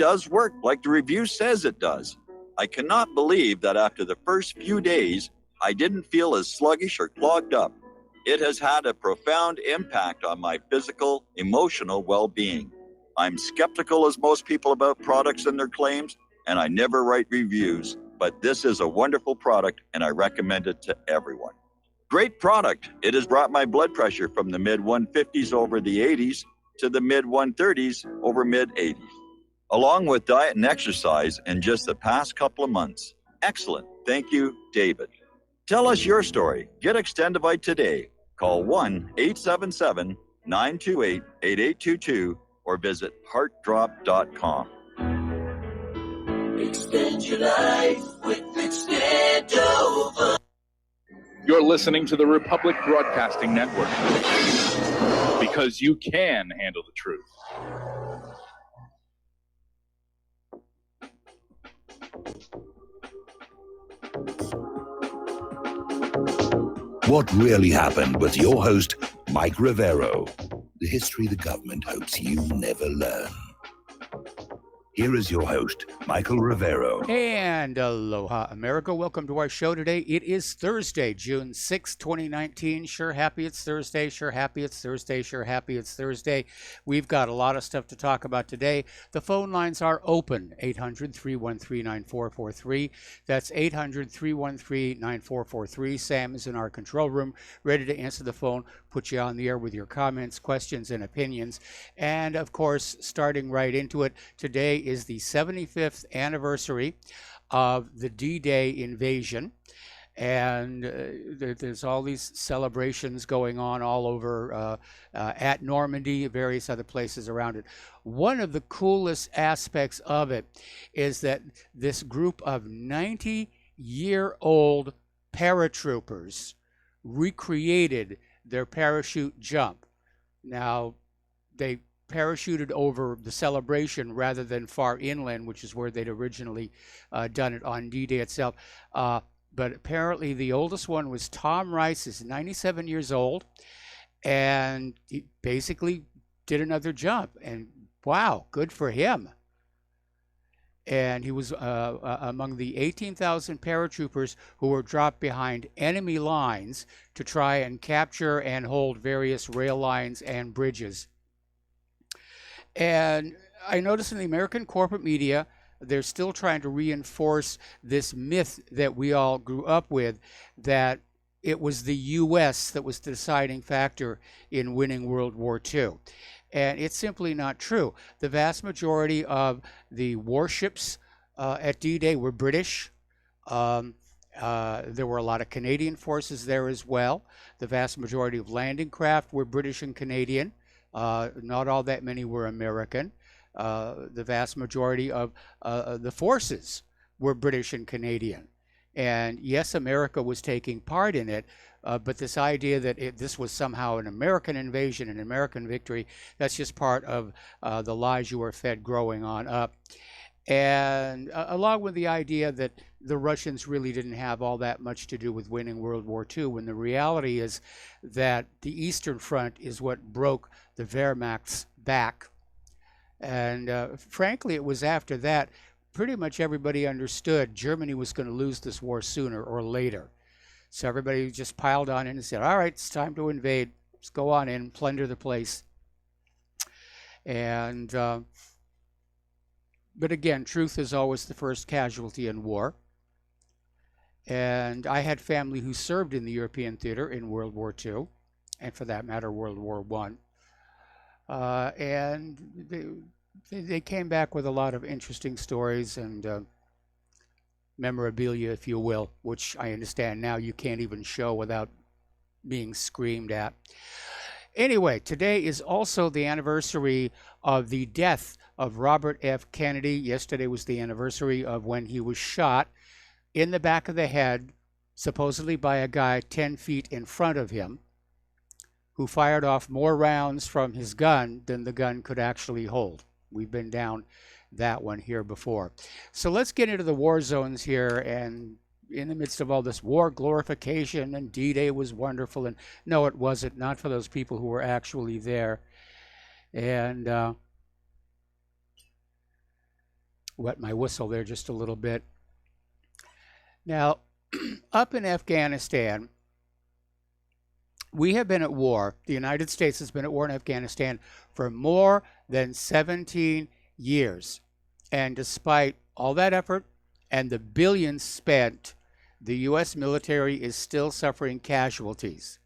does work like the review says it does. I cannot believe that after the first few days, I didn't feel as sluggish or clogged up. It has had a profound impact on my physical, emotional well-being. I'm skeptical as most people about products and their claims, and I never write reviews, but this is a wonderful product and I recommend it to everyone. Great product. It has brought my blood pressure from the mid 150s over the 80s to the mid 130s over mid 80s, along with diet and exercise in just the past couple of months. Excellent. Thank you, David. Tell us your story. Get Extendivite today. Call 1-877-928-8822 or visit heartdrop.com. Extend your life with Extendovite. You're listening to the Republic Broadcasting Network, because you can handle the truth. What really happened with your host, Mike Rivero. The history the government hopes you never learn. Here is your host, Michael Rivero. And aloha, America. Welcome to our show today. It is Thursday, June 6, 2019. Sure happy it's Thursday. Sure happy it's Thursday. Sure happy it's Thursday. We've got a lot of stuff to talk about today. The phone lines are open, 800-313-9443. That's 800-313-9443. Sam is in our control room, ready to answer the phone, put you on the air with your comments, questions, and opinions. And, of course, starting right into it, today is the 75th anniversary of the D-Day invasion, and there's all these celebrations going on all over at Normandy, various other places around it. One of the coolest aspects of it is that this group of 90-year-old paratroopers recreated their parachute jump. Now, they parachuted over the celebration rather than far inland, which is where they'd originally done it on D-Day itself. But apparently the oldest one was Tom Rice, is 97 years old, and he basically did another jump. And wow, good for him. And he was among the 18,000 paratroopers who were dropped behind enemy lines to try and capture and hold various rail lines and bridges. And I noticed in the American corporate media, they're still trying to reinforce this myth that we all grew up with, that it was the U.S. that was the deciding factor in winning World War II. And it's simply not true. The vast majority of the warships at D-Day were British. There were a lot of Canadian forces there as well. The vast majority of landing craft were British and Canadian. Not all that many were American. The vast majority of the forces were British and Canadian. And yes, America was taking part in it, but this idea that this was somehow an American invasion, an American victory, that's just part of the lies you were fed growing on up. And along with the idea that the Russians really didn't have all that much to do with winning World War II, when the reality is that the Eastern Front is what broke the Wehrmacht's back. And frankly, it was after that, pretty much everybody understood Germany was going to lose this war sooner or later. So everybody just piled on in and said, all right, it's time to invade. Let's go on in, plunder the place. And but again, truth is always the first casualty in war. And I had family who served in the European theater in World War II, and for that matter, World War I. And they came back with a lot of interesting stories and memorabilia, if you will, which I understand now you can't even show without being screamed at. Anyway, today is also the anniversary of the death of Robert F. Kennedy. Yesterday was the anniversary of when he was shot in the back of the head, supposedly by a guy 10 feet in front of him, who fired off more rounds from his gun than the gun could actually hold. We've been down that one here before. So let's get into the war zones here. And in the midst of all this war glorification and D-Day was wonderful, and no, it wasn't, not for those people who were actually there. And Wet my whistle there just a little bit. Now, up in Afghanistan, we have been at war. The United States has been at war in Afghanistan for more than 17 years. And despite all that effort and the billions spent, the U.S. military is still suffering casualties.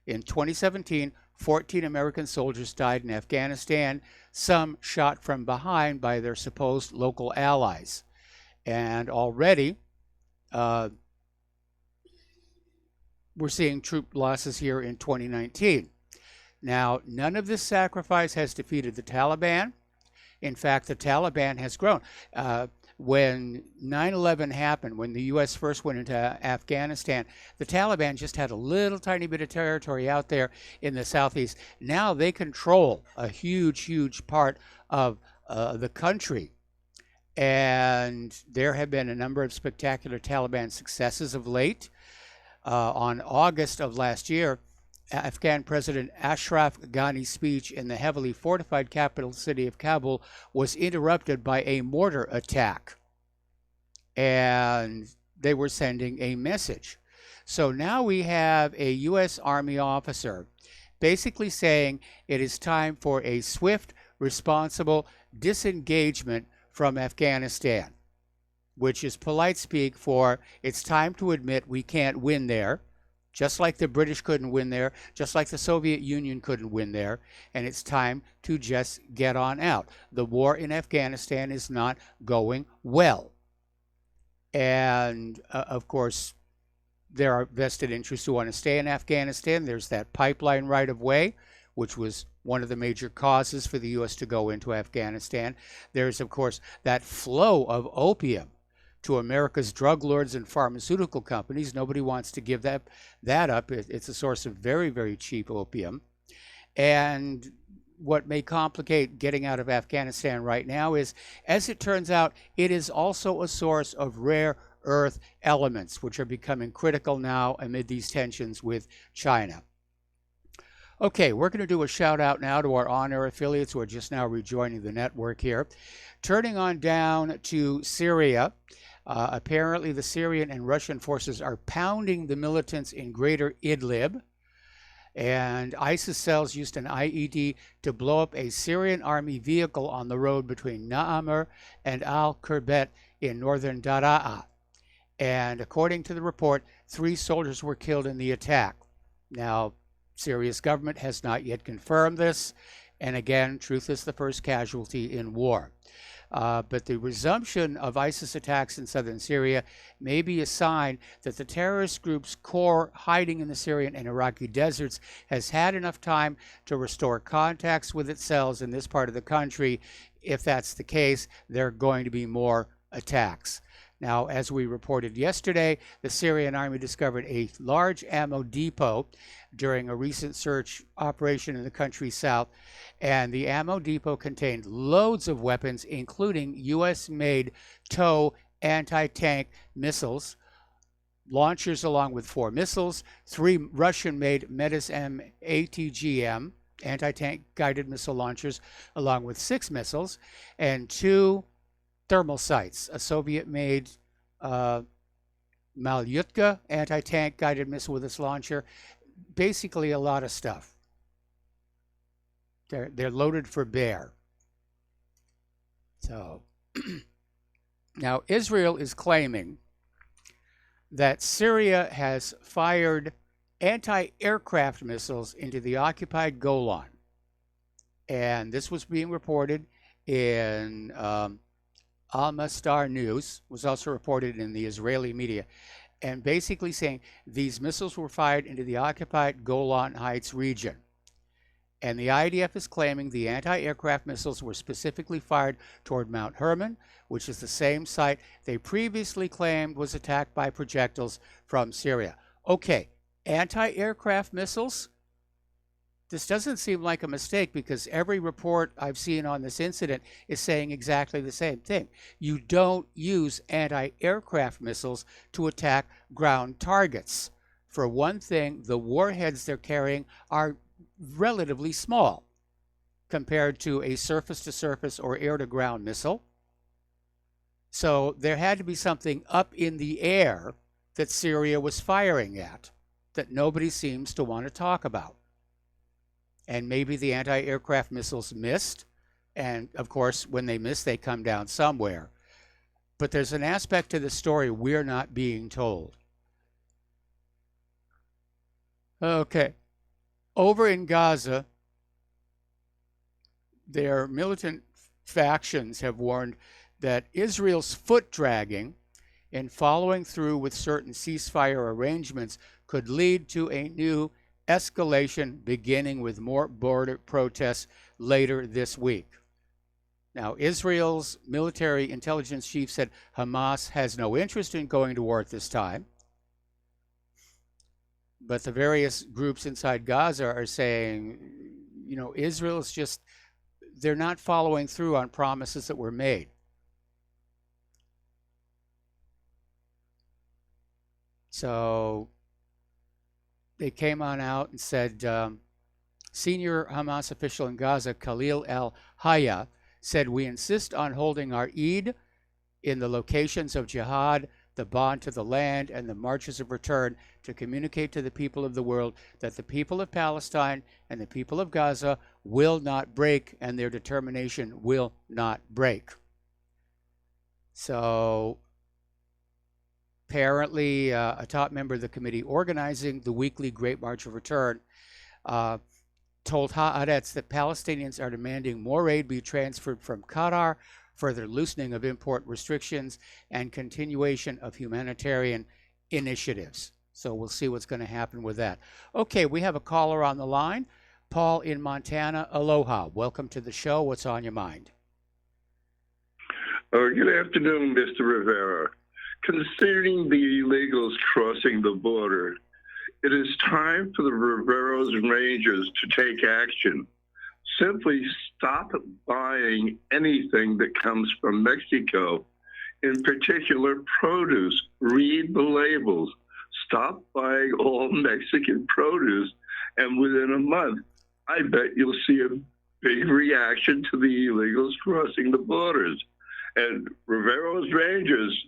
In 2017, 14 American soldiers died in Afghanistan, some shot from behind by their supposed local allies. And already, we're seeing troop losses here in 2019. Now, none of this sacrifice has defeated the Taliban. In fact, the Taliban has grown. When 9/11 happened, when the U.S. first went into Afghanistan, the Taliban just had a little tiny bit of territory out there in the southeast. Now they control a huge, huge part of the country. And there have been a number of spectacular Taliban successes of late. On August of last year, Afghan President Ashraf Ghani's speech in the heavily fortified capital city of Kabul was interrupted by a mortar attack. And they were sending a message. So now we have a U.S. Army officer basically saying it is time for a swift, responsible disengagement from Afghanistan, which is polite speak for it's time to admit we can't win there, just like the British couldn't win there, just like the Soviet Union couldn't win there, and it's time to just get on out. The war in Afghanistan is not going well. And, of course, there are vested interests who want to stay in Afghanistan. There's that pipeline right of way, which was one of the major causes for the U.S. to go into Afghanistan. There's, of course, that flow of opium to America's drug lords and pharmaceutical companies. Nobody wants to give that up. It's a source of very, very cheap opium. And what may complicate getting out of Afghanistan right now is, as it turns out, it is also a source of rare earth elements, which are becoming critical now amid these tensions with China. Okay, we're going to do a shout out now to our on-air affiliates who are just now rejoining the network here. Turning on down to Syria. Apparently the Syrian and Russian forces are pounding the militants in greater Idlib. And ISIS cells used an IED to blow up a Syrian army vehicle on the road between Na'amr and Al-Kurbet in northern Daraa. And according to the report, 3 soldiers were killed in the attack. Now, Syria's government has not yet confirmed this. And again, truth is the first casualty in war. But the resumption of ISIS attacks in southern Syria may be a sign that the terrorist group's core hiding in the Syrian and Iraqi deserts has had enough time to restore contacts with its cells in this part of the country. If that's the case, there are going to be more attacks. Now, as we reported yesterday, the Syrian army discovered a large ammo depot during a recent search operation in the country's south, and the ammo depot contained loads of weapons, including U.S.-made TOW anti-tank missiles, launchers along with 4 missiles, 3 Russian-made Metis-M ATGM anti-tank guided missile launchers along with 6 missiles, and 2 thermal sights, a Soviet-made Malyutka anti-tank guided missile with its launcher. Basically a lot of stuff. They're loaded for bear. So now Israel is claiming that Syria has fired anti-aircraft missiles into the occupied Golan. And this was being reported in Al-Masdar News, was also reported in the Israeli media, and basically saying these missiles were fired into the occupied Golan Heights region. And the IDF is claiming the anti-aircraft missiles were specifically fired toward Mount Hermon, which is the same site they previously claimed was attacked by projectiles from Syria. Okay, anti-aircraft missiles? This doesn't seem like a mistake, because every report I've seen on this incident is saying exactly the same thing. You don't use anti-aircraft missiles to attack ground targets. For one thing, the warheads they're carrying are relatively small compared to a surface-to-surface or air-to-ground missile. So there had to be something up in the air that Syria was firing at that nobody seems to want to talk about. And maybe the anti-aircraft missiles missed. And of course, when they miss, they come down somewhere. But there's an aspect to the story we're not being told. Okay. Over in Gaza, their militant factions have warned that Israel's foot dragging in following through with certain ceasefire arrangements could lead to a new escalation, beginning with more border protests later this week. Now, Israel's military intelligence chief said Hamas has no interest in going to war at this time. But the various groups inside Gaza are saying, you know, Israel's just, they're not following through on promises that were made. So they came on out and said, senior Hamas official in Gaza, Khalil al-Hayya, said, we insist on holding our Eid in the locations of jihad, the bond to the land, and the marches of return to communicate to the people of the world that the people of Palestine and the people of Gaza will not break, and their determination will not break. So apparently a top member of the committee organizing the weekly Great March of Return told Haaretz that Palestinians are demanding more aid be transferred from Qatar, further loosening of import restrictions, and continuation of humanitarian initiatives. So we'll see what's going to happen with that. Okay, we have a caller on the line. Paul in Montana. Aloha. Welcome to the show. What's on your mind? Good afternoon, Mr. Rivera. Considering the illegals crossing the border, it is time for the Riveros Rangers to take action. Simply stop buying anything that comes from Mexico, in particular produce. Read the labels. Stop buying all Mexican produce, and within a month, I bet you'll see a big reaction to the illegals crossing the borders. And Riveros Rangers,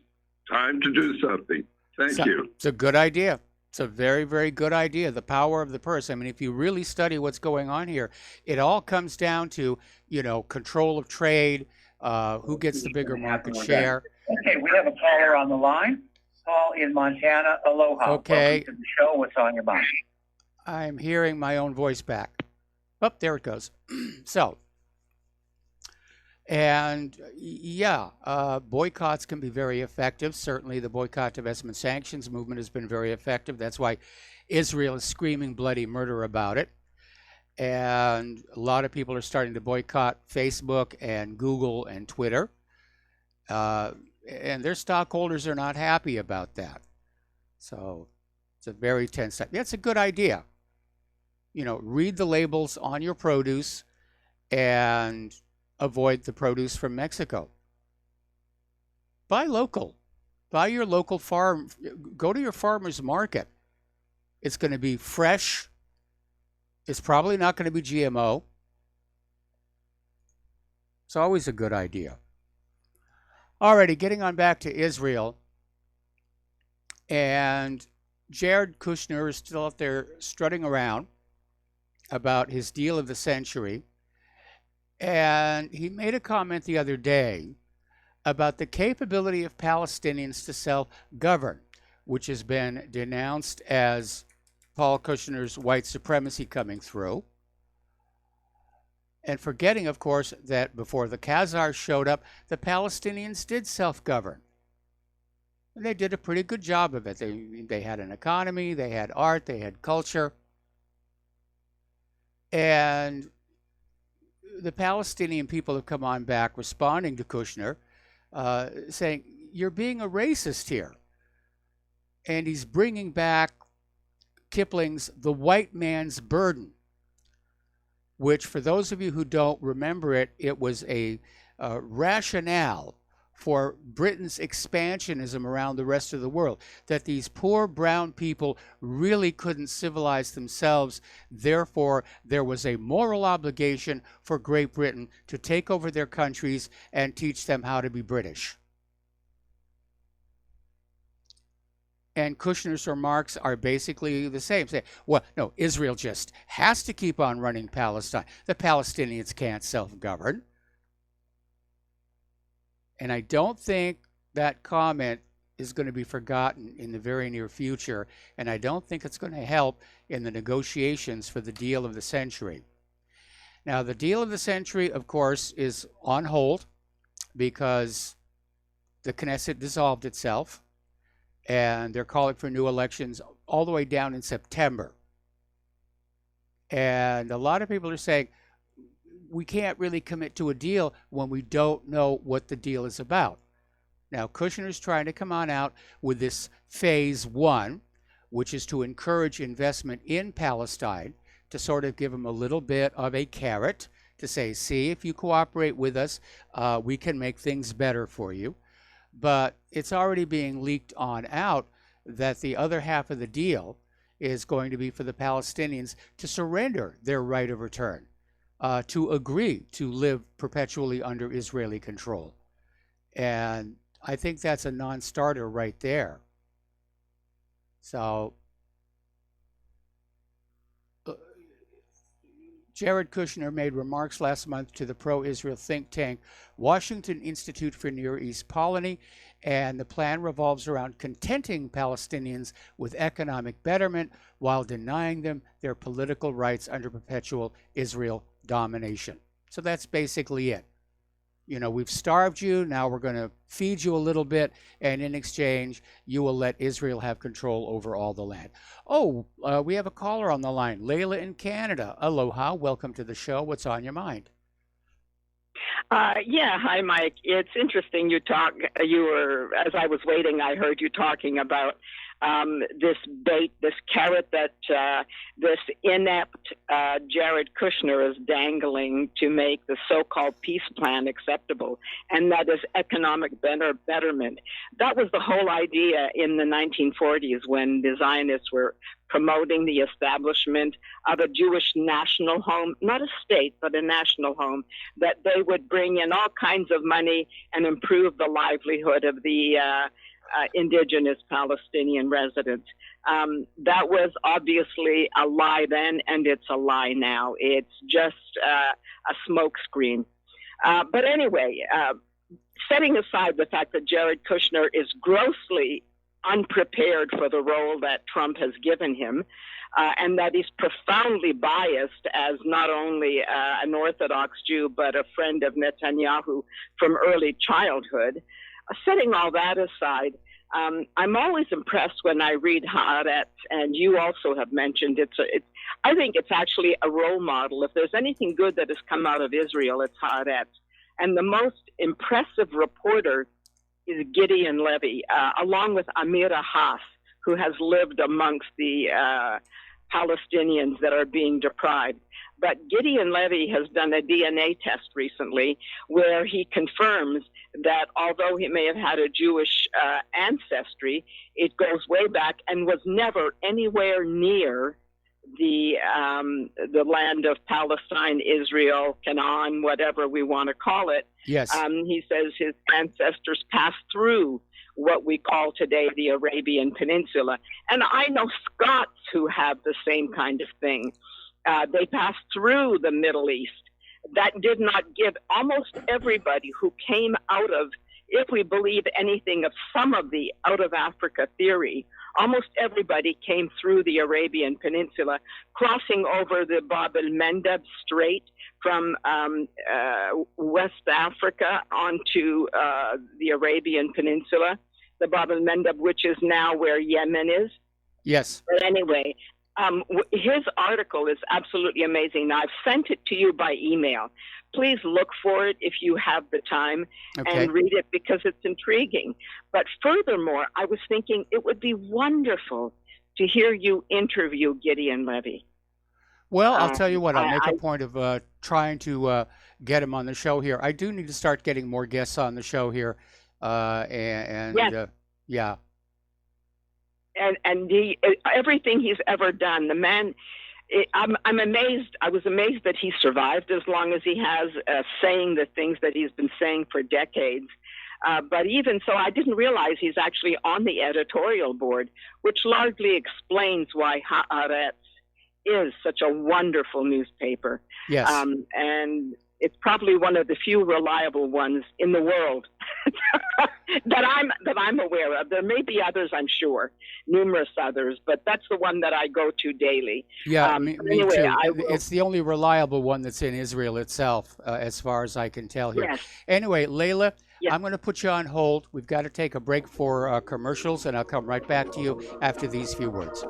time to do something. Thank you. It's a good idea. It's a very, very good idea. The power of the purse. I mean, if you really study what's going on here, it all comes down to, you know, control of trade, who gets the bigger market share. Okay, we have a caller on the line. Paul in Montana. Aloha. Okay. Welcome to the show. What's on your mind? I'm hearing my own voice back. Oh, there it goes. So, and yeah, boycotts can be very effective. Certainly the boycott, divestment, sanctions movement has been very effective. That's why Israel is screaming bloody murder about it. And a lot of people are starting to boycott Facebook and Google and Twitter. And their stockholders are not happy about that. So it's a very tense time. That's a good idea. You know, read the labels on your produce and avoid the produce from Mexico. Buy local. Buy your local farm. Go to your farmer's market. It's going to be fresh. It's probably not going to be GMO. It's always a good idea. Alrighty, getting on back to Israel. And Jared Kushner is still out there strutting around about his deal of the century. And he made a comment the other day about the capability of Palestinians to self-govern, which has been denounced as Paul Kushner's white supremacy coming through. And forgetting, of course, that before the Khazars showed up, the Palestinians did self-govern. And they did a pretty good job of it. They had an economy, they had art, they had culture. And the Palestinian people have come on back responding to Kushner, saying, you're being a racist here. And he's bringing back Kipling's The White Man's Burden, which, for those of you who don't remember it, it was a rationale for Britain's expansionism around the rest of the world, that these poor brown people really couldn't civilize themselves. Therefore, there was a moral obligation for Great Britain to take over their countries and teach them how to be British. And Kushner's remarks are basically the same. Say, well, no, Israel just has to keep on running Palestine. The Palestinians can't self-govern. And I don't think that comment is going to be forgotten in the very near future. And I don't think it's going to help in the negotiations for the deal of the century. Now, the deal of the century, of course, is on hold because the Knesset dissolved itself. And they're calling for new elections all the way down in September. And a lot of people are saying, we can't really commit to a deal when we don't know what the deal is about. Now, Kushner's trying to come on out with this phase one, which is to encourage investment in Palestine, to sort of give them a little bit of a carrot to say, see, if you cooperate with us, we can make things better for you. But it's already being leaked on out that the other half of the deal is going to be for the Palestinians to surrender their right of return, to agree to live perpetually under Israeli control. And I think that's a non-starter right there. So Jared Kushner made remarks last month to the pro-Israel think tank Washington Institute for Near East Polity, and the plan revolves around contenting Palestinians with economic betterment while denying them their political rights under perpetual Israel domination. So that's basically it. You know, we've starved you, now we're going to feed you a little bit, and in exchange, you will let Israel have control over all the land. Oh, we have a caller on the line, Layla in Canada. Aloha, welcome to the show. What's on your mind? Yeah, hi, Mike. It's interesting as I was waiting, I heard you talking about this bait, this carrot that this inept Jared Kushner is dangling to make the so-called peace plan acceptable, and that is economic betterment. That was the whole idea in the 1940s when the Zionists were promoting the establishment of a Jewish national home, not a state, but a national home, that they would bring in all kinds of money and improve the livelihood of the indigenous Palestinian residents. That was obviously a lie then, and it's a lie now. It's just a smokescreen. But anyway, setting aside the fact that Jared Kushner is grossly unprepared for the role that Trump has given him, and that he's profoundly biased as not only an Orthodox Jew, but a friend of Netanyahu from early childhood. Setting all that aside, I'm always impressed when I read Haaretz, and you also have mentioned I think it's actually a role model. If there's anything good that has come out of Israel, it's Haaretz. And the most impressive reporter is Gideon Levy, along with Amira Haas, who has lived amongst the Palestinians that are being deprived. But Gideon Levy has done a DNA test recently where he confirms that although he may have had a Jewish ancestry, it goes way back and was never anywhere near the land of Palestine, Israel, Canaan, whatever we want to call it. Yes. He says his ancestors passed through what we call today the Arabian Peninsula. And I know Scots who have the same kind of thing. They passed through the Middle East. That did not give almost everybody who came out of, if we believe anything of some of the out of Africa theory, almost everybody came through the Arabian Peninsula, crossing over the Bab el-Mandeb Strait from West Africa onto the Arabian Peninsula, the Bab el-Mandeb, which is now where Yemen is. Yes. But anyway, his article is absolutely amazing. Now, I've sent it to you by email. Please look for it if you have the time and read it because it's intriguing. But furthermore, I was thinking it would be wonderful to hear you interview Gideon Levy. Well, I'll tell you what, I'll make a point of trying to get him on the show here. I do need to start getting more guests on the show here. Yeah. And everything he's ever done, the man, I'm amazed. I was amazed that he survived as long as he has, saying the things that he's been saying for decades. But even so, I didn't realize he's actually on the editorial board, which largely explains why Haaretz is such a wonderful newspaper. Yes. And it's probably one of the few reliable ones in the world that I'm aware of. There may be others, I'm sure, numerous others, but that's the one that I go to daily. Yeah, me anyway, too. It's the only reliable one that's in Israel itself, as far as I can tell here. Yes. Anyway, Layla, Yes. I'm going to put you on hold. We've got to take a break for commercials, and I'll come right back to you after these few words.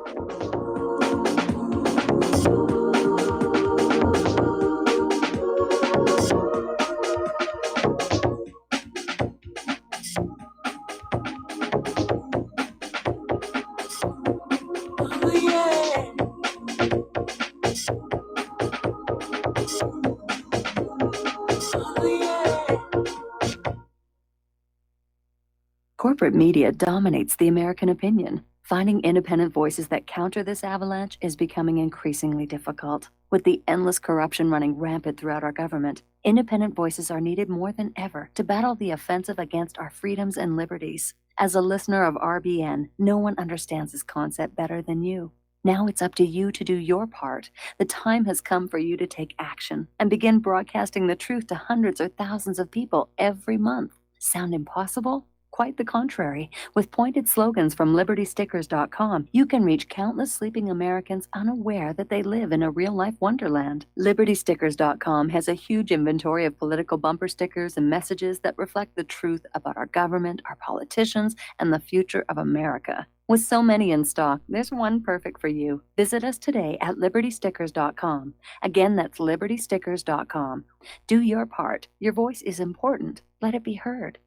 Corporate media dominates the American opinion. Finding independent voices that counter this avalanche is becoming increasingly difficult. With the endless corruption running rampant throughout our government, independent voices are needed more than ever to battle the offensive against our freedoms and liberties. As a listener of RBN, no one understands this concept better than you. Now it's up to you to do your part. The time has come for you to take action and begin broadcasting the truth to hundreds or thousands of people every month. Sound impossible? Quite the contrary. With pointed slogans from LibertyStickers.com, you can reach countless sleeping Americans unaware that they live in a real-life wonderland. LibertyStickers.com has a huge inventory of political bumper stickers and messages that reflect the truth about our government, our politicians, and the future of America. With so many in stock, there's one perfect for you. Visit us today at LibertyStickers.com. Again, that's LibertyStickers.com. Do your part. Your voice is important. Let it be heard.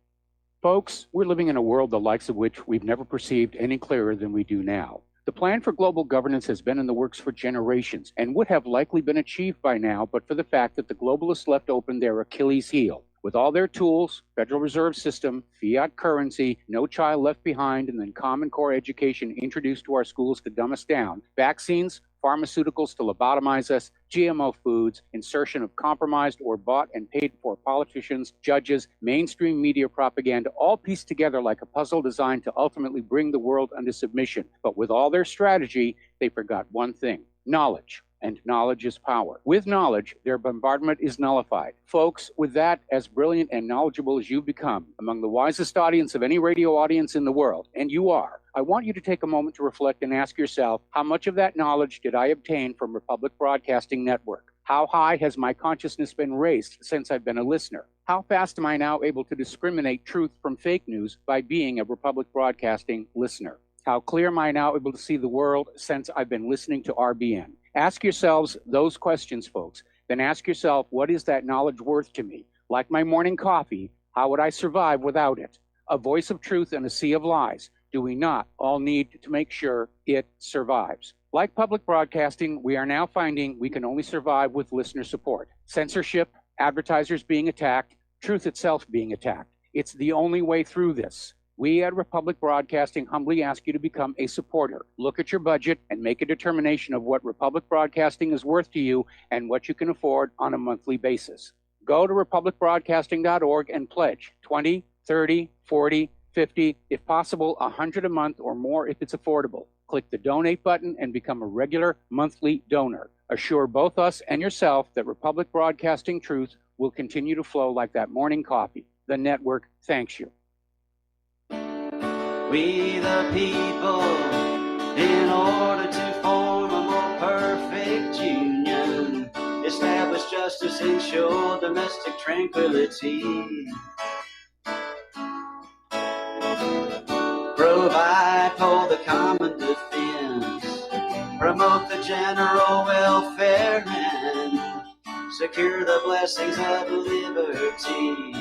Folks, we're living in a world the likes of which we've never perceived any clearer than we do now. The plan for global governance has been in the works for generations and would have likely been achieved by now, but for the fact that the globalists left open their Achilles heel. With all their tools, Federal Reserve System, fiat currency, no child left behind, and then Common Core education introduced to our schools to dumb us down, vaccines, pharmaceuticals to lobotomize us, GMO foods, insertion of compromised or bought and paid for politicians, judges, mainstream media propaganda, all pieced together like a puzzle designed to ultimately bring the world under submission. But with all their strategy, they forgot one thing: knowledge. And knowledge is power. With knowledge, their bombardment is nullified. Folks, with that, as brilliant and knowledgeable as you've become, among the wisest audience of any radio audience in the world, and you are, I want you to take a moment to reflect and ask yourself, how much of that knowledge did I obtain from Republic Broadcasting Network? How high has my consciousness been raised since I've been a listener? How fast am I now able to discriminate truth from fake news by being a Republic Broadcasting listener? How clear am I now able to see the world since I've been listening to RBN? Ask yourselves those questions, folks. Then ask yourself, what is that knowledge worth to me? Like my morning coffee, how would I survive without it? A voice of truth in a sea of lies. Do we not all need to make sure it survives? Like public broadcasting, we are now finding we can only survive with listener support. Censorship, advertisers being attacked, truth itself being attacked. It's the only way through this. We at Republic Broadcasting humbly ask you to become a supporter. Look at your budget and make a determination of what Republic Broadcasting is worth to you and what you can afford on a monthly basis. Go to republicbroadcasting.org and pledge 20, 30, 40, 50, if possible, 100 a month or more if it's affordable. Click the donate button and become a regular monthly donor. Assure both us and yourself that Republic Broadcasting truth will continue to flow like that morning coffee. The network thanks you. We the people, in order to form a more perfect union, establish justice, ensure domestic tranquility, provide for the common defense, promote the general welfare, and secure the blessings of liberty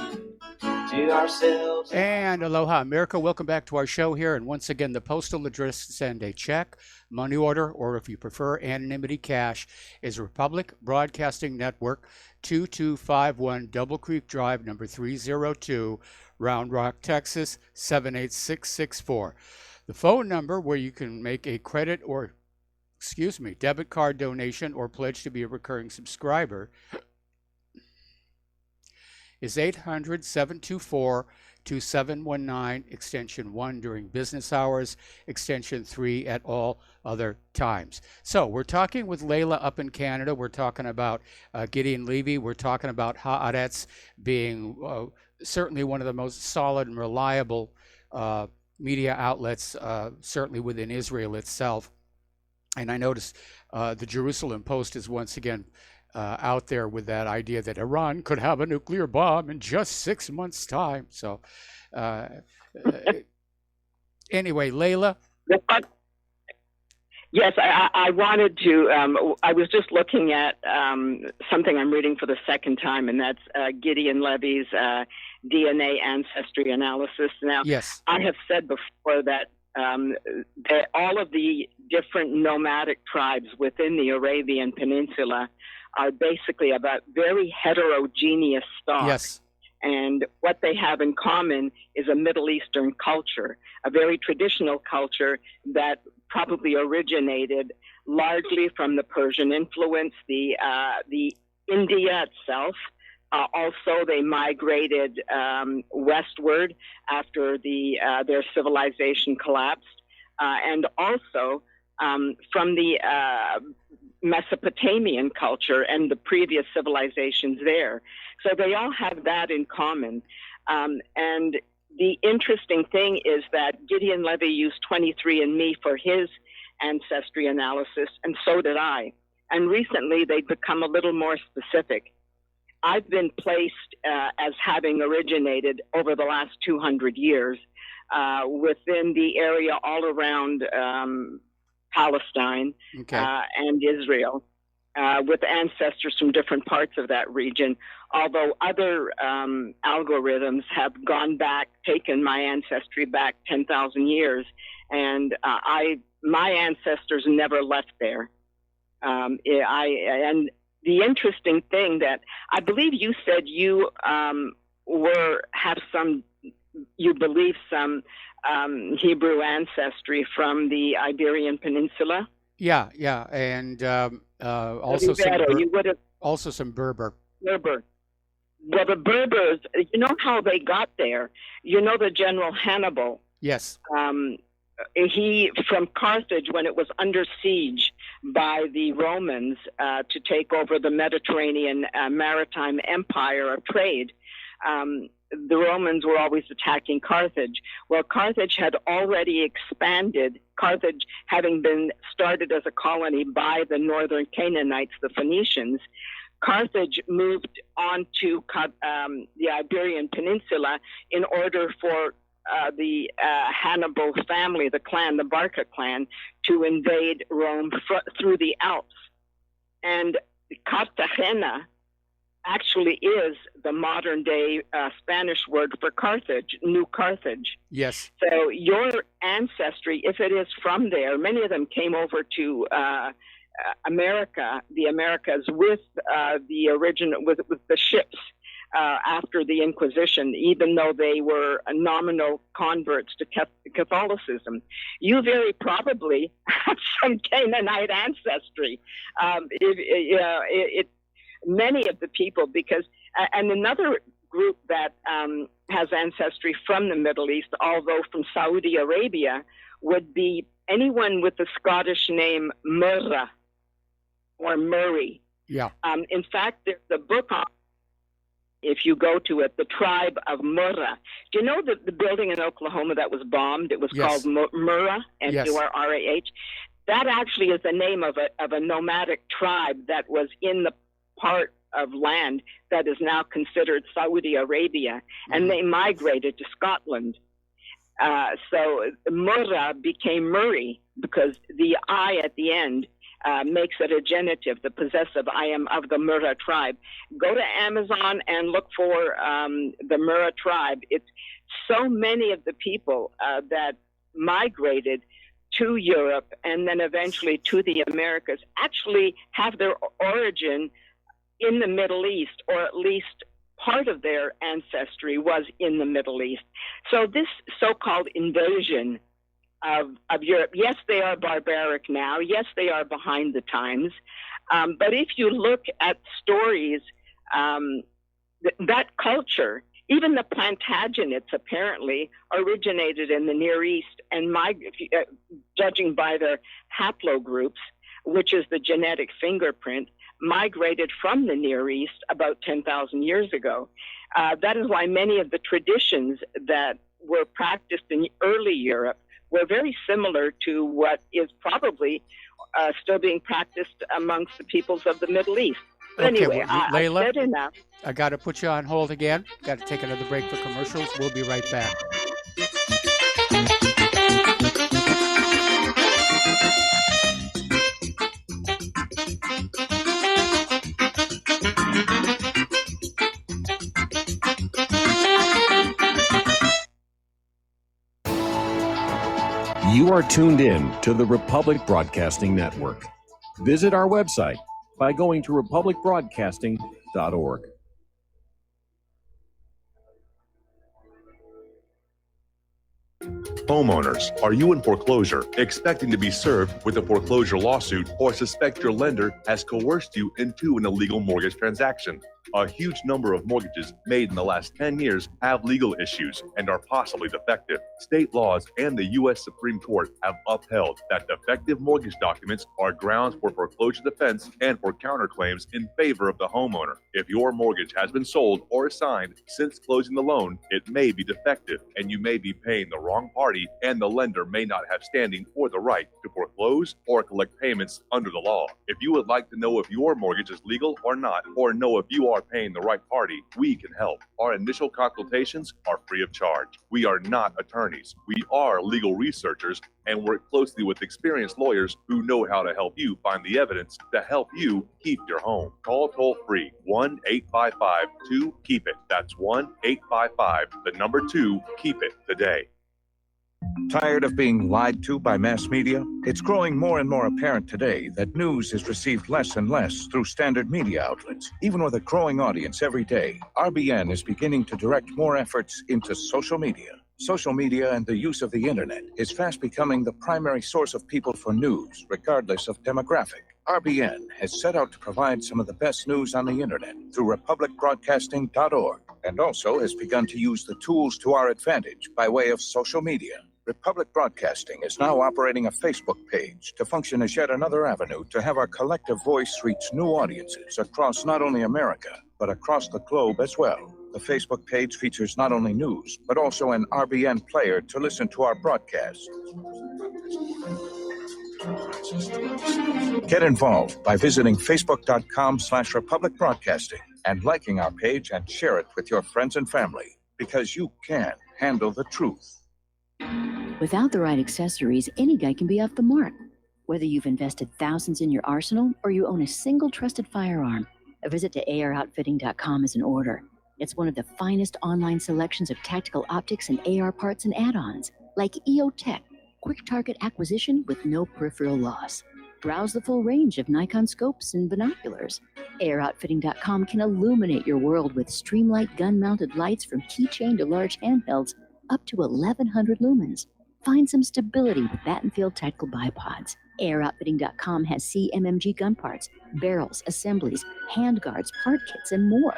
to ourselves. And aloha, America. Welcome back to our show here. And once again, the postal address to send a check, money order, or if you prefer anonymity cash, is Republic Broadcasting Network, 2251 Double Creek Drive, number 302, Round Rock, Texas, 78664. The phone number where you can make a credit or, debit card donation or pledge to be a recurring subscriber is 800-724-67 to 719 extension 1 during business hours, extension 3 at all other times. So we're talking with Layla up in Canada. We're talking about Gideon Levy. We're talking about Haaretz being certainly one of the most solid and reliable media outlets, certainly within Israel itself. And I noticed the Jerusalem Post is once again out there with that idea that Iran could have a nuclear bomb in just 6 months' time. So anyway, Layla. Yes, I wanted to, I was just looking at something I'm reading for the second time, and that's Gideon Levy's DNA ancestry analysis. Now, yes. I have said before that all of the different nomadic tribes within the Arabian Peninsula are basically about very heterogeneous stock. Yes. And what they have in common is a Middle Eastern culture, a very traditional culture that probably originated largely from the Persian influence, the India itself. Also, they migrated westward after their civilization collapsed, and also from the Mesopotamian culture and the previous civilizations there. So they all have that in common. And the interesting thing is that Gideon Levy used 23andMe for his ancestry analysis, and so did I. And recently, they've become a little more specific. I've been placed as having originated over the last 200 years within the area all around Palestine and Israel, with ancestors from different parts of that region. Although other algorithms have gone back, taken my ancestry back 10,000 years, and my ancestors never left there. And the interesting thing that I believe you said you believe some Hebrew ancestry from the Iberian Peninsula. Yeah, and also some Berber. Berber. Well, the Berbers, you know how they got there? You know the General Hannibal? Yes. He, from Carthage, when it was under siege by the Romans to take over the Mediterranean maritime empire of trade, the Romans were always attacking Carthage. Well, Carthage had already expanded, Carthage having been started as a colony by the northern Canaanites, the Phoenicians. Carthage moved on to the Iberian Peninsula in order for the Hannibal family, the clan, the Barca clan, to invade Rome through the Alps. And Cartagena actually is the modern day Spanish word for Carthage, New Carthage. Yes. So your ancestry, if it is from there, many of them came over to the Americas with the ships after the Inquisition, even though they were nominal converts to Catholicism. You very probably have some Canaanite ancestry. Many of the people, and another group that has ancestry from the Middle East, although from Saudi Arabia, would be anyone with the Scottish name Murrah or Murray. Yeah. In fact, there's a book on, if you go to it, the tribe of Murrah. Do you know the building in Oklahoma that was bombed? It was called Murrah, M-U-R-R-A-H. That actually is the name of a nomadic tribe that was in the part of land that is now considered Saudi Arabia, and they migrated to Scotland. So Murrah became Murray because the I at the end makes it a genitive, the possessive. I am of the Murrah tribe. Go to Amazon and look for the Murrah tribe. It's so many of the people that migrated to Europe and then eventually to the Americas actually have their origin in the Middle East, or at least part of their ancestry was in the Middle East. So this so-called invasion of Europe, yes, they are barbaric now. Yes, they are behind the times. But if you look at stories, that culture Even the Plantagenets apparently originated in the Near East, and judging by their haplogroups, which is the genetic fingerprint, migrated from the Near East about 10,000 years ago. That is why many of the traditions that were practiced in early Europe were very similar to what is probably still being practiced amongst the peoples of the Middle East. But Okay, anyway, I've Layla, said enough. I got to put you on hold again. Got to take another break for commercials. We'll be right back. You are tuned in to the Republic Broadcasting Network. Visit our website by going to republicbroadcasting.org. Homeowners, are you in foreclosure, expecting to be served with a foreclosure lawsuit, or suspect your lender has coerced you into an illegal mortgage transaction? A huge number of mortgages made in the last 10 years have legal issues and are possibly defective. State laws and the U.S. Supreme Court have upheld that defective mortgage documents are grounds for foreclosure defense and for counterclaims in favor of the homeowner. If your mortgage has been sold or assigned since closing the loan, it may be defective and you may be paying the wrong party, and the lender may not have standing or the right to foreclose or collect payments under the law. If you would like to know if your mortgage is legal or not, or know if you are paying the right party, we can help. Our initial consultations are free of charge. We are not attorneys. We are legal researchers and work closely with experienced lawyers who know how to help you find the evidence to help you keep your home. Call toll free 1-855-2-KEEP-IT. That's 1-855-2-KEEP-IT today. Tired of being lied to by mass media? It's growing more and more apparent today that news is received less and less through standard media outlets. Even with a growing audience every day, RBN is beginning to direct more efforts into social media. Social media and the use of the internet is fast becoming the primary source of people for news, regardless of demographic. RBN has set out to provide some of the best news on the internet through republicbroadcasting.org, and also has begun to use the tools to our advantage by way of social media. Republic Broadcasting is now operating a Facebook page to function as yet another avenue to have our collective voice reach new audiences across not only America, but across the globe as well. The Facebook page features not only news, but also an RBN player to listen to our broadcasts. Get involved by visiting facebook.com/Republic Broadcasting and liking our page and share it with your friends and family, because you can handle the truth. Without the right accessories, any guy can be off the mark. Whether you've invested thousands in your arsenal or you own a single trusted firearm, a visit to AROutfitting.com is in order. It's one of the finest online selections of tactical optics and AR parts and add-ons, like EOTech, quick target acquisition with no peripheral loss. Browse the full range of Nikon scopes and binoculars. AROutfitting.com can illuminate your world with Streamlight gun-mounted lights from keychain to large handhelds, up to 1,100 lumens. Find some stability with Battenfield tactical bipods. AROutfitting.com has CMMG gun parts, barrels, assemblies, handguards, part kits, and more,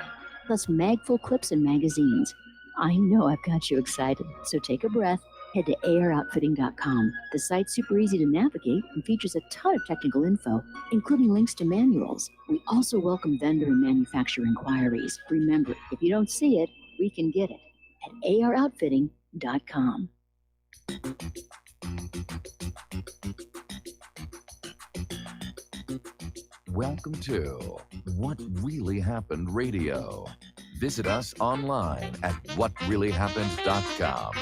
plus mag-full clips and magazines. I know I've got you excited, so take a breath. Head to AROutfitting.com. The site's super easy to navigate and features a ton of technical info, including links to manuals. We also welcome vendor and manufacturer inquiries. Remember, if you don't see it, we can get it at AROutfitting.com. Welcome to What Really Happened Radio. Visit us online at whatreallyhappened.com.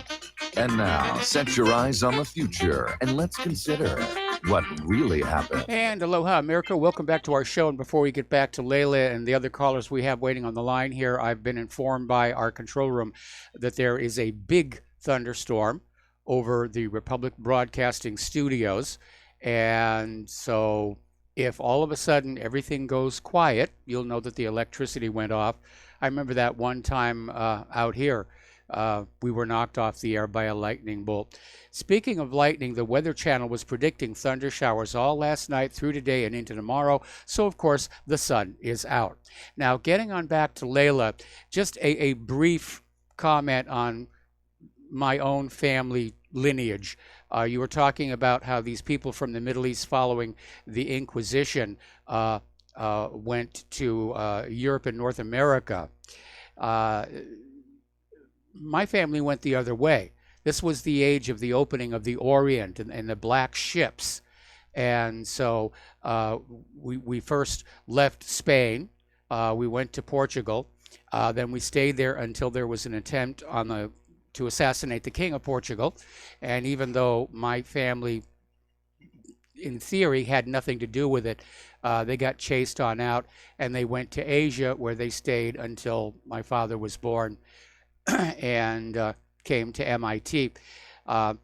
And now, set your eyes on the future and let's consider what really happened. And aloha, America. Welcome back to our show. And before we get back to Layla and the other callers we have waiting on the line here, I've been informed by our control room that there is a big thunderstorm over the Republic Broadcasting studios. And so if all of a sudden everything goes quiet, you'll know that the electricity went off. I remember that one time out here. We were knocked off the air by a lightning bolt. Speaking of lightning, the Weather Channel was predicting thunder showers all last night through today and into tomorrow. So, of course, the sun is out. Now, getting on back to Layla, just a brief comment on my own family lineage. You were talking about how these people from the Middle East following the Inquisition went to Europe and North America. My family went the other way. This was the age of the opening of the Orient and the black ships. And so we first left Spain. We went to Portugal. Then we stayed there until there was an attempt to assassinate the King of Portugal. And even though my family, in theory, had nothing to do with it, they got chased on out, and they went to Asia, where they stayed until my father was born and came to MIT. A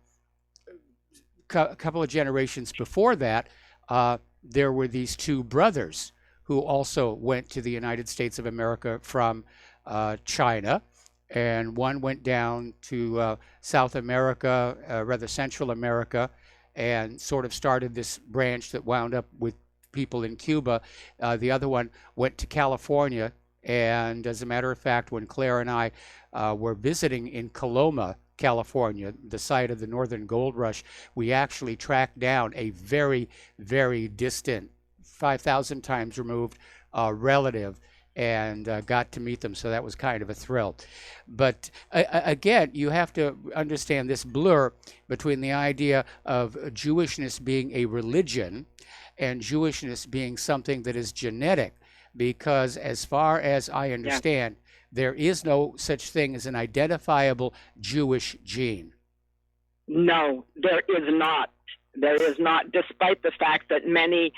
couple of generations before that, there were these two brothers who also went to the United States of America from China. And one went down to South America, rather Central America, and sort of started this branch that wound up with people in Cuba. The other one went to California. And as a matter of fact, when Claire and I were visiting in Coloma, California, the site of the Northern Gold Rush, we actually tracked down a very, very distant, 5,000 times removed relative, and got to meet them. So that was kind of a thrill. But again, you have to understand this blur between the idea of Jewishness being a religion and Jewishness being something that is genetic, because as far as I understand, there is no such thing as an identifiable Jewish gene. No, there is not. There is not, despite the fact that many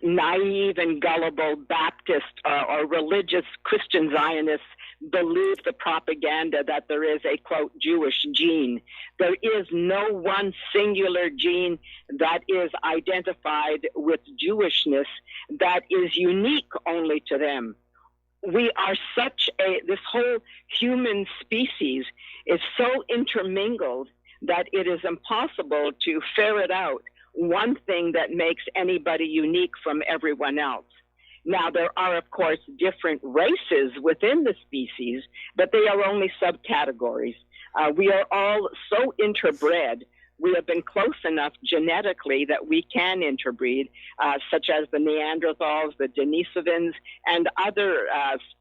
naive and gullible Baptist or religious Christian Zionists believe the propaganda that there is a, quote, Jewish gene. There is no one singular gene that is identified with Jewishness that is unique only to them. We are this whole human species is so intermingled that it is impossible to ferret out one thing that makes anybody unique from everyone else. Now, there are, of course, different races within the species, but they are only subcategories. We are all so interbred. We have been close enough genetically that we can interbreed, such as the Neanderthals, the Denisovans, and other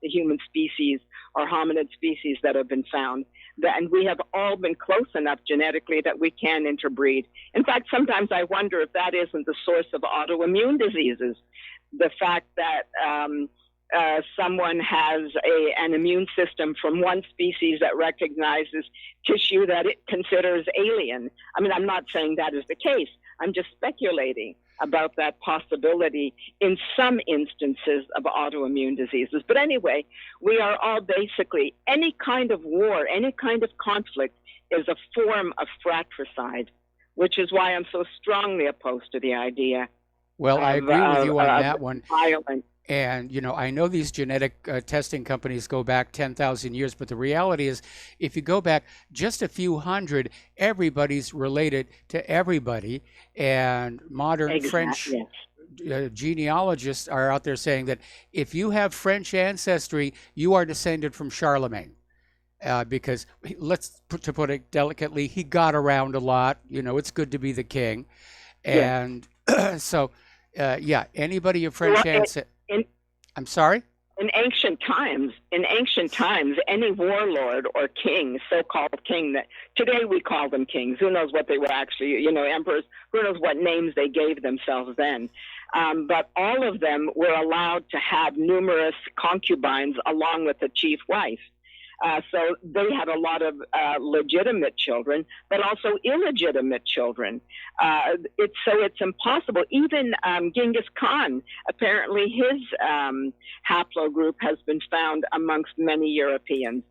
human species or hominid species that have been found. And we have all been close enough genetically that we can interbreed. In fact, sometimes I wonder if that isn't the source of autoimmune diseases. The fact that someone has an immune system from one species that recognizes tissue that it considers alien. I mean, I'm not saying that is the case. I'm just speculating about that possibility in some instances of autoimmune diseases. But anyway, we are all basically, any kind of war, any kind of conflict is a form of fratricide, which is why I'm so strongly opposed to the idea. Well, I agree with you on that one. Violence. And, you know, I know these genetic testing companies go back 10,000 years, but the reality is if you go back just a few hundred, everybody's related to everybody. And modern French genealogists are out there saying that if you have French ancestry, you are descended from Charlemagne. Because, to put it delicately, he got around a lot. You know, it's good to be the king. And so, anybody of French ancestry. I'm sorry? In ancient times, any warlord or king, so-called king, that today we call them kings. Who knows what they were actually, emperors, who knows what names they gave themselves then. But all of them were allowed to have numerous concubines along with the chief wife. So they had a lot of legitimate children, but also illegitimate children. It's impossible. Even Genghis Khan, apparently his haplogroup has been found amongst many Europeans.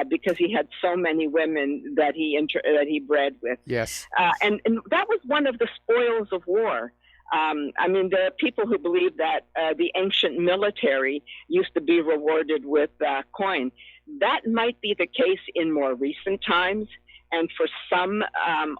Because he had so many women that he bred with. Yes. And that was one of the spoils of war. I mean, there are people who believe that the ancient military used to be rewarded with coin. That might be the case in more recent times and for some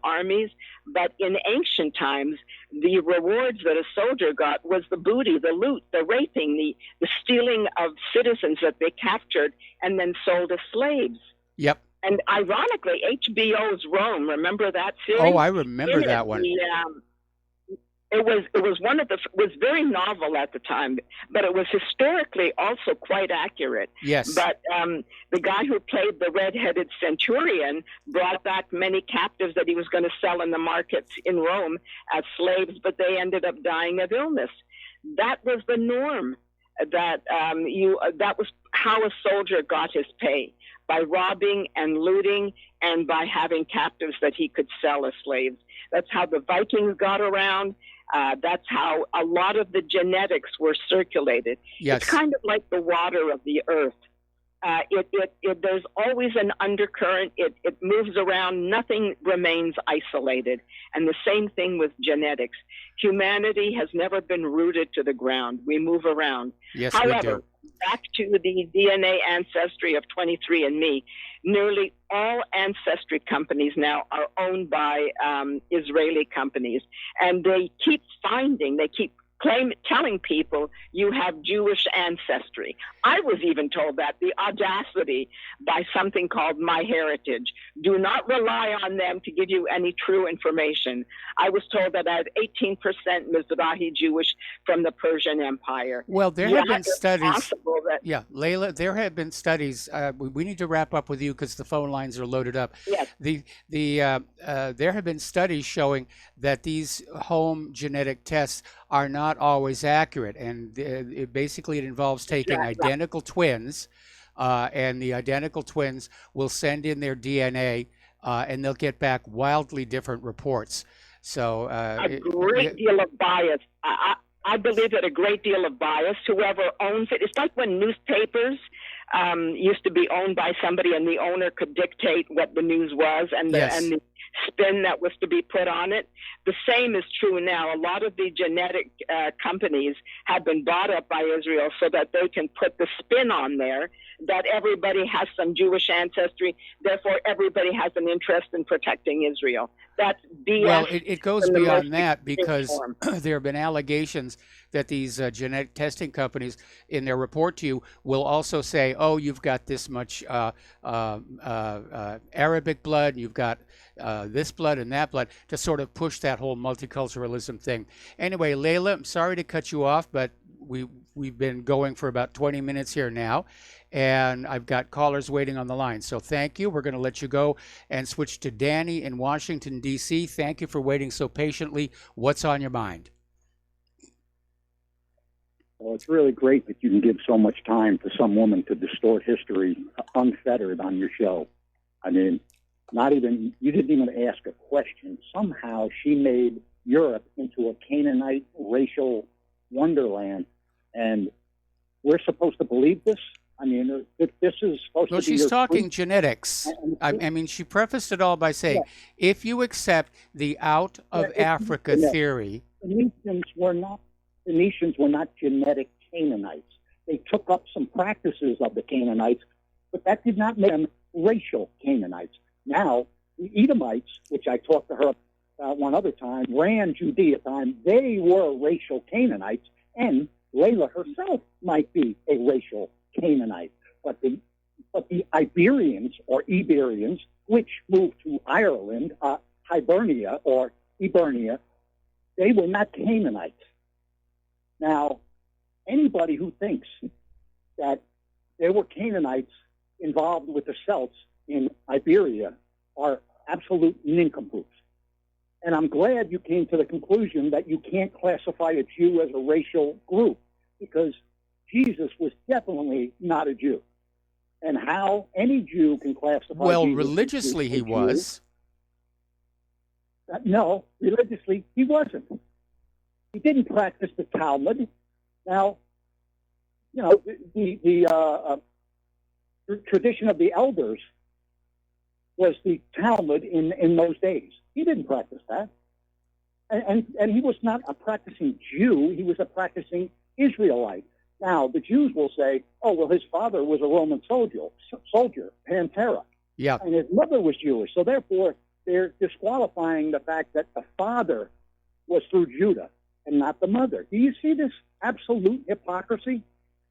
armies, but in ancient times, the rewards that a soldier got was the booty, the loot, the raping, the stealing of citizens that they captured and then sold as slaves. Yep. And ironically, HBO's Rome, remember that series? Oh, I remember that one. It was very novel at the time, but it was historically also quite accurate. Yes. But the guy who played the red-headed centurion brought back many captives that he was going to sell in the markets in Rome as slaves, but they ended up dying of illness. That was the norm. That was how a soldier got his pay, by robbing and looting and by having captives that he could sell as slaves. That's how the Vikings got around. That's how a lot of the genetics were circulated. Yes. It's kind of like the water of the earth. There's always an undercurrent. It moves around. Nothing remains isolated. And the same thing with genetics. Humanity has never been rooted to the ground. We move around. Yes, However, we do. back to the DNA ancestry of 23andMe, nearly all ancestry companies now are owned by Israeli companies. And they keep telling people you have Jewish ancestry. I was even told that, the audacity, by something called MyHeritage. Do not rely on them to give you any true information. I was told that I had 18% Mizrahi Jewish from the Persian Empire. Well, there have been it's studies. possible that, Yeah, Layla, there have been studies. We need to wrap up with you because the phone lines are loaded up. Yes. There have been studies showing that these home genetic tests are not always accurate, and it involves taking identical twins, and the identical twins will send in their DNA, and they'll get back wildly different reports. So a great deal of bias. I believe that a great deal of bias, whoever owns it, it's like when newspapers used to be owned by somebody and the owner could dictate what the news was and the spin that was to be put on it. The same is true now. A lot of the genetic companies have been bought up by Israel so that they can put the spin on there that everybody has some Jewish ancestry, therefore everybody has an interest in protecting Israel. That's BS. Well, it goes beyond that, because there have been allegations that these genetic testing companies, in their report to you, will also say, oh, you've got this much Arabic blood, you've got this blood and that blood, to sort of push that whole multiculturalism thing. Anyway, Layla, I'm sorry to cut you off, but we've been going for about 20 minutes here now, and I've got callers waiting on the line. So thank you. We're going to let you go and switch to Danny in Washington, D.C. Thank you for waiting so patiently. What's on your mind? Well, it's really great that you can give so much time to some woman to distort history unfettered on your show. I mean, you didn't even ask a question. Somehow she made Europe into a Canaanite racial wonderland, and we're supposed to believe this? I mean, this is supposed to be... Well, she's talking genetics. I mean, she prefaced it all by saying, if you accept the out of Africa theory... The Phoenicians were not genetic Canaanites. They took up some practices of the Canaanites, but that did not make them racial Canaanites. Now, the Edomites, which I talked to her about one other time, ran Judea time. They were racial Canaanites, and Layla herself might be a racial Canaanite. But the Iberians or Iberians, which moved to Ireland, Hibernia or Hibernia, they were not Canaanites. Now, anybody who thinks that there were Canaanites involved with the Celts in Iberia are absolute nincompoops. And I'm glad you came to the conclusion that you can't classify a Jew as a racial group, because Jesus was definitely not a Jew. And how any Jew can classify Well, Jesus religiously he was. No, religiously he wasn't. He didn't practice the Talmud. Now, you know, the tradition of the elders was the Talmud in those days. He didn't practice that. And he was not a practicing Jew. He was a practicing Israelite. Now, the Jews will say, oh, well, his father was a Roman soldier, Pantera. Yeah. And his mother was Jewish. So therefore, they're disqualifying the fact that the father was through Judah and not the mother. Do you see this absolute hypocrisy?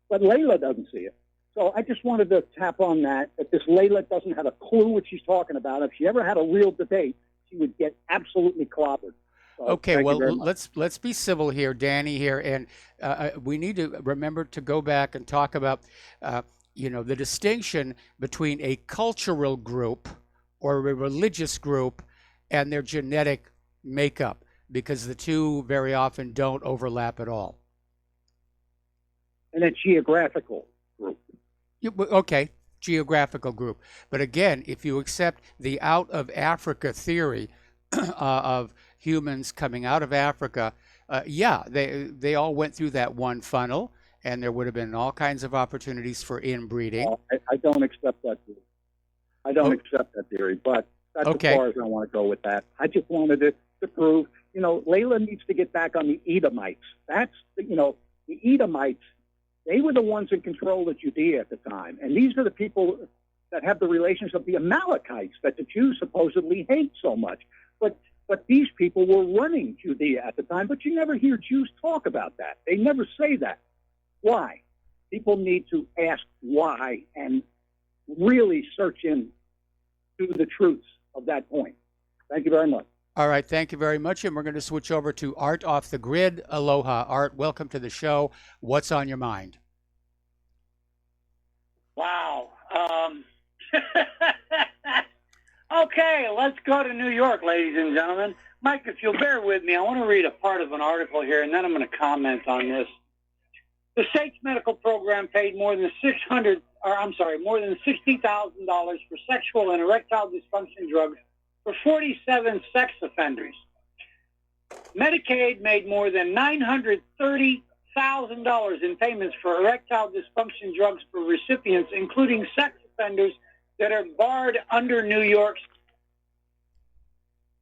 But Layla doesn't see it. So I just wanted to tap on that this Layla doesn't have a clue what she's talking about. If she ever had a real debate, she would get absolutely clobbered. So Okay, thank you well, very much. let's be civil here, Danny here, and we need to remember to go back and talk about, the distinction between a cultural group or a religious group and their genetic makeup, because the two very often don't overlap at all. And a geographical group. Okay, geographical group. But again, if you accept the out of Africa theory of humans coming out of Africa, they all went through that one funnel, and there would have been all kinds of opportunities for inbreeding. I don't accept that theory. I don't accept that theory, but that's Okay. as far as I want to go with that. I just wanted to prove, Layla needs to get back on the Edomites. That's, the Edomites, they were the ones in control of Judea at the time. And these are the people that have the relations of the Amalekites that the Jews supposedly hate so much. But these people were running Judea at the time, but you never hear Jews talk about that. They never say that. Why? People need to ask why and really search in to the truths of that point. Thank you very much. All right, thank you very much. And we're going to switch over to Art off the grid. Aloha, Art. Welcome to the show. What's on your mind? Wow. Okay, let's go to New York, ladies and gentlemen. Mike, if you'll bear with me, I want to read a part of an article here, and then I'm going to comment on this. The state's medical program paid more than $60,000 for sexual and erectile dysfunction drugs for 47 sex offenders. Medicaid made more than $930,000 in payments for erectile dysfunction drugs for recipients, including sex offenders that are barred under New York's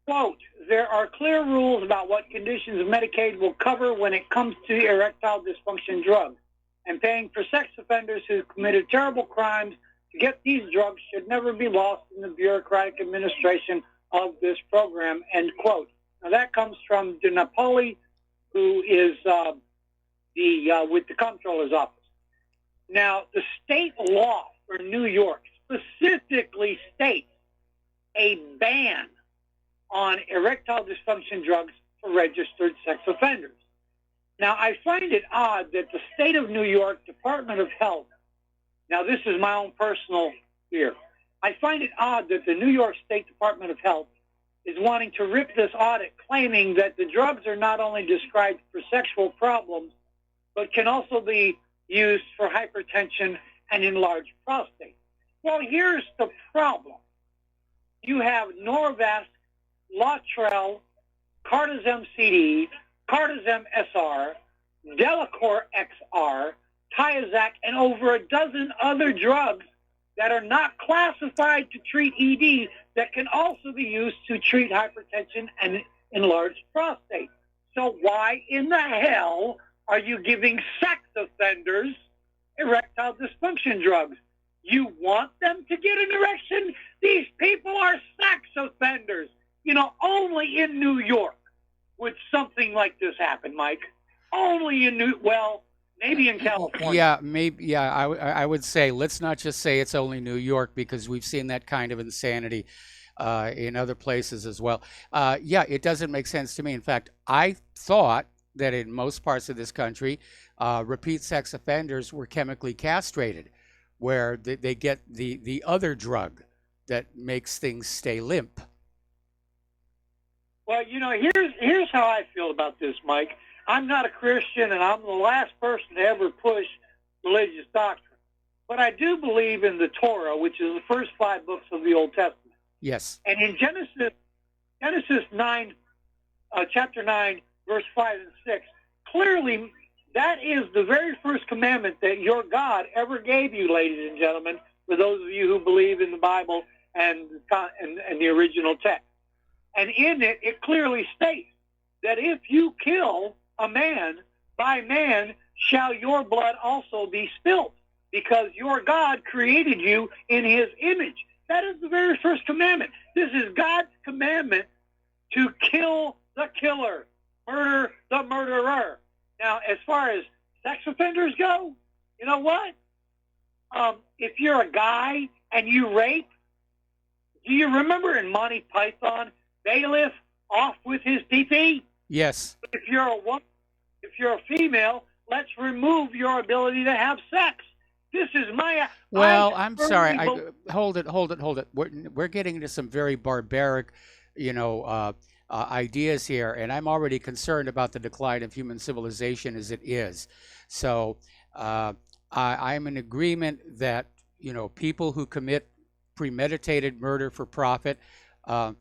quote. There are clear rules about what conditions of Medicaid will cover when it comes to erectile dysfunction drugs, and paying for sex offenders who committed terrible crimes to get these drugs should never be lost in the bureaucratic administration of this program, end quote. Now that comes from DiNapoli, who is with the comptroller's office. Now, the state law for New York specifically states a ban on erectile dysfunction drugs for registered sex offenders. Now, I find it odd that the state of New York Department of Health, now this is my own personal fear, I find it odd that the New York State Department of Health is wanting to rip this audit, claiming that the drugs are not only described for sexual problems, but can also be used for hypertension and enlarged prostate. Well, here's the problem. You have Norvasc, Latrell, Cardizem CD, Cardizem SR, Delacor XR, Thiazac, and over a dozen other drugs that are not classified to treat ED that can also be used to treat hypertension and enlarged prostate. So why in the hell are you giving sex offenders erectile dysfunction drugs? You want them to get an erection? These people are sex offenders. Only in New York would something like this happen, Mike. Only in maybe in California. Yeah, maybe. Yeah, I would say let's not just say it's only New York, because we've seen that kind of insanity in other places as well. It doesn't make sense to me. In fact, I thought that in most parts of this country, repeat sex offenders were chemically castrated, where they get the other drug that makes things stay limp. Well, here's how I feel about this, Mike. I'm not a Christian, and I'm the last person to ever push religious doctrine. But I do believe in the Torah, which is the first 5 books of the Old Testament. Yes. And in Genesis 9, chapter 9, verse 5 and 6, clearly that is the very first commandment that your God ever gave you, ladies and gentlemen, for those of you who believe in the Bible and the original text. And in it, it clearly states that if you kill a man, by man shall your blood also be spilt, because your God created you in his image. That is the very first commandment. This is God's commandment to kill the killer, murder the murderer. Now, as far as sex offenders go, you know what? if you're a guy and you rape, do you remember in Monty Python, Bailiff off with his pee-pee? Yes. If you're a woman, if you're a female, let's remove your ability to have sex. This is my. Well, I'm sorry. Hold it. We're getting into some very barbaric, ideas here, and I'm already concerned about the decline of human civilization as it is. So I'm in agreement that people who commit premeditated murder for profit ought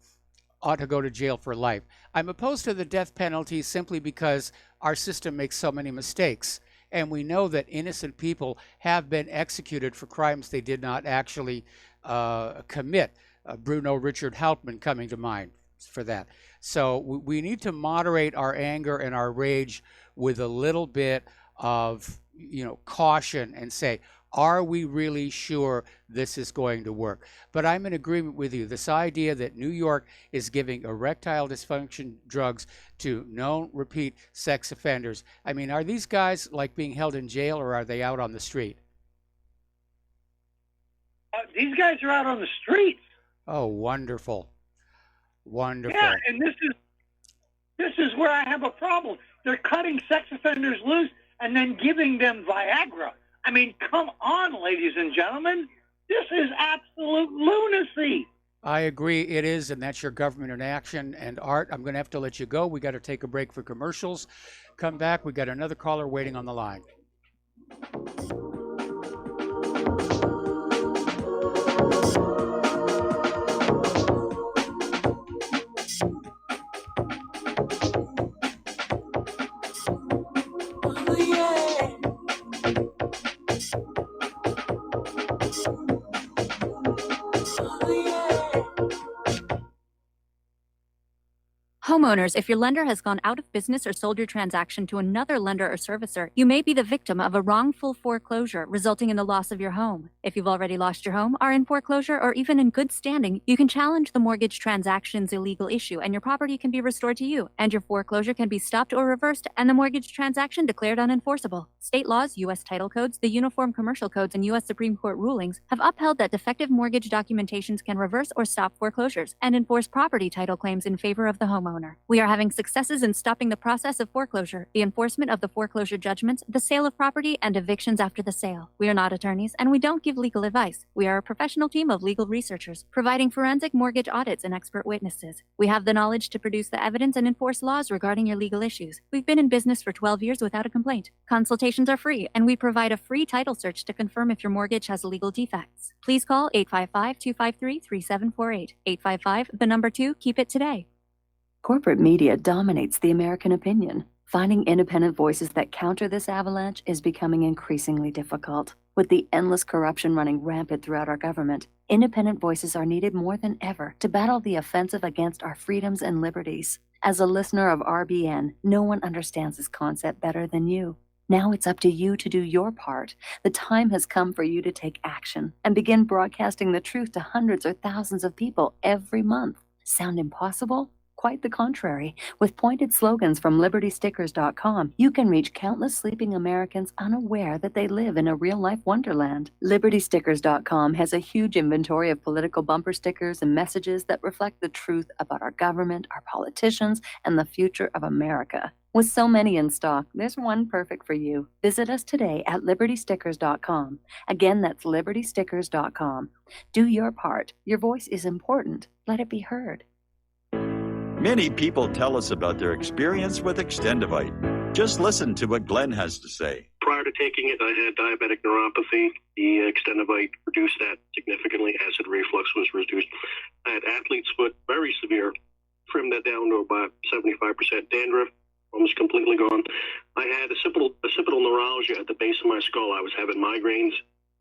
to go to jail for life. I'm opposed to the death penalty simply because our system makes so many mistakes. And we know that innocent people have been executed for crimes they did not actually commit. Bruno Richard Hauptmann coming to mind for that. So we need to moderate our anger and our rage with a little bit of caution and say, are we really sure this is going to work? But I'm in agreement with you. This idea that New York is giving erectile dysfunction drugs to known repeat sex offenders. I mean, are these guys like being held in jail or are they out on the street? These guys are out on the streets. Oh, wonderful. Wonderful. Yeah, and this is where I have a problem. They're cutting sex offenders loose and then giving them Viagra. I mean, come on, ladies and gentlemen. This is absolute lunacy. I agree it is, and that's your government in action. And Art, I'm going to have to let you go. We got to take a break for commercials. Come back. We got another caller waiting on the line. Homeowners, if your lender has gone out of business or sold your transaction to another lender or servicer, you may be the victim of a wrongful foreclosure, resulting in the loss of your home. If you've already lost your home, are in foreclosure, or even in good standing, you can challenge the mortgage transaction's illegal issue, and your property can be restored to you, and your foreclosure can be stopped or reversed, and the mortgage transaction declared unenforceable. State laws, U.S. title codes, the Uniform Commercial Codes, and U.S. Supreme Court rulings have upheld that defective mortgage documentations can reverse or stop foreclosures and enforce property title claims in favor of the homeowner. We are having successes in stopping the process of foreclosure, the enforcement of the foreclosure judgments, the sale of property, and evictions after the sale. We are not attorneys, and we don't give legal advice. We are a professional team of legal researchers, providing forensic mortgage audits and expert witnesses. We have the knowledge to produce the evidence and enforce laws regarding your legal issues. We've been in business for 12 years without a complaint. Consultations are free, and we provide a free title search to confirm if your mortgage has legal defects. Please call 855-253-3748. 855, 2, keep it today. Corporate media dominates the American opinion. Finding independent voices that counter this avalanche is becoming increasingly difficult. With the endless corruption running rampant throughout our government, independent voices are needed more than ever to battle the offensive against our freedoms and liberties. As a listener of RBN, no one understands this concept better than you. Now it's up to you to do your part. The time has come for you to take action and begin broadcasting the truth to hundreds or thousands of people every month. Sound impossible? Quite the contrary. With pointed slogans from LibertyStickers.com, you can reach countless sleeping Americans unaware that they live in a real-life wonderland. LibertyStickers.com has a huge inventory of political bumper stickers and messages that reflect the truth about our government, our politicians, and the future of America. With so many in stock, there's one perfect for you. Visit us today at LibertyStickers.com. Again, that's LibertyStickers.com. Do your part. Your voice is important. Let it be heard. Many people tell us about their experience with Extendivite. Just listen to what Glenn has to say. Prior to taking it, I had diabetic neuropathy. The Extendivite reduced that significantly. Acid reflux was reduced. I had athlete's foot, very severe. Trimmed that down to about 75%. Dandruff, almost completely gone. I had occipital neuralgia at the base of my skull. I was having migraines,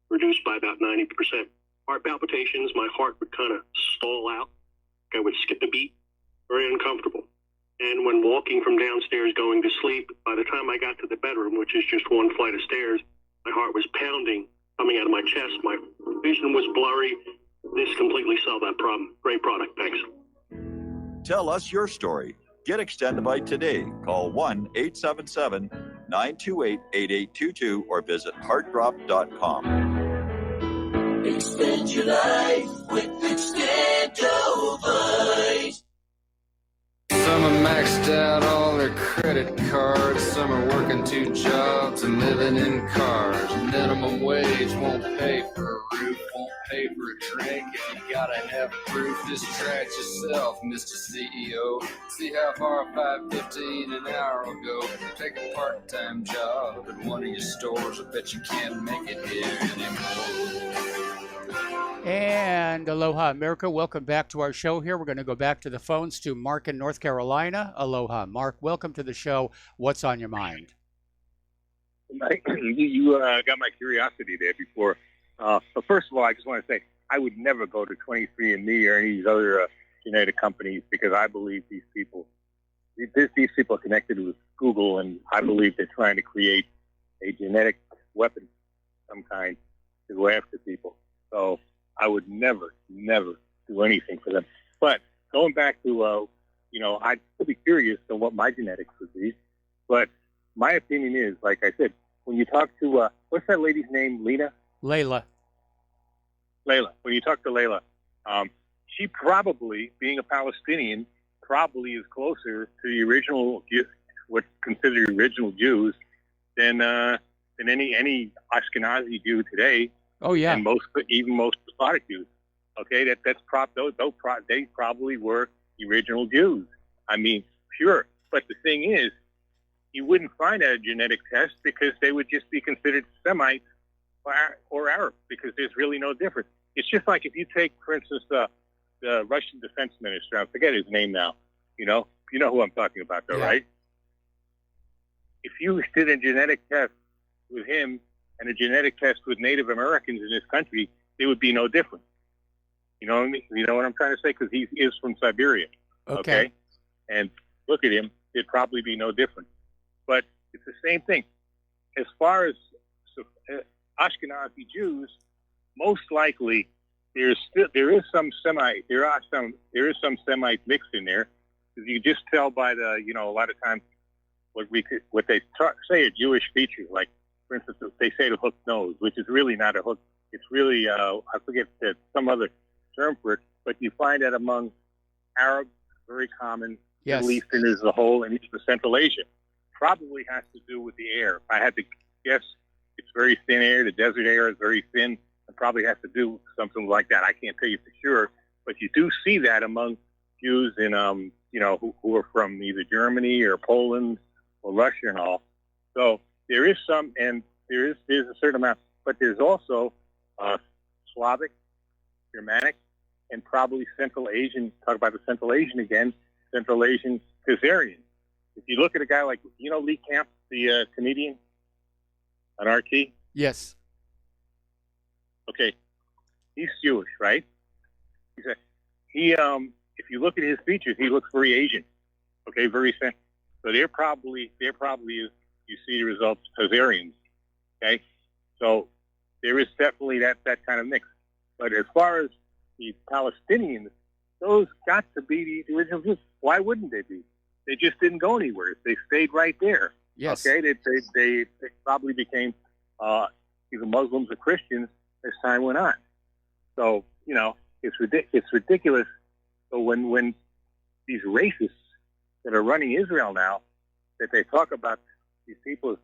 reduced by about 90%. Heart palpitations, my heart would kind of stall out. I would skip a beat. Very uncomfortable. And when walking from downstairs going to sleep, by the time I got to the bedroom, which is just one flight of stairs, my heart was pounding, coming out of my chest. My vision was blurry. This completely solved that problem. Great product. Thanks. Tell us your story. Get Extendivite today. Call 1-877-928-8822 or visit heartdrop.com. Extend your life with Extendovite. Some are maxed out all their credit cards. Some are working 2 jobs and living in cars. Minimum wage won't pay for a roof, won't pay for a drink. If you gotta have proof, distract yourself, Mr. CEO. See how far 5.15 an hour will go. Take a part-time job at one of your stores. I bet you can't make it here anymore. And aloha, America. Welcome back to our show here. We're going to go back to the phones to Mark in North Carolina. Aloha, Mark. Welcome to the show. What's on your mind? You got my curiosity there before. But first of all, I just want to say I would never go to 23andMe or any of these other genetic companies because I believe these people are connected with Google, and I believe they're trying to create a genetic weapon of some kind to go after people. So I would never do anything for them. But going back to, I'd still be curious on what my genetics would be. But my opinion is, like I said, when you talk to, what's that lady's name, Lena? Layla. When you talk to Layla, she probably, being a Palestinian, probably is closer to the original, what's considered original Jews than any Ashkenazi Jew today. Oh yeah, and even most Sephardic Jews. Okay, they probably were the original Jews. I mean, sure, but the thing is, you wouldn't find a genetic test because they would just be considered Semites or Arab because there's really no difference. It's just like if you take, for instance, the Russian defense minister. I forget his name now. You know who I'm talking about, though, right? If you did a genetic test with him and a genetic test with Native Americans in this country, it would be no different. You know what I mean? You know what I'm trying to say? Because he is from Siberia. Okay. And look at him; it'd probably be no different. But it's the same thing. As far as Ashkenazi Jews, most likely there is some Semite mixed in there. Because you just tell by the a lot of times what they say a Jewish feature, like for instance they say the hooked nose, which is really not a hook. It's really I forget some other term for it, but you find that among Arabs, very common. Yes. Middle Eastern as a whole, and even Central Asia. Probably has to do with the air. If I had to guess, it's very thin air. The desert air is very thin. It probably has to do with something like that. I can't tell you for sure, but you do see that among Jews in who are from either Germany or Poland or Russia and all. So there is some, and there's a certain amount, but there's also Slavic, Germanic, and probably Central Asian. Talk about the Central Asian again. Central Asian Khazarian. If you look at a guy like, Lee Camp, the comedian on RT? Yes. Okay. He's Jewish, right? If you look at his features, he looks very Asian. Okay, very thin. So they're probably you see the results, Khazarians. Okay? So there is definitely that kind of mix. But as far as the Palestinians, those got to be the original Jews. Why wouldn't they be? They just didn't go anywhere. They stayed right there. Yes. Okay. They probably became either Muslims or Christians as time went on. So it's ridiculous. So when these racists that are running Israel now, that they talk about these people,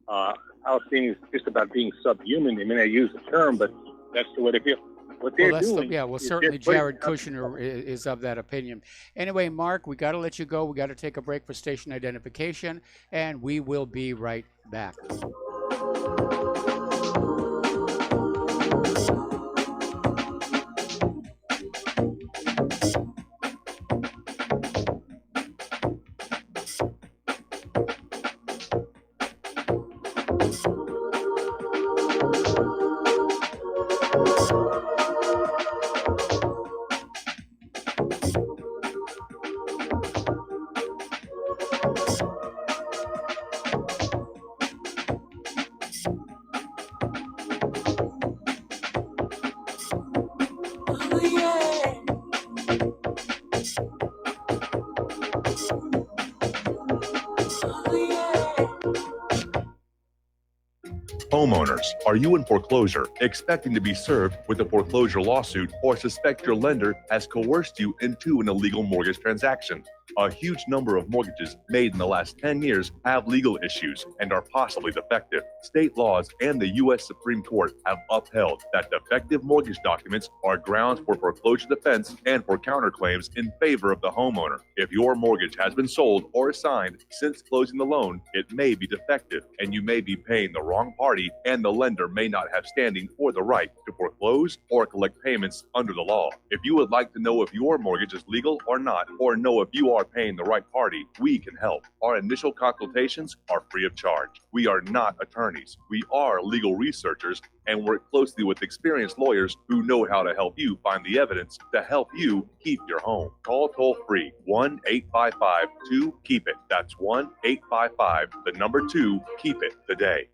Palestinians, just about being subhuman. They may not use the term, but that's the way they feel. What they're doing. Certainly Jared Kushner is of that opinion. Anyway, Mark, we got to let you go. We got to take a break for station identification, and we will be right back. Homeowners, are you in foreclosure, expecting to be served with a foreclosure lawsuit, or suspect your lender has coerced you into an illegal mortgage transaction? A huge number of mortgages made in the last 10 years have legal issues and are possibly defective. State laws and the U.S. Supreme Court have upheld that defective mortgage documents are grounds for foreclosure defense and for counterclaims in favor of the homeowner. If your mortgage has been sold or assigned since closing the loan, it may be defective, and you may be paying the wrong party, and the lender may not have standing or the right to foreclose or collect payments under the law. If you would like to know if your mortgage is legal or not, or know if you are paying the right party, we can help. Our initial consultations are free of charge. We are not attorneys. We are legal researchers and work closely with experienced lawyers who know how to help you find the evidence to help you keep your home. Call toll free 1-855-2-KEEP-IT. That's 1-855-2-KEEP-IT today.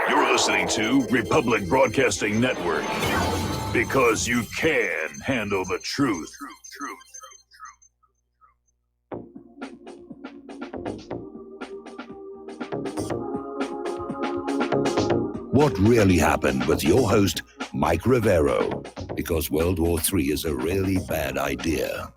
You're listening to Republic Broadcasting Network, because you can handle the truth. What Really Happened with your host, Mike Rivero, because World War III is a really bad idea.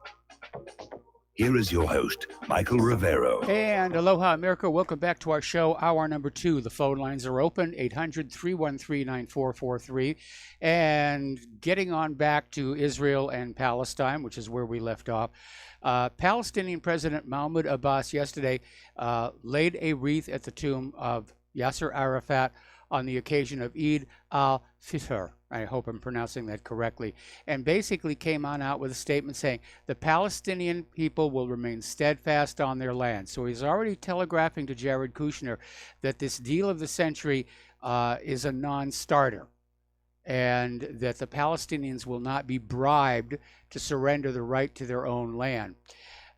Here is your host, Michael Rivero. And aloha, America. Welcome back to our show, hour number 2. The phone lines are open, 800-313-9443. And getting on back to Israel and Palestine, which is where we left off. Palestinian President Mahmoud Abbas yesterday laid a wreath at the tomb of Yasser Arafat on the occasion of Eid al-Fitr. I hope I'm pronouncing that correctly. And basically came on out with a statement saying the Palestinian people will remain steadfast on their land. So he's already telegraphing to Jared Kushner that this deal of the century is a non-starter, and that the Palestinians will not be bribed to surrender the right to their own land.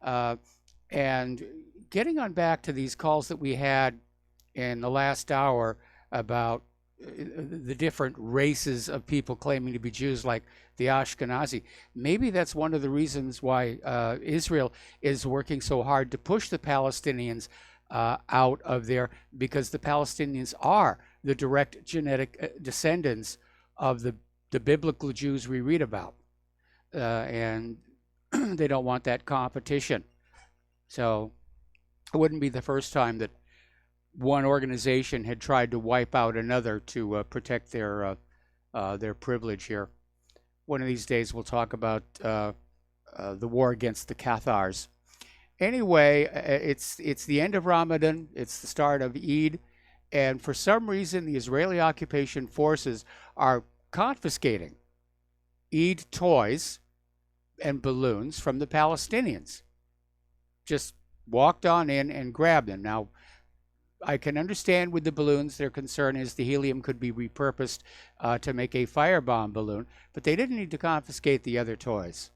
And getting on back to these calls that we had in the last hour about the different races of people claiming to be Jews, like the Ashkenazi. Maybe that's one of the reasons why Israel is working so hard to push the Palestinians out of there, because the Palestinians are the direct genetic descendants of the biblical Jews we read about. And they don't want that competition. So it wouldn't be the first time that one organization had tried to wipe out another to protect their privilege here. One of these days we'll talk about the war against the Cathars. Anyway, it's the end of Ramadan. It's the start of Eid. And for some reason, the Israeli occupation forces are confiscating Eid toys and balloons from the Palestinians. Just walked on in and grabbed them. Now, I can understand with the balloons, their concern is the helium could be repurposed to make a firebomb balloon, but they didn't need to confiscate the other toys.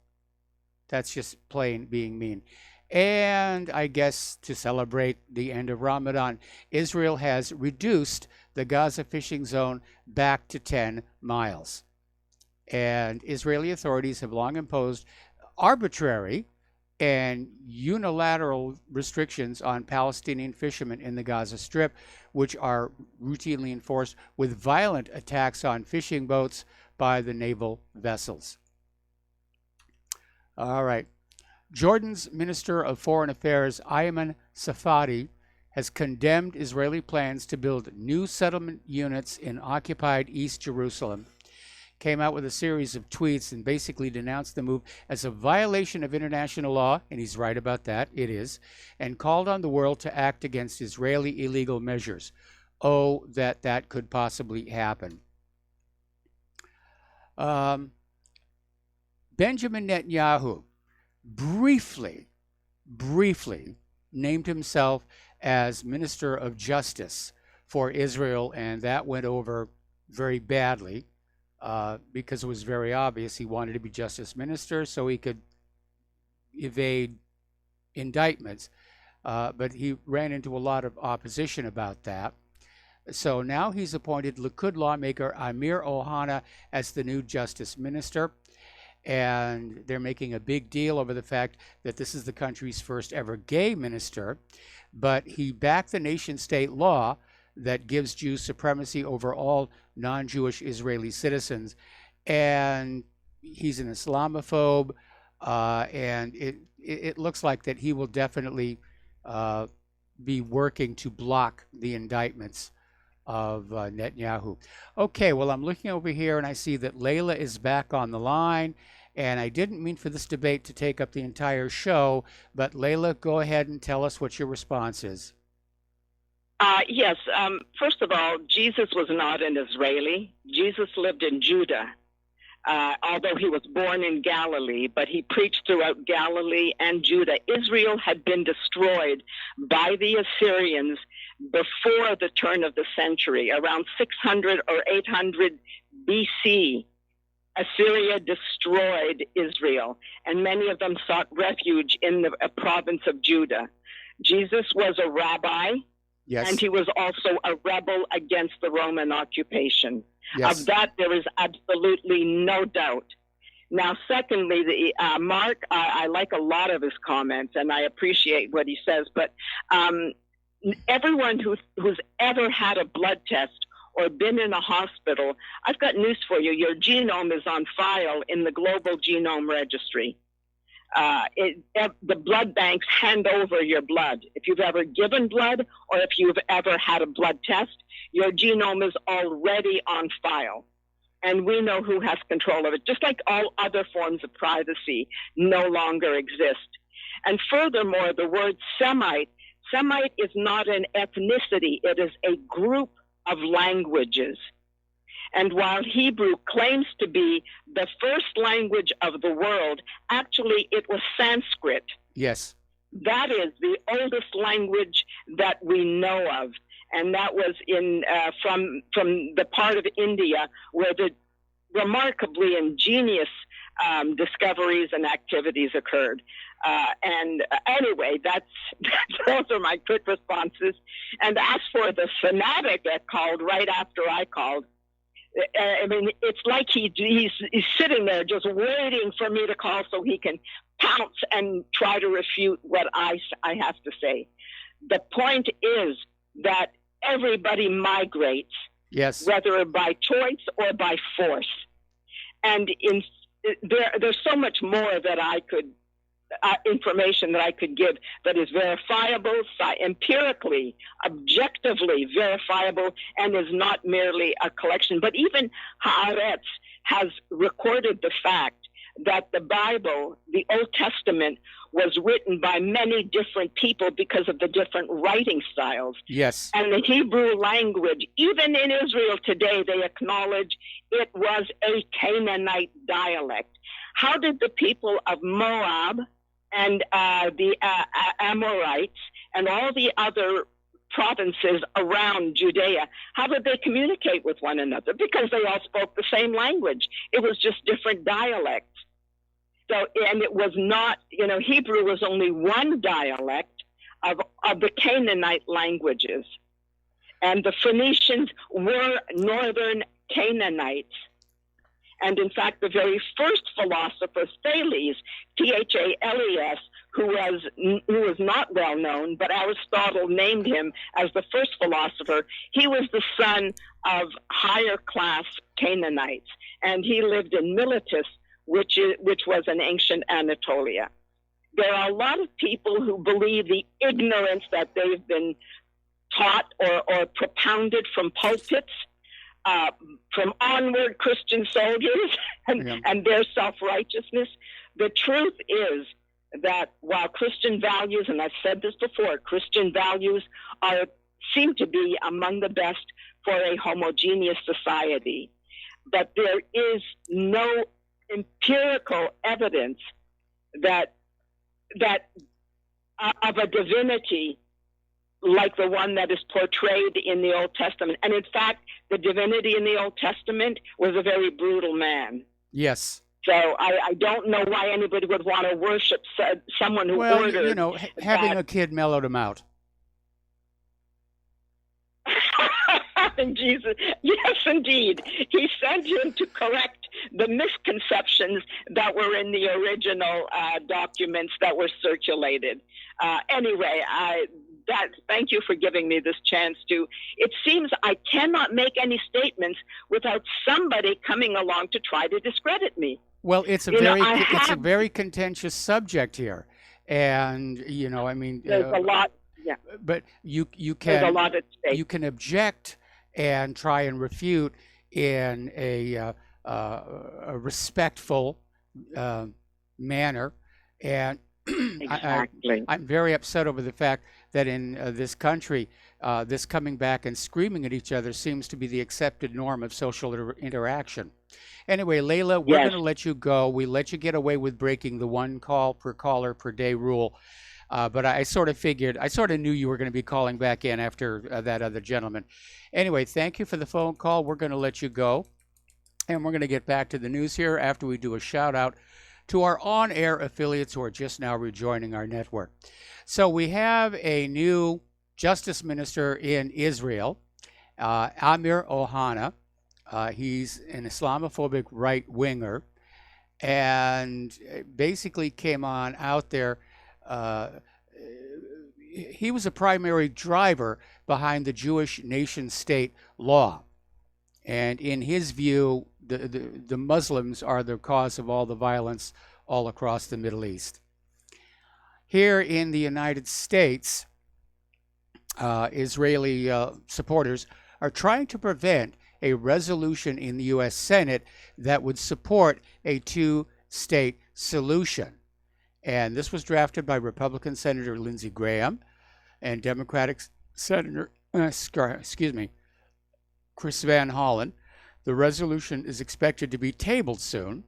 That's just plain being mean. And I guess to celebrate the end of Ramadan, Israel has reduced the Gaza fishing zone back to 10 miles. And Israeli authorities have long imposed arbitrary and unilateral restrictions on Palestinian fishermen in the Gaza Strip, which are routinely enforced with violent attacks on fishing boats by the naval vessels. All right. Jordan's Minister of Foreign Affairs, Ayman Safadi, has condemned Israeli plans to build new settlement units in occupied East Jerusalem. Came out with a series of tweets and basically denounced the move as a violation of international law, and he's right about that, it is, and called on the world to act against Israeli illegal measures. Oh, that could possibly happen. Benjamin Netanyahu briefly named himself as Minister of Justice for Israel, and that went over very badly. Because it was very obvious he wanted to be justice minister so he could evade indictments. But he ran into a lot of opposition about that. So now he's appointed Likud lawmaker Amir Ohana as the new justice minister. And they're making a big deal over the fact that this is the country's first ever gay minister. But he backed the nation-state law that gives Jews supremacy over all non-Jewish Israeli citizens. And he's an Islamophobe, and it looks like that he will definitely be working to block the indictments of Netanyahu. Okay, well, I'm looking over here and I see that Layla is back on the line, and I didn't mean for this debate to take up the entire show, but Layla, go ahead and tell us what your response is. Yes. First of all, Jesus was not an Israeli. Jesus lived in Judah. Although he was born in Galilee, but he preached throughout Galilee and Judah. Israel had been destroyed by the Assyrians before the turn of the century, around 600 or 800 BC. Assyria destroyed Israel, and many of them sought refuge in the province of Judah. Jesus was a rabbi, yes, and he was also a rebel against the Roman occupation. Yes. Of that, there is absolutely no doubt. Now, secondly, Mark, I like a lot of his comments, and I appreciate what he says, but everyone who's ever had a blood test or been in a hospital, I've got news for you. Your genome is on file in the Global Genome Registry. The blood banks hand over your blood. If you've ever given blood or if you've ever had a blood test, your genome is already on file. And we know who has control of it, just like all other forms of privacy no longer exist. And furthermore, the word Semite is not an ethnicity, it is a group of languages. And while Hebrew claims to be the first language of the world, actually it was Sanskrit. Yes. That is the oldest language that we know of. And that was in from the part of India where the remarkably ingenious discoveries and activities occurred. And anyway, those are my quick responses. And as for the fanatic that called right after I called, I mean, it's like he's sitting there just waiting for me to call so he can pounce and try to refute what I have to say. The point is that everybody migrates, yes, whether by choice or by force. And there's so much more that I could, information that I could give that is verifiable, empirically, objectively verifiable, and is not merely a collection. But even Haaretz has recorded the fact that the Bible, the Old Testament, was written by many different people because of the different writing styles. Yes. And the Hebrew language, even in Israel today, they acknowledge it was a Canaanite dialect. How did the people of Moab and the Amorites and all the other provinces around Judea, how did they communicate with one another? Because they all spoke the same language. It was just different dialects. So, and it was not, Hebrew was only one dialect of the Canaanite languages. And the Phoenicians were northern Canaanites. And in fact, the very first philosopher, Thales, Thales, who was not well known, but Aristotle named him as the first philosopher, he was the son of higher class Canaanites. And he lived in Miletus, which was in ancient Anatolia. There are a lot of people who believe the ignorance that they've been taught or propounded from pulpits, from onward Christian soldiers and their self-righteousness. The truth is that while Christian values, and I've said this before, Christian values seem to be among the best for a homogeneous society, but there is no empirical evidence that of a divinity like the one that is portrayed in the Old Testament. And in fact, the divinity in the Old Testament was a very brutal man. Yes. So I don't know why anybody would want to worship someone who ordered. Having a kid mellowed him out. Jesus, yes, indeed. He sent him to correct the misconceptions that were in the original documents that were circulated. Anyway, thank you for giving me this chance to. It seems I cannot make any statements without somebody coming along to try to discredit me. Well, it's a very contentious subject here, and I mean, there's a lot. Yeah. But you There's a lot at stake. you can object and try and refute in a respectful manner, and exactly. I'm very upset over the fact that in this country, this coming back and screaming at each other seems to be the accepted norm of social interaction. Anyway, Layla, we're going to let you go. We let you get away with breaking the 1 call per caller per day rule. But I sort of knew you were going to be calling back in after that other gentleman. Anyway, thank you for the phone call. We're going to let you go. And we're going to get back to the news here after we do a shout out to our on-air affiliates who are just now rejoining our network. So we have a new justice minister in Israel, Amir Ohana. He's an Islamophobic right-winger and basically came on out there. He was a primary driver behind the Jewish nation-state law. And in his view, the Muslims are the cause of all the violence all across the Middle East. Here in the United States, Israeli supporters are trying to prevent a resolution in the U.S. Senate that would support a two-state solution. And this was drafted by Republican Senator Lindsey Graham and Democratic Senator, Chris Van Hollen. The resolution is expected to be tabled soon.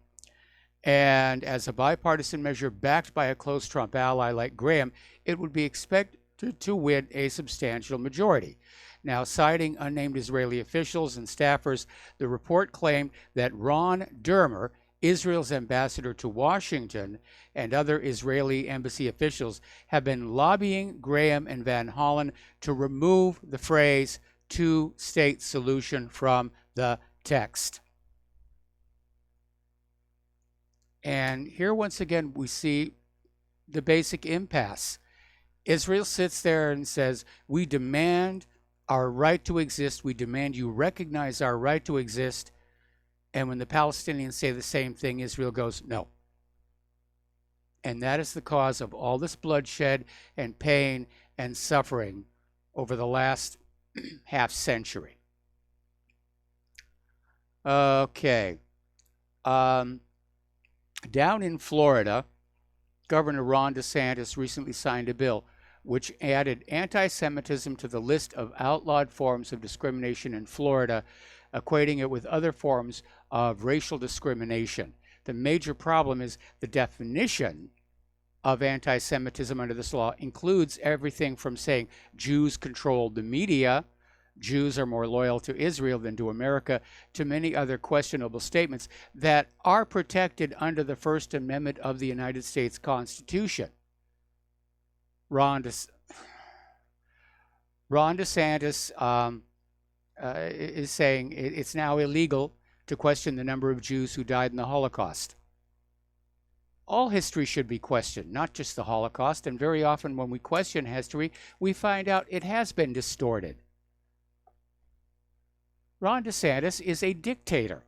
And as a bipartisan measure backed by a close Trump ally like Graham, it would be expected to win a substantial majority. Now, citing unnamed Israeli officials and staffers, the report claimed that Ron Dermer, Israel's ambassador to Washington, and other Israeli embassy officials have been lobbying Graham and Van Hollen to remove the phrase two-state solution from the text. And here once again we see the basic impasse. Israel sits there and says, we demand our right to exist. We demand you recognize our right to exist. And when the Palestinians say the same thing, Israel goes, no. And that is the cause of all this bloodshed and pain and suffering over the last half century. Okay. Down in Florida, Governor Ron DeSantis recently signed a bill which added anti-Semitism to the list of outlawed forms of discrimination in Florida, equating it with other forms of racial discrimination. The major problem is the definition of anti-Semitism under this law includes everything from saying Jews control the media, Jews are more loyal to Israel than to America, to many other questionable statements that are protected under the First Amendment of the United States Constitution. Ron DeSantis is saying it's now illegal to question the number of Jews who died in the Holocaust. All history should be questioned, not just the Holocaust, and very often when we question history, we find out it has been distorted. Ron DeSantis is a dictator,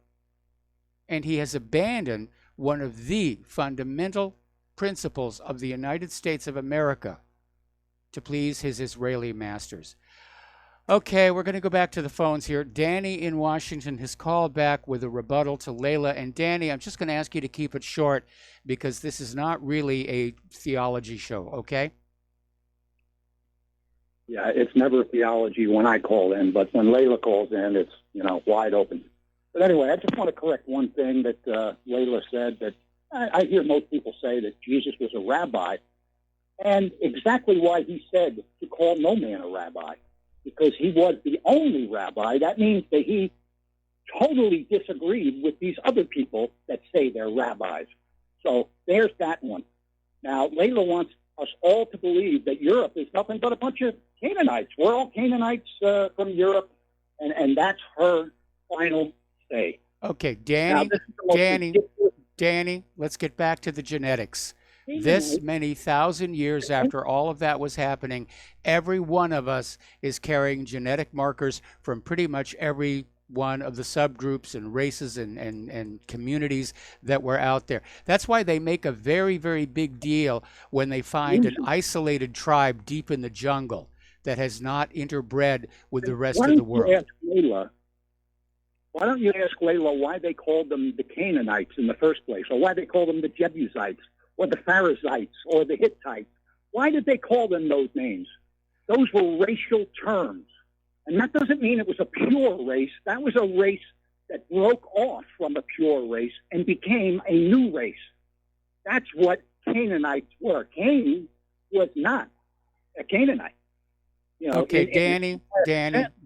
and he has abandoned one of the fundamental principles of the United States of America to please his Israeli masters. Okay, we're going to go back to the phones here. Danny in Washington has called back with a rebuttal to Layla. And Danny, I'm just going to ask you to keep it short because this is not really a theology show, okay? Yeah, it's never theology when I call in, but when Layla calls in, it's, wide open. But anyway, I just want to correct one thing that Layla said, that I hear most people say that Jesus was a rabbi, and exactly why he said to call no man a rabbi, because he was the only rabbi. That means that he totally disagreed with these other people that say they're rabbis. So there's that one. Now, Layla wants us all to believe that Europe is nothing but a bunch of Canaanites. We're all Canaanites from Europe, and that's her final say. Okay, Now, Danny, this is the most ridiculous- Danny, let's get back to the genetics. Canaanites- This many thousand years after all of that was happening, every one of us is carrying genetic markers from pretty much every one of the subgroups and races and communities that were out there. That's why they make a very, very big deal when they find an isolated tribe deep in the jungle that has not interbred with the rest Why of the don't you world. ask Layla? Why don't you ask Layla why they called them the Canaanites in the first place, or why they called them the Jebusites, or the Pharisees, or the Hittites? Why did they call them those names? Those were racial terms. And that doesn't mean it was a pure race. That was a race that broke off from a pure race and became a new race. That's what Canaanites were. Cain was not a Canaanite. You know, Okay, in-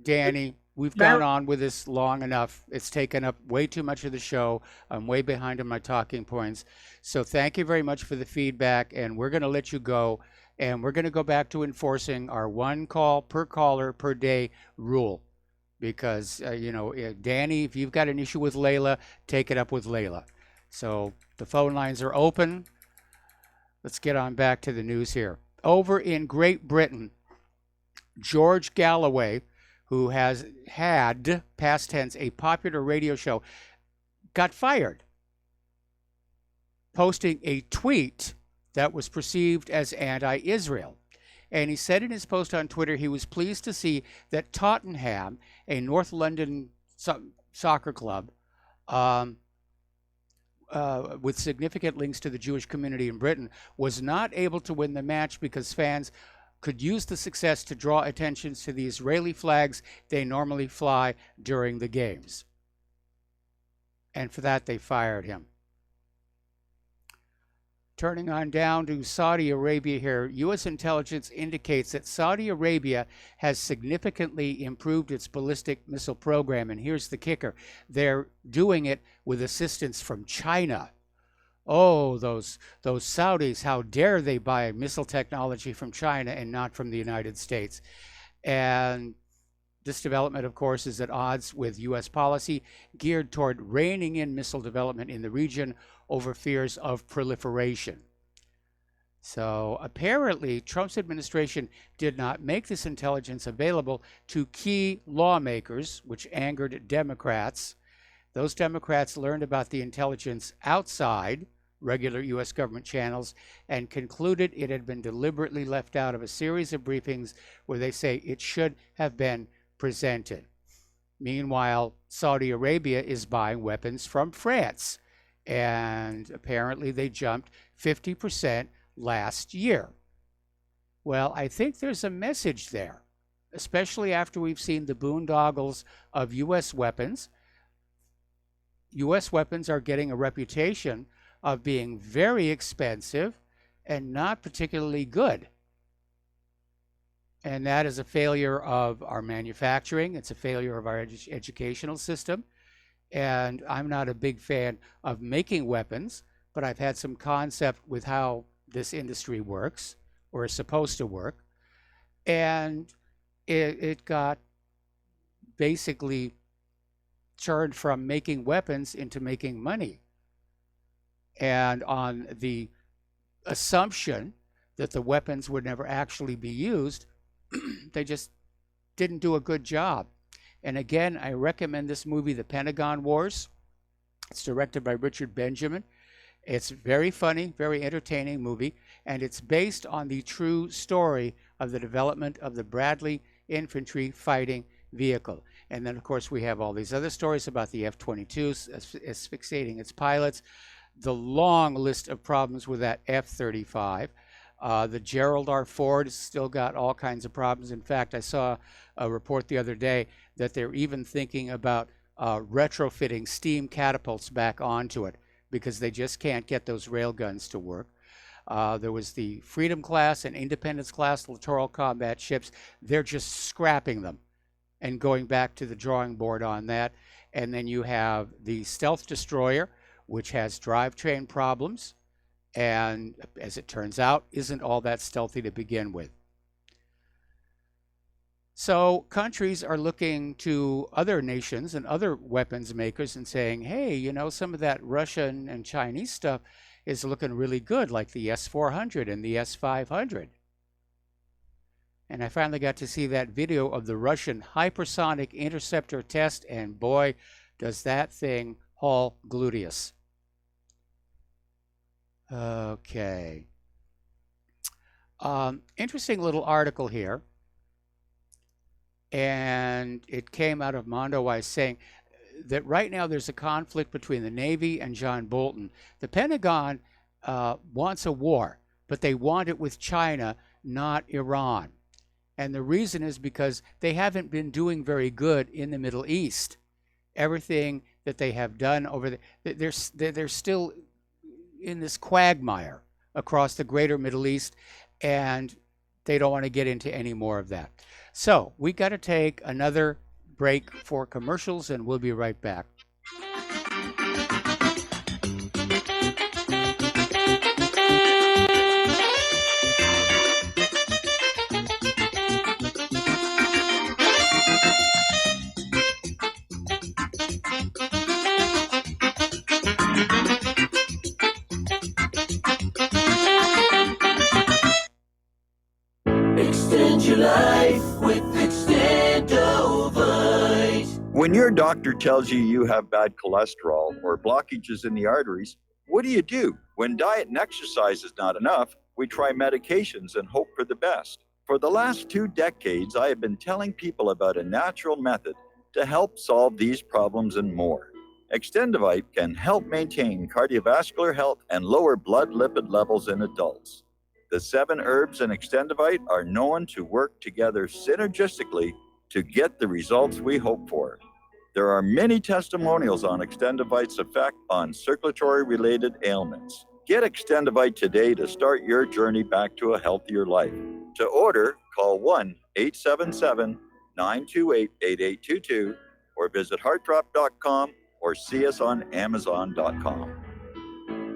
Danny, we've gone on with this long enough. It's taken up way too much of the show. I'm way behind on my talking points. So thank you very much for the feedback, and we're going to let you go. And we're going to go back to enforcing our 1 call per caller per day rule. Because, Danny, if you've got an issue with Layla, take it up with Layla. So the phone lines are open. Let's get on back to the news here. Over in Great Britain, George Galloway, who has had, past tense, a popular radio show, got fired, posting a tweet that was perceived as anti-Israel. And he said in his post on Twitter he was pleased to see that Tottenham, a North London soccer club with significant links to the Jewish community in Britain, was not able to win the match because fans could use the success to draw attention to the Israeli flags they normally fly during the games. And for that, they fired him. Turning on down to Saudi Arabia here, U.S. intelligence indicates that Saudi Arabia has significantly improved its ballistic missile program. And here's the kicker. They're doing it with assistance from China. Oh, those Saudis, how dare they buy missile technology from China and not from the United States? And this development, of course, is at odds with U.S. policy geared toward reining in missile development in the region over fears of proliferation. So apparently, Trump's administration did not make this intelligence available to key lawmakers, which angered Democrats. Those Democrats learned about the intelligence outside regular U.S. government channels and concluded it had been deliberately left out of a series of briefings where they say it should have been presented. Meanwhile, Saudi Arabia is buying weapons from France, and apparently they jumped 50% last year. Well, I think there's a message there, especially after we've seen the boondoggles of U.S. weapons. U.S. weapons are getting a reputation of being very expensive and not particularly good. And that is a failure of our manufacturing. It's a failure of our educational system. And I'm not a big fan of making weapons, but I've had some concept with how this industry works, or is supposed to work. And it got basically turned from making weapons into making money. And on the assumption that the weapons would never actually be used, they just didn't do a good job. And again, I recommend this movie, The Pentagon Wars. It's directed by Richard Benjamin. It's very funny, very entertaining movie, and it's based on the true story of the development of the Bradley infantry fighting vehicle. And then, of course, we have all these other stories about the F-22 asphyxiating its pilots, the long list of problems with that F-35. The Gerald R. Ford has still got all kinds of problems. In fact, I saw a report the other day that they're even thinking about retrofitting steam catapults back onto it because they just can't get those rail guns to work. There was the Freedom class and Independence class littoral combat ships. They're just scrapping them and going back to the drawing board on that. And then you have the Stealth Destroyer, which has drivetrain problems, and as it turns out, isn't all that stealthy to begin with. So countries are looking to other nations and other weapons makers and saying, hey, you know, some of that Russian and Chinese stuff is looking really good, like the S-400 and the S-500. And I finally got to see that video of the Russian hypersonic interceptor test, and boy, does that thing haul gluteus. Okay. Interesting little article here. And it came out of Mondoweiss saying that right now there's a conflict between the Navy and John Bolton. The Pentagon wants a war, but they want it with China, not Iran. And the reason is because they haven't been doing very good in the Middle East. Everything that they have done over there, they're still in this quagmire across the greater Middle East, and they don't want to get into any more of that. So we got to take another break for commercials, and we'll be right back. Extend your life with Extendovite. When your doctor tells you have bad cholesterol or blockages in the arteries, what do? When diet and exercise is not enough, we try medications and hope for the best. For the last 2 decades, I have been telling people about a natural method to help solve these problems and more. Extendovite can help maintain cardiovascular health and lower blood lipid levels in adults. The 7 herbs in Extendovite are known to work together synergistically to get the results we hope for. There are many testimonials on Extendovite's effect on circulatory-related ailments. Get Extendovite today to start your journey back to a healthier life. To order, call 1-877-928-8822 or visit heartdrop.com or see us on amazon.com.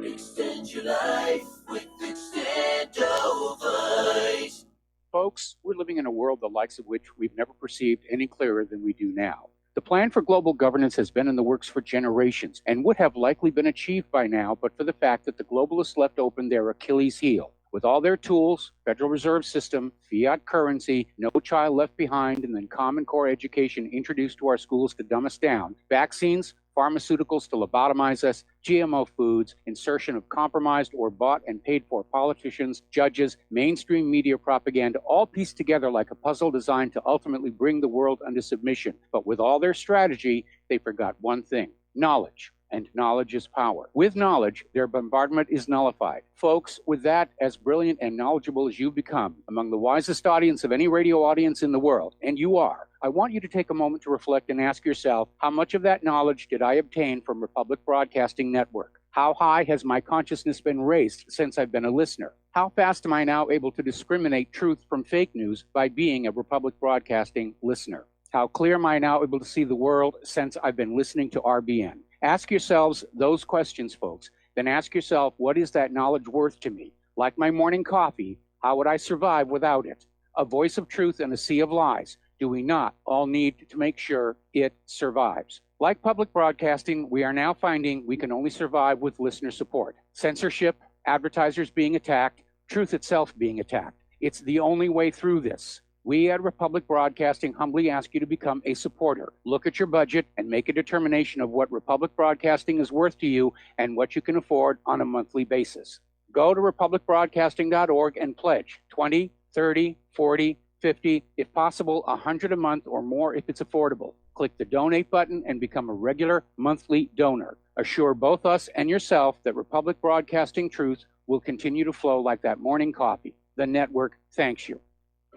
Extend your life with Extendovite. Folks, we're living in a world the likes of which we've never perceived any clearer than we do now. The plan for global governance has been in the works for generations and would have likely been achieved by now, but for the fact that the globalists left open their Achilles heel. With all their tools, Federal Reserve System, fiat currency, no child left behind, and then Common Core education introduced to our schools to dumb us down, vaccines, pharmaceuticals to lobotomize us, GMO foods, insertion of compromised or bought and paid for politicians, judges, mainstream media propaganda, all pieced together like a puzzle designed to ultimately bring the world under submission. But with all their strategy, they forgot one thing: knowledge. And knowledge is power. With knowledge, their bombardment is nullified. Folks, with that, as brilliant and knowledgeable as you've become, among the wisest audience of any radio audience in the world, and you are, I want you to take a moment to reflect and ask yourself, how much of that knowledge did I obtain from Republic Broadcasting Network? How high has my consciousness been raised since I've been a listener? How fast am I now able to discriminate truth from fake news by being a Republic Broadcasting listener? How clear am I now able to see the world since I've been listening to RBN? Ask yourselves those questions, folks. Then ask yourself, what is that knowledge worth to me? Like my morning coffee, how would I survive without it? A voice of truth in a sea of lies. Do we not all need to make sure it survives? Like public broadcasting, we are now finding we can only survive with listener support. Censorship, advertisers being attacked, truth itself being attacked. It's the only way through this. We at Republic Broadcasting humbly ask you to become a supporter. Look at your budget and make a determination of what Republic Broadcasting is worth to you and what you can afford on a monthly basis. Go to republicbroadcasting.org and pledge $20, $30, $40, $50, if possible, $100 a month or more if it's affordable. Click the donate button and become a regular monthly donor. Assure both us and yourself that Republic Broadcasting truth will continue to flow like that morning coffee. The network thanks you.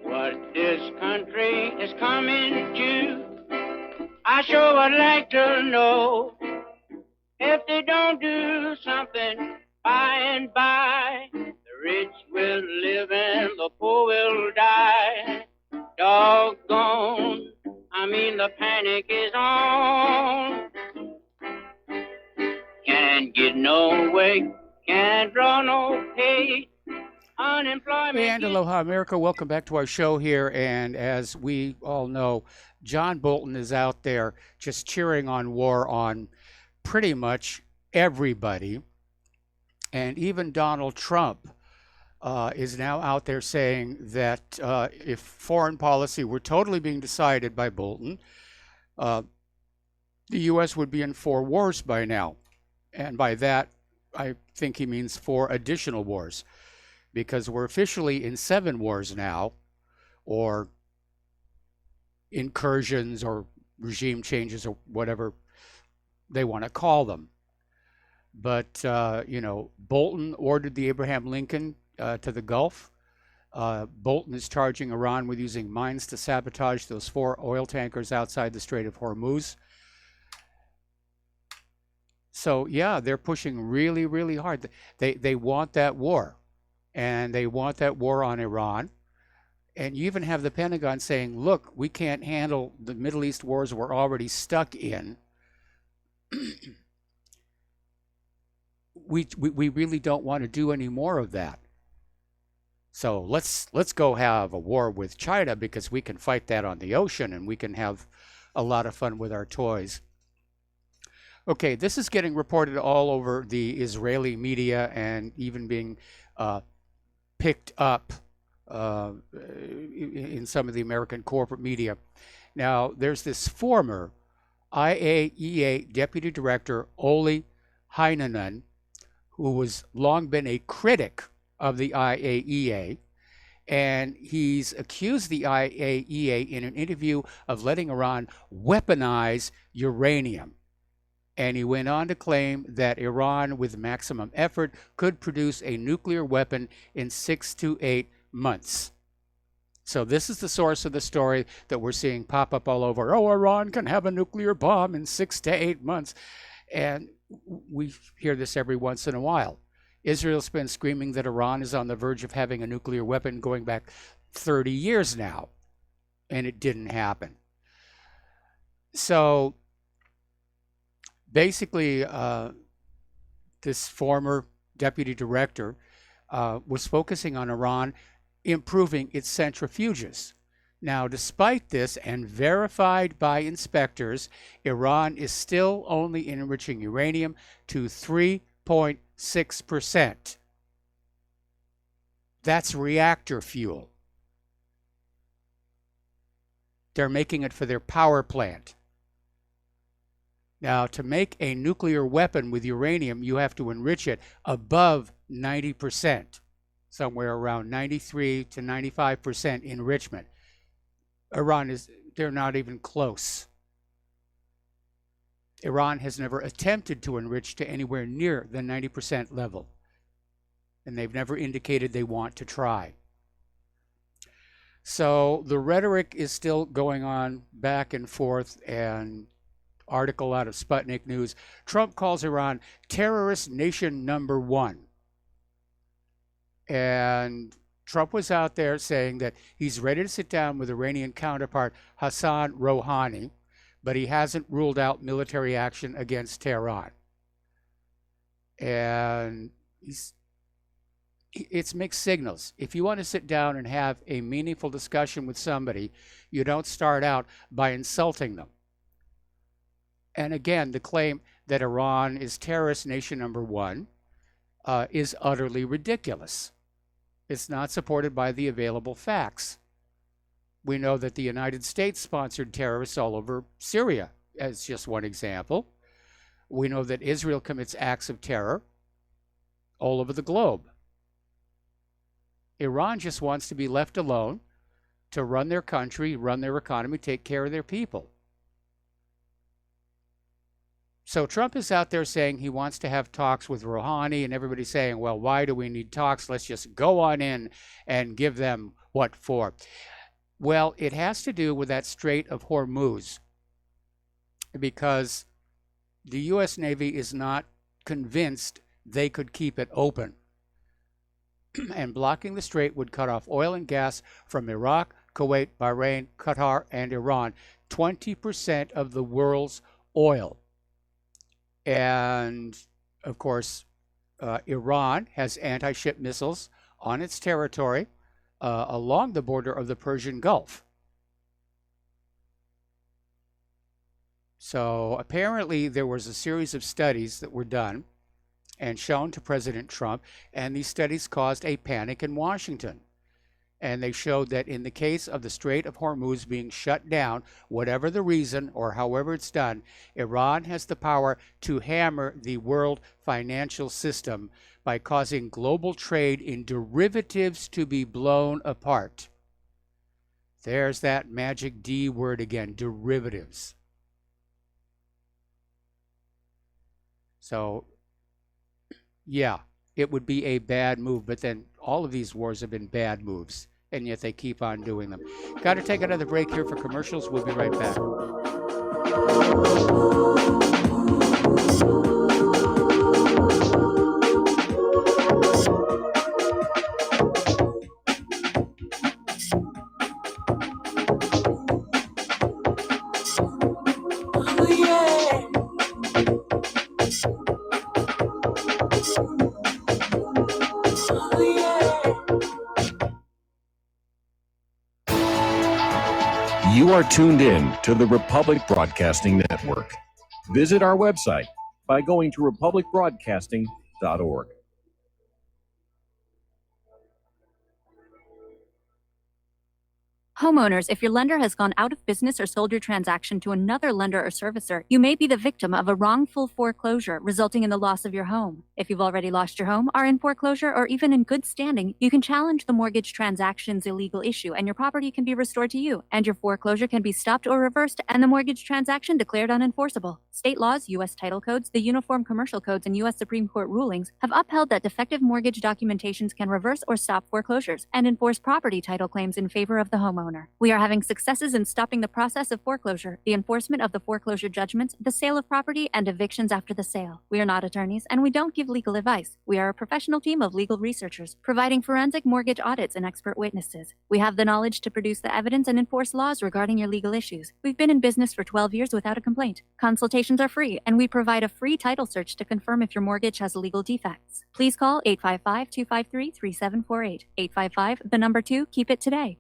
What this country is coming to, I sure would like to know. If they don't do something by and by, the rich will live and the poor will die. Doggone, the panic is on. Can't get no way, can't draw no pay. Unemployment. And aloha, America. Welcome back to our show here. And as we all know, John Bolton is out there just cheering on war on pretty much everybody. And even Donald Trump is now out there saying that if foreign policy were totally being decided by Bolton, the U.S. would be in 4 wars by now. And by that, I think he means 4 additional wars, because we're officially in 7 wars now, or incursions or regime changes or whatever they want to call them. But, Bolton ordered the Abraham Lincoln to the Gulf. Bolton is charging Iran with using mines to sabotage those 4 oil tankers outside the Strait of Hormuz. So, yeah, they're pushing really, really hard. They want that war, and they want that war on Iran. And you even have the Pentagon saying, look, we can't handle the Middle East wars we're already stuck in. We really don't want to do any more of that. So let's go have a war with China, because we can fight that on the ocean and we can have a lot of fun with our toys. Okay, this is getting reported all over the Israeli media and even being picked up in some of the American corporate media. Now, there's this former IAEA Deputy Director, Olli Heinonen, who has long been a critic of the IAEA, and he's accused the IAEA in an interview of letting Iran weaponize uranium. And he went on to claim that Iran, with maximum effort, could produce a nuclear weapon in 6 to 8 months. So this is the source of the story that we're seeing pop up all over. Oh, Iran can have a nuclear bomb in 6 to 8 months. And we hear this every once in a while. Israel's been screaming that Iran is on the verge of having a nuclear weapon going back 30 years now, and it didn't happen. So basically, this former deputy director was focusing on Iran improving its centrifuges. Now, despite this, and verified by inspectors, Iran is still only enriching uranium to 3.6%. That's reactor fuel. They're making it for their power plant. Now, to make a nuclear weapon with uranium, you have to enrich it above 90%, somewhere around 93 to 95% enrichment. Iran they're not even close. Iran has never attempted to enrich to anywhere near the 90% level, and they've never indicated they want to try. So the rhetoric is still going on back and forth, and article out of Sputnik News. Trump calls Iran terrorist nation number 1. And Trump was out there saying that he's ready to sit down with Iranian counterpart Hassan Rouhani, but he hasn't ruled out military action against Tehran. And it's mixed signals. If you want to sit down and have a meaningful discussion with somebody, you don't start out by insulting them. And again, the claim that Iran is terrorist nation number 1 is utterly ridiculous. It's not supported by the available facts. We know that the United States sponsored terrorists all over Syria, as just one example. We know that Israel commits acts of terror all over the globe. Iran just wants to be left alone to run their country, run their economy, take care of their people. So Trump is out there saying he wants to have talks with Rouhani, and everybody's saying, well, why do we need talks? Let's just go on in and give them what for. Well, it has to do with that Strait of Hormuz, because the U.S. Navy is not convinced they could keep it open. And blocking the strait would cut off oil and gas from Iraq, Kuwait, Bahrain, Qatar, and Iran, 20% of the world's oil. And, of course, Iran has anti-ship missiles on its territory, along the border of the Persian Gulf. So apparently there was a series of studies that were done and shown to President Trump, and these studies caused a panic in Washington. And they showed that in the case of the Strait of Hormuz being shut down, whatever the reason or however it's done, Iran has the power to hammer the world financial system by causing global trade in derivatives to be blown apart. There's that magic D word again, derivatives. So, yeah, it would be a bad move, but then all of these wars have been bad moves, and yet they keep on doing them. Got to take another break here for commercials. We'll be right back. You are tuned in to the Republic Broadcasting Network. Visit our website by going to republicbroadcasting.org. Homeowners, if your lender has gone out of business or sold your transaction to another lender or servicer, you may be the victim of a wrongful foreclosure, resulting in the loss of your home. If you've already lost your home, are in foreclosure, or even in good standing, you can challenge the mortgage transaction's illegal issue, and your property can be restored to you, and your foreclosure can be stopped or reversed, and the mortgage transaction declared unenforceable. State laws, U.S. title codes, the Uniform Commercial Codes, and U.S. Supreme Court rulings have upheld that defective mortgage documentations can reverse or stop foreclosures and enforce property title claims in favor of the homeowner. We are having successes in stopping the process of foreclosure, the enforcement of the foreclosure judgments, the sale of property, and evictions after the sale. We are not attorneys, and we don't give legal advice. We are a professional team of legal researchers, providing forensic mortgage audits and expert witnesses. We have the knowledge to produce the evidence and enforce laws regarding your legal issues. We've been in business for 12 years without a complaint. Consultations are free, and we provide a free title search to confirm if your mortgage has legal defects. Please call 855-253-3748. 855, the number 2, keep it today.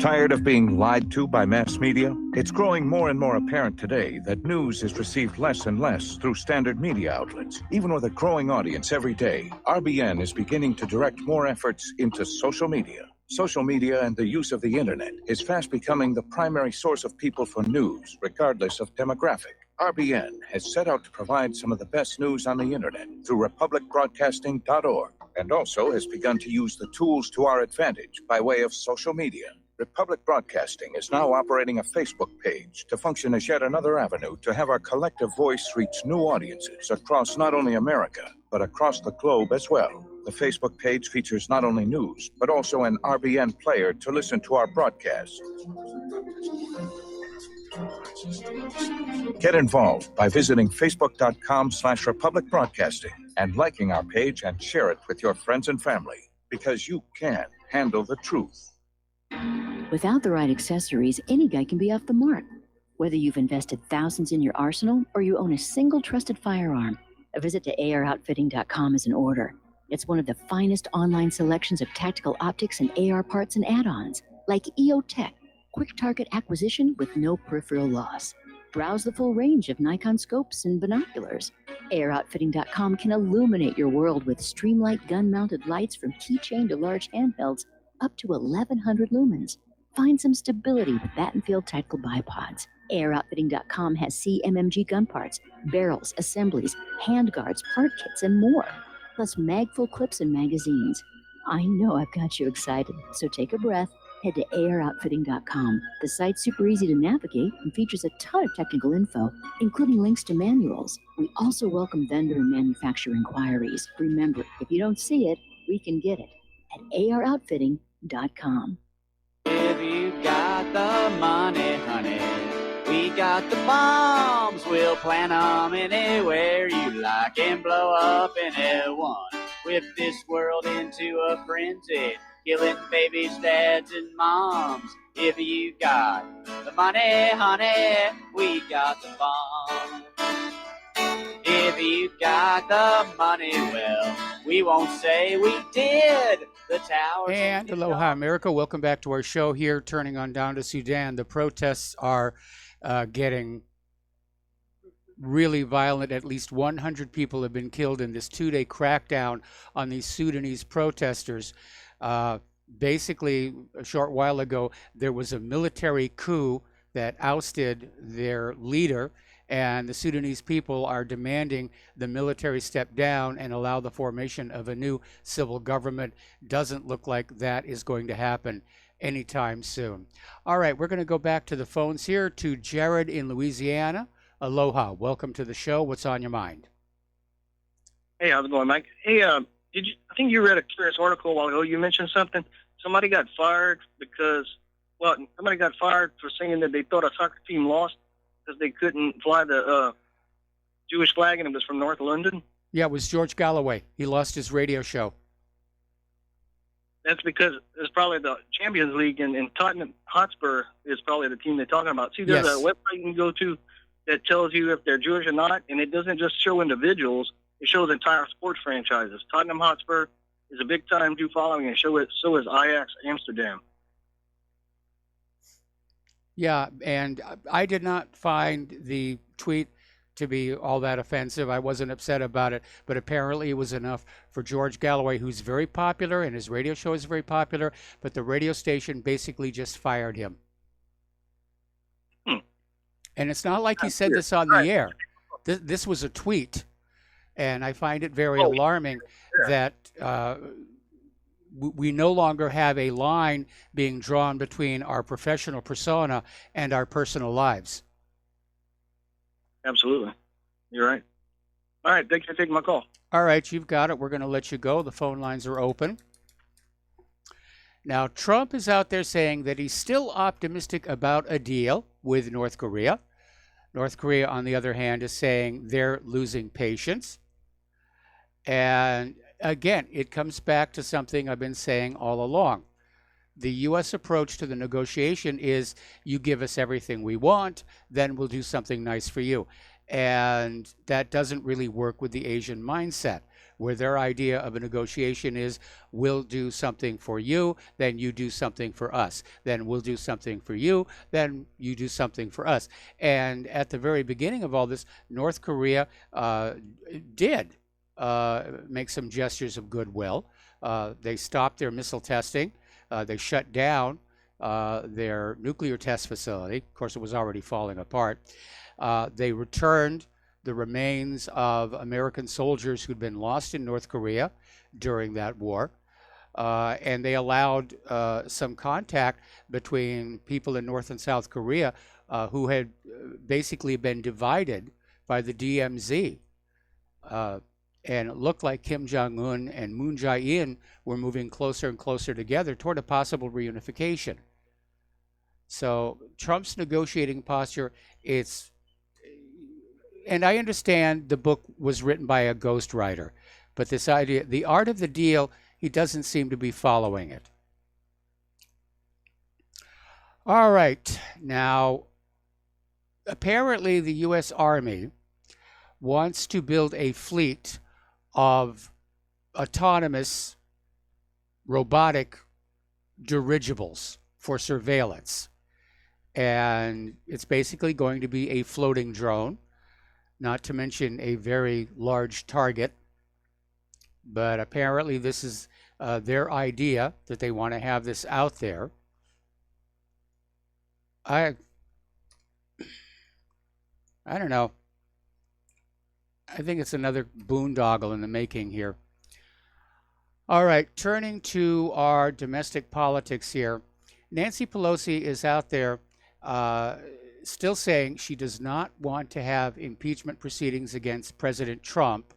Tired of being lied to by mass media? It's growing more and more apparent today that news is received less and less through standard media outlets. Even with a growing audience every day, RBN is beginning to direct more efforts into social media. Social media and the use of the internet is fast becoming the primary source of people for news, regardless of demographic. RBN has set out to provide some of the best news on the internet through republicbroadcasting.org, and also has begun to use the tools to our advantage by way of social media. Republic Broadcasting is now operating a Facebook page to function as yet another avenue to have our collective voice reach new audiences across not only America, but across the globe as well. The Facebook page features not only news, but also an RBN player to listen to our broadcasts. Get involved by visiting facebook.com/Republic Broadcasting and liking our page and share it with your friends and family, because you can handle the truth. Without the right accessories, any guy can be off the mark. Whether you've invested thousands in your arsenal or you own a single trusted firearm, a visit to AROutfitting.com is in order. It's one of the finest online selections of tactical optics and AR parts and add-ons, like EOTech, quick target acquisition with no peripheral loss. Browse the full range of Nikon scopes and binoculars. AROutfitting.com can illuminate your world with streamlight gun-mounted lights from keychain to large handhelds, up to 1,100 lumens. Find some stability with Battenfield Tactical Bipods. AROutfitting.com has CMMG gun parts, barrels, assemblies, handguards, part kits, and more. Plus mag-full clips and magazines. I know I've got you excited, so take a breath. Head to AROutfitting.com. The site's super easy to navigate and features a ton of technical info, including links to manuals. We also welcome vendor and manufacturer inquiries. Remember, if you don't see it, we can get it at AROutfitting.com. If you got the money, honey, we got the bombs. We'll plant 'em anywhere you like and blow up anyone. Whip this world into a frenzy, killing babies, dads, and moms. If you got the money, honey, we got the bombs. If you got the money, well, we won't say we did. The towers And aloha, America. Welcome back to our show here, turning on down to Sudan. The protests are getting really violent. At least 100 people have been killed in this 2-day crackdown on these Sudanese protesters. Basically, a short while ago, there was a military coup that ousted their leader, and the Sudanese people are demanding the military step down and allow the formation of a new civil government. Doesn't look like that is going to happen anytime soon. All right, we're going to go back to the phones here to Jared in Louisiana. Aloha, welcome to the show. What's on your mind? Hey, how's it going, Mike? Hey, I think you read a curious article a while ago. You mentioned something. Somebody got fired somebody got fired for saying that they thought a soccer team lost because they couldn't fly the Jewish flag, and it was from North London. Yeah, it was George Galloway. He lost his radio show. That's because it's probably the Champions League, and Tottenham Hotspur is probably the team they're talking about. See, there's a website you can go to that tells you if they're Jewish or not, and it doesn't just show individuals. It shows entire sports franchises. Tottenham Hotspur is a big-time Jew following, and so is Ajax Amsterdam. Yeah, and I did not find the tweet to be all that offensive. I wasn't upset about it, but apparently it was enough for George Galloway, who's very popular, and his radio show is very popular, but the radio station basically just fired him. And it's not like he said this on the air. This was a tweet, and I find it very alarming that we no longer have a line being drawn between our professional persona and our personal lives. Absolutely. You're right. All right. Thanks for taking my call. All right. You've got it. We're going to let you go. The phone lines are open. Now, Trump is out there saying that he's still optimistic about a deal with North Korea. North Korea, on the other hand, is saying they're losing patience. And again, it comes back to something I've been saying all along. The U.S. approach to the negotiation is you give us everything we want, then we'll do something nice for you. And that doesn't really work with the Asian mindset, where their idea of a negotiation is we'll do something for you, then you do something for us. Then we'll do something for you, then you do something for us. And at the very beginning of all this, North Korea did make some gestures of goodwill. They stopped their missile testing. They shut down their nuclear test facility. Of course, it was already falling apart. They returned the remains of American soldiers who'd been lost in North Korea during that war. And they allowed some contact between people in North and South Korea who had basically been divided by the DMZ. And it looked like Kim Jong-un and Moon Jae-in were moving closer and closer together toward a possible reunification. So Trump's negotiating posture, and I understand the book was written by a ghostwriter, but this idea, the art of the deal, he doesn't seem to be following it. All right, now, apparently the U.S. Army wants to build a fleet of autonomous robotic dirigibles for surveillance. And it's basically going to be a floating drone, not to mention a very large target. But apparently this is their idea, that they want to have this out there. I don't know. I think it's another boondoggle in the making here. All right, turning to our domestic politics here. Nancy Pelosi is out there still saying she does not want to have impeachment proceedings against President Trump,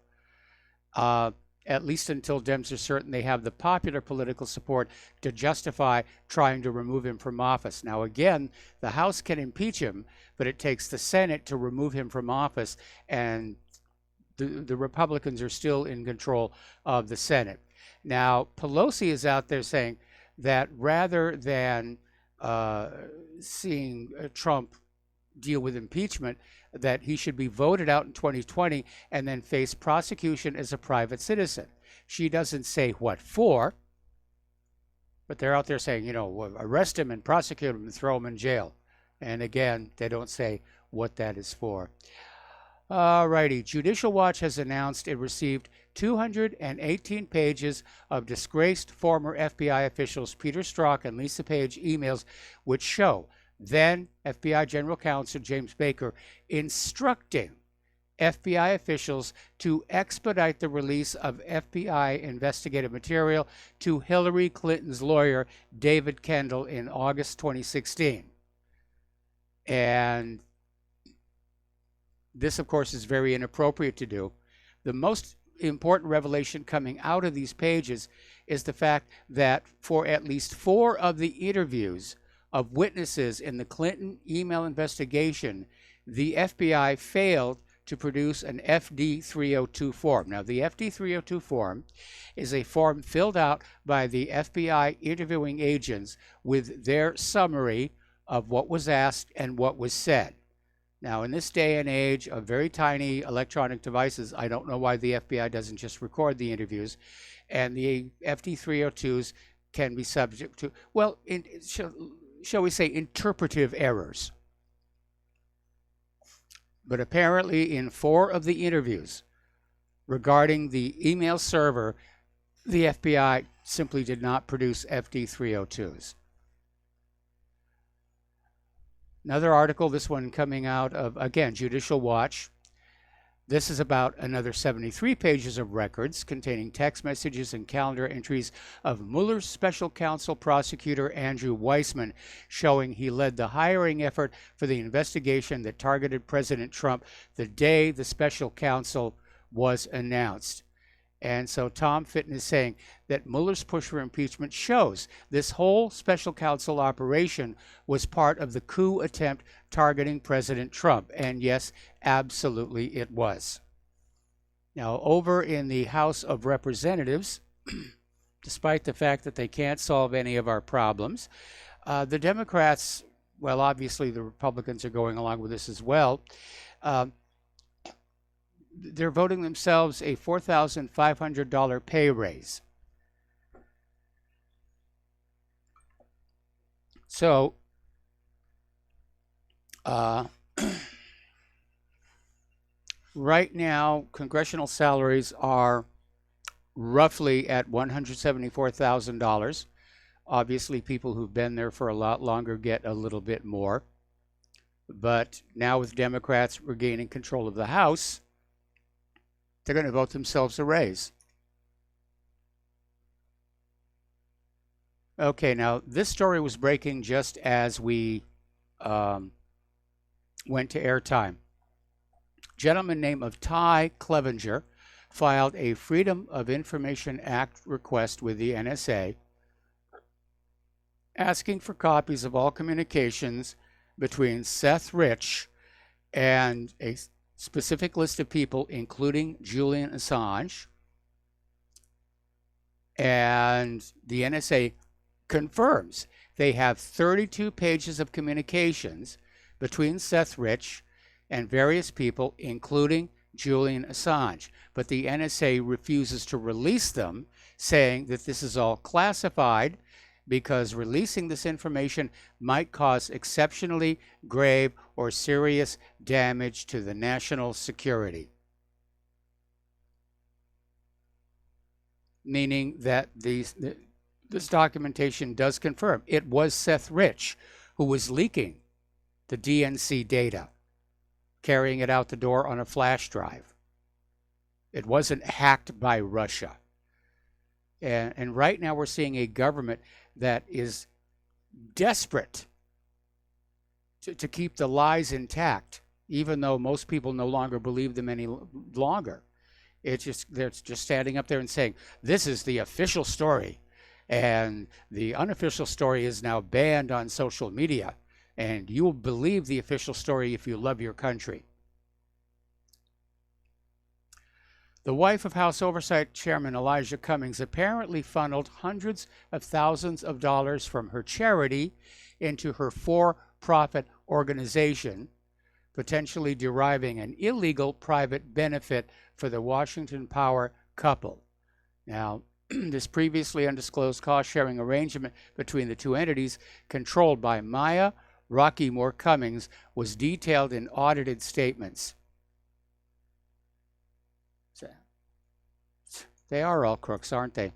at least until Dems are certain they have the popular political support to justify trying to remove him from office. Now, again, the House can impeach him, but it takes the Senate to remove him from office, and the Republicans are still in control of the Senate. Now, Pelosi is out there saying that rather than seeing Trump deal with impeachment, that he should be voted out in 2020 and then face prosecution as a private citizen. She doesn't say what for, But they're out there saying, arrest him and prosecute him and throw him in jail. And again, they don't say what that is for. Alrighty, Judicial Watch has announced it received 218 pages of disgraced former FBI officials Peter Strzok and Lisa Page emails, which show then FBI General Counsel James Baker instructing FBI officials to expedite the release of FBI investigative material to Hillary Clinton's lawyer, David Kendall, in August 2016. And this, of course, is very inappropriate to do. The most important revelation coming out of these pages is the fact that for at least 4 of the interviews of witnesses in the Clinton email investigation, the FBI failed to produce an FD 302 form. Now, the FD 302 form is a form filled out by the FBI interviewing agents with their summary of what was asked and what was said. Now, in this day and age of very tiny electronic devices, I don't know why the FBI doesn't just record the interviews, and the FD 302s can be subject to, well, shall we say, interpretive errors. But apparently in 4 of the interviews regarding the email server, the FBI simply did not produce FD 302s. Another article, this one coming out of, again, Judicial Watch. This is about another 73 pages of records containing text messages and calendar entries of Mueller's special counsel prosecutor Andrew Weissmann, showing he led the hiring effort for the investigation that targeted President Trump the day the special counsel was announced. And so Tom Fitton is saying that Mueller's push for impeachment shows this whole special counsel operation was part of the coup attempt targeting President Trump. And yes, absolutely it was. Now, over in the House of Representatives, despite the fact that they can't solve any of our problems, the Democrats, well, obviously the Republicans are going along with this as well, they're voting themselves a $4,500 pay raise. So, right now, congressional salaries are roughly at $174,000. Obviously, people who've been there for a lot longer get a little bit more. But now with Democrats regaining control of the House, they're going to vote themselves a raise. Okay, now this story was breaking just as we went to airtime. A gentleman named Ty Clevenger filed a Freedom of Information Act request with the NSA, asking for copies of all communications between Seth Rich and a specific list of people, including Julian Assange. And the NSA confirms they have 32 pages of communications between Seth Rich and various people, including Julian Assange. But the NSA refuses to release them, saying that this is all classified because releasing this information might cause exceptionally grave or serious damage to the national security. Meaning that this documentation does confirm it was Seth Rich who was leaking the DNC data, carrying it out the door on a flash drive. It wasn't hacked by Russia. And right now we're seeing a government that is desperate to keep the lies intact, even though most people no longer believe them any longer. They're just standing up there and saying, this is the official story, and the unofficial story is now banned on social media, and you'll believe the official story if you love your country. The wife of House Oversight Chairman Elijah Cummings apparently funneled hundreds of thousands of dollars from her charity into her for-profit organization, potentially deriving an illegal private benefit for the Washington Power couple. Now, This previously undisclosed cost-sharing arrangement between the two entities, controlled by Maya Rockeymoore Cummings, was detailed in audited statements. So, they are all crooks, aren't they?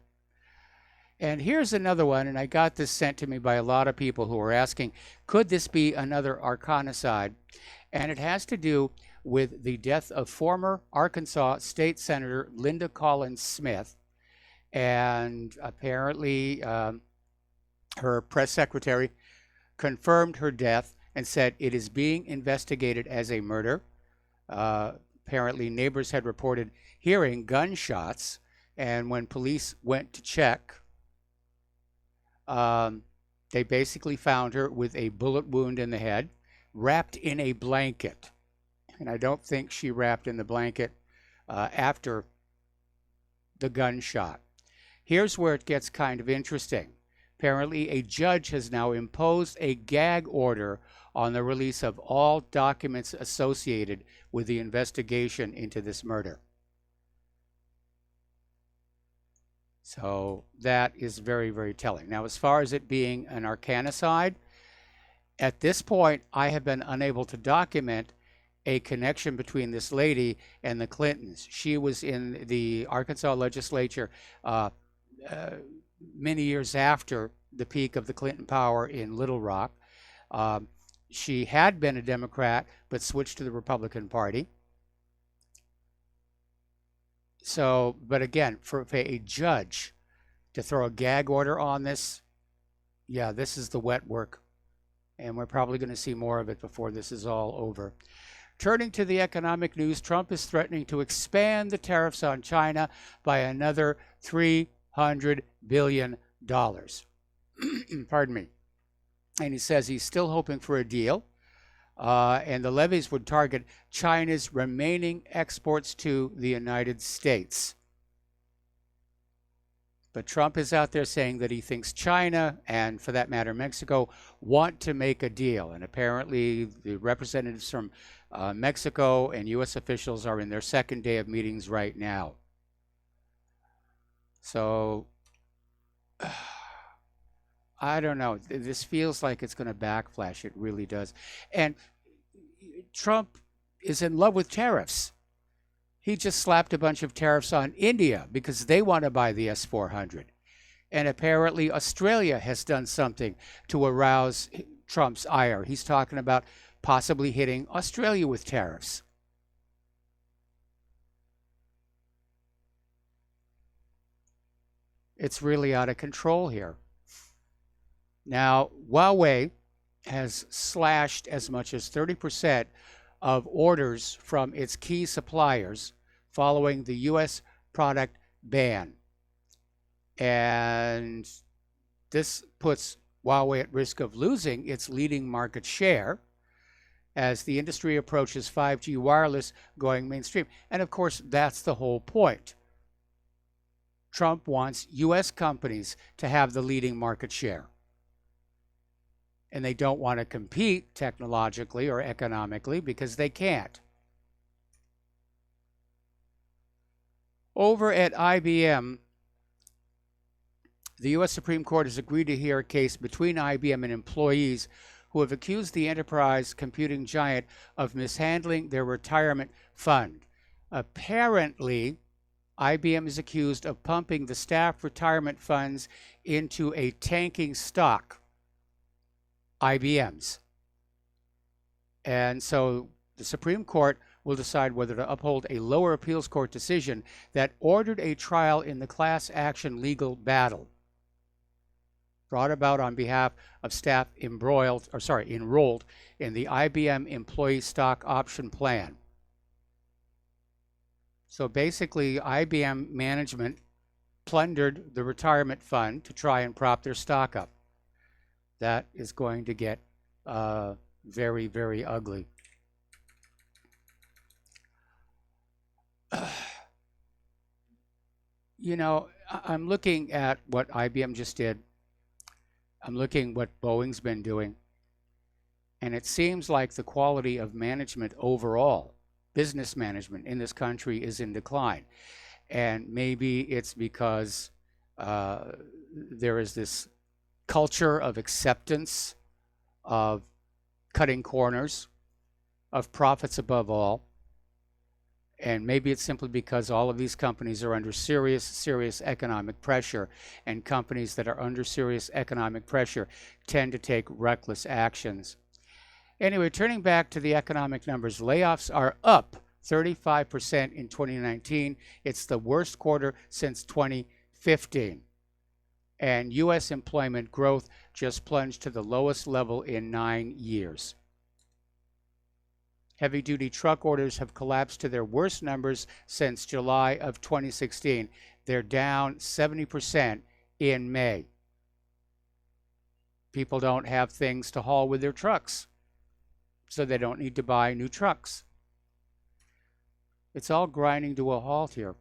And here's another one, and I got this sent to me by a lot of people who are asking, could this be another Arkanocide? And it has to do with the death of former Arkansas State Senator Linda Collins Smith. And apparently her press secretary confirmed her death and said it is being investigated as a murder. Apparently neighbors had reported hearing gunshots, and when police went to check, they basically found her with a bullet wound in the head, wrapped in a blanket. And I don't think she wrapped in the blanket after the gunshot. Here's where it gets kind of interesting. Apparently, a judge has now imposed a gag order on the release of all documents associated with the investigation into this murder. So that is very, very telling. Now, as far as it being an Arkanocide, at this point, I have been unable to document a connection between this lady and the Clintons. She was in the Arkansas legislature many years after the peak of the Clinton power in Little Rock. She had been a Democrat, but switched to the Republican Party. So, but again, for a judge to throw a gag order on this, yeah, this is the wet work. And we're probably going to see more of it before this is all over. Turning to the economic news, Trump is threatening to expand the tariffs on China by another $300 billion. Pardon me. And he says he's still hoping for a deal. And the levies would target China's remaining exports to the United States. But Trump is out there saying that he thinks China, and for that matter Mexico, want to make a deal. And apparently the representatives from Mexico and U.S. officials are in their second day of meetings right now. So, I don't know. This feels like it's going to backflash. It really does. And Trump is in love with tariffs. He just slapped a bunch of tariffs on India because they want to buy the S-400. And apparently Australia has done something to arouse Trump's ire. He's talking about possibly hitting Australia with tariffs. It's really out of control here. Now, Huawei has slashed as much as 30% of orders from its key suppliers following the U.S. product ban. And this puts Huawei at risk of losing its leading market share as the industry approaches 5G wireless going mainstream. And of course, that's the whole point. Trump wants U.S. companies to have the leading market share. And they don't want to compete technologically or economically because they can't. Over at IBM, the U.S. Supreme Court has agreed to hear a case between IBM and employees who have accused the enterprise computing giant of mishandling their retirement fund. Apparently, IBM is accused of pumping the staff retirement funds into a tanking stock, IBM's. And so the Supreme Court will decide whether to uphold a lower appeals court decision that ordered a trial in the class action legal battle brought about on behalf of staff enrolled in the IBM employee stock option plan. So basically, IBM management plundered the retirement fund to try and prop their stock up. That is going to get very, very ugly. You know, I'm looking at what IBM just did. I'm looking what Boeing's been doing. And it seems like the quality of management overall, business management in this country, is in decline. And maybe it's because There is this culture of acceptance, of cutting corners, of profits above all. And maybe it's simply because all of these companies are under serious economic pressure, and companies that are under serious economic pressure tend to take reckless actions. Anyway, turning back to the economic numbers, layoffs are up 35% in 2019. It's the worst quarter since 2015. And U.S. employment growth just plunged to the lowest level in 9 years. Heavy-duty truck orders have collapsed to their worst numbers since July of 2016. They're down 70% in May. People don't have things to haul with their trucks, so they don't need to buy new trucks. It's all grinding to a halt here.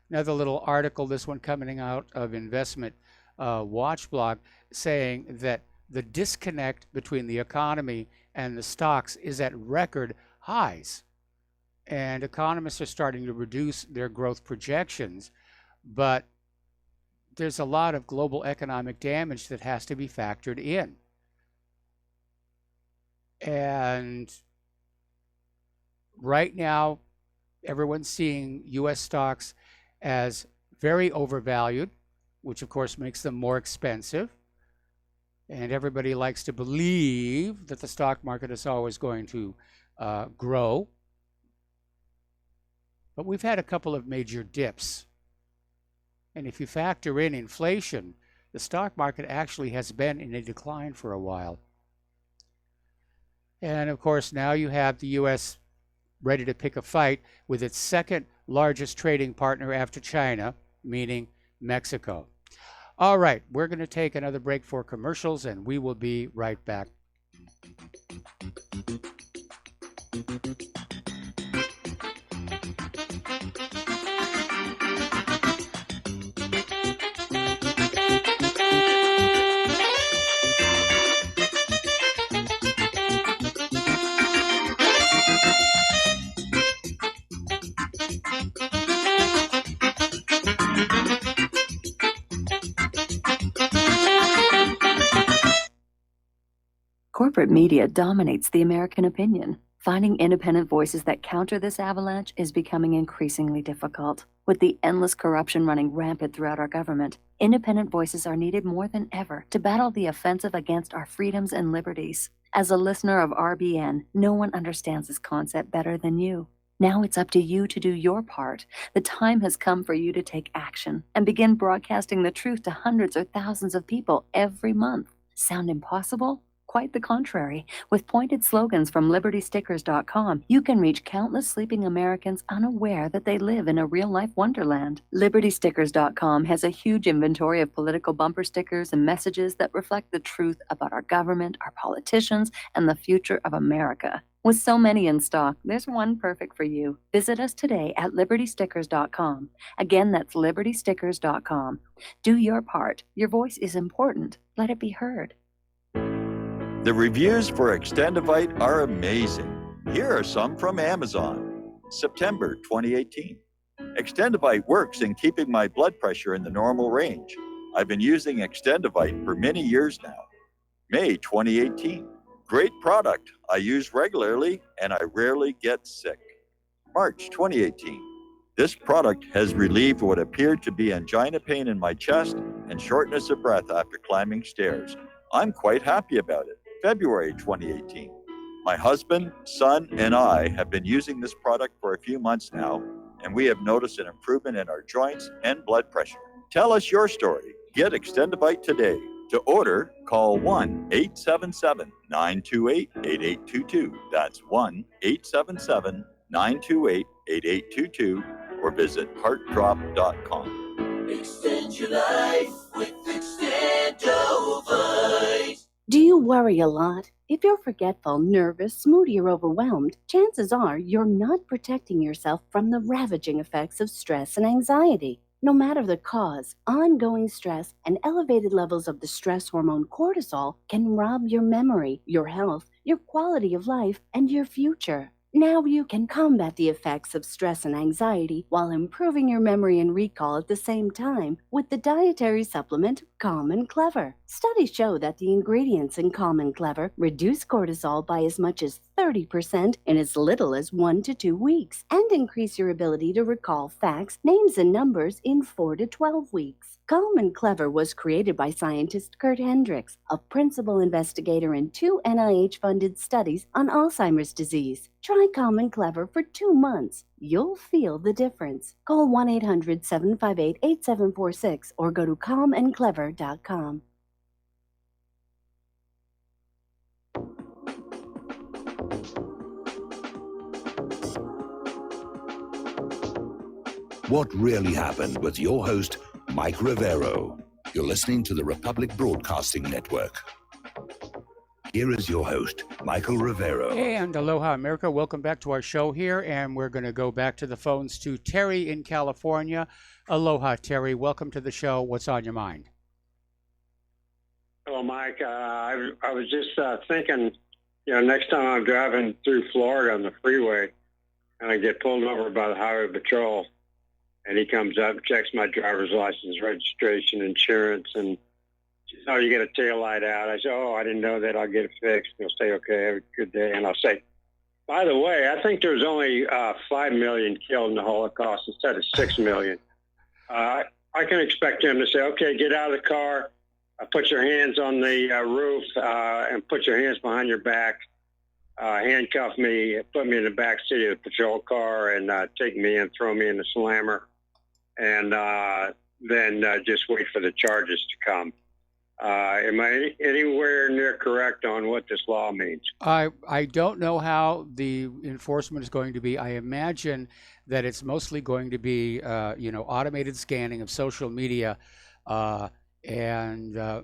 Another little article, this one coming out of Investment Watch blog, saying that the disconnect between the economy and the stocks is at record highs. And economists are starting to reduce their growth projections, but there's a lot of global economic damage that has to be factored in. And right now, everyone's seeing U.S. stocks as very overvalued, which of course makes them more expensive. And everybody likes to believe that the stock market is always going to grow. But we've had a couple of major dips. And if you factor in inflation, the stock market actually has been in a decline for a while. And of course, now you have the U.S. ready to pick a fight with its second largest trading partner after China, meaning Mexico. All right, we're going to take another break for commercials, and we will be right back. Corporate media dominates the American opinion. Finding independent voices that counter this avalanche is becoming increasingly difficult. With the endless corruption running rampant throughout our government, independent voices are needed more than ever to battle the offensive against our freedoms and liberties. As a listener of RBN, no one understands this concept better than you. Now it's up to you to do your part. The time has come for you to take action and begin broadcasting the truth to hundreds or thousands of people every month. Sound impossible? Quite the contrary. With pointed slogans from LibertyStickers.com, you can reach countless sleeping Americans unaware that they live in a real-life wonderland. LibertyStickers.com has a huge inventory of political bumper stickers and messages that reflect the truth about our government, our politicians, and the future of America. With so many in stock, there's one perfect for you. Visit us today at LibertyStickers.com. Again, that's LibertyStickers.com. Do your part. Your voice is important. Let it be heard. The reviews for Extendivite are amazing. Here are some from Amazon. September 2018. Extendivite works in keeping my blood pressure in the normal range. I've been using Extendivite for many years now. May 2018. Great product. I use regularly and I rarely get sick. March 2018. This product has relieved what appeared to be angina pain in my chest and shortness of breath after climbing stairs. I'm quite happy about it. February 2018. My husband, son, and I have been using this product for a few months now, and we have noticed an improvement in our joints and blood pressure. Tell us your story. Get Extendivite today. To order, call 1-877-928-8822. That's 1-877-928-8822, or visit heartdrop.com. Extend your life with Extendovite. Do you worry a lot? If you're forgetful, nervous, moody, or overwhelmed, chances are you're not protecting yourself from the ravaging effects of stress and anxiety. No matter the cause, ongoing stress and elevated levels of the stress hormone cortisol can rob your memory, your health, your quality of life, and your future. Now you can combat the effects of stress and anxiety while improving your memory and recall at the same time with the dietary supplement Calm and Clever. Studies show that the ingredients in Calm and Clever reduce cortisol by as much as 30% in as little as 1 to 2 weeks and increase your ability to recall facts, names, and numbers in 4 to 12 weeks. Calm and Clever was created by scientist Kurt Hendricks, a principal investigator in 2 NIH-funded studies on Alzheimer's disease. Try Calm and Clever for 2 months. You'll feel the difference. Call 1-800-758-8746 or go to calmandclever.com. What really happened with your host, Mike Rivero. You're listening to the Republic Broadcasting Network. Here is your host, Michael Rivero. And aloha, America. Welcome back to our show here. And we're going to go back to the phones to Terry in California. Aloha, Terry. Welcome to the show. What's on your mind? Hello, Mike. I was just thinking, next time I'm driving through Florida on the freeway and I get pulled over by the Highway Patrol, and he comes up and checks my driver's license, registration, insurance, and says, "Oh, you get a tail light out." I say, "Oh, I didn't know that. I'll get it fixed." He'll say, "Okay, have a good day." And I'll say, "By the way, I think there's only 5 million killed in the Holocaust instead of 6 million. I can expect him to say, "Okay, get out of the car, put your hands on the roof, and put your hands behind your back, handcuff me, put me in the back seat of the patrol car, and take me in, throw me in the slammer, and then just wait for the charges to come." Am I anywhere near correct on what this law means? I don't know how the enforcement is going to be. I imagine that it's mostly going to be, automated scanning of social media, and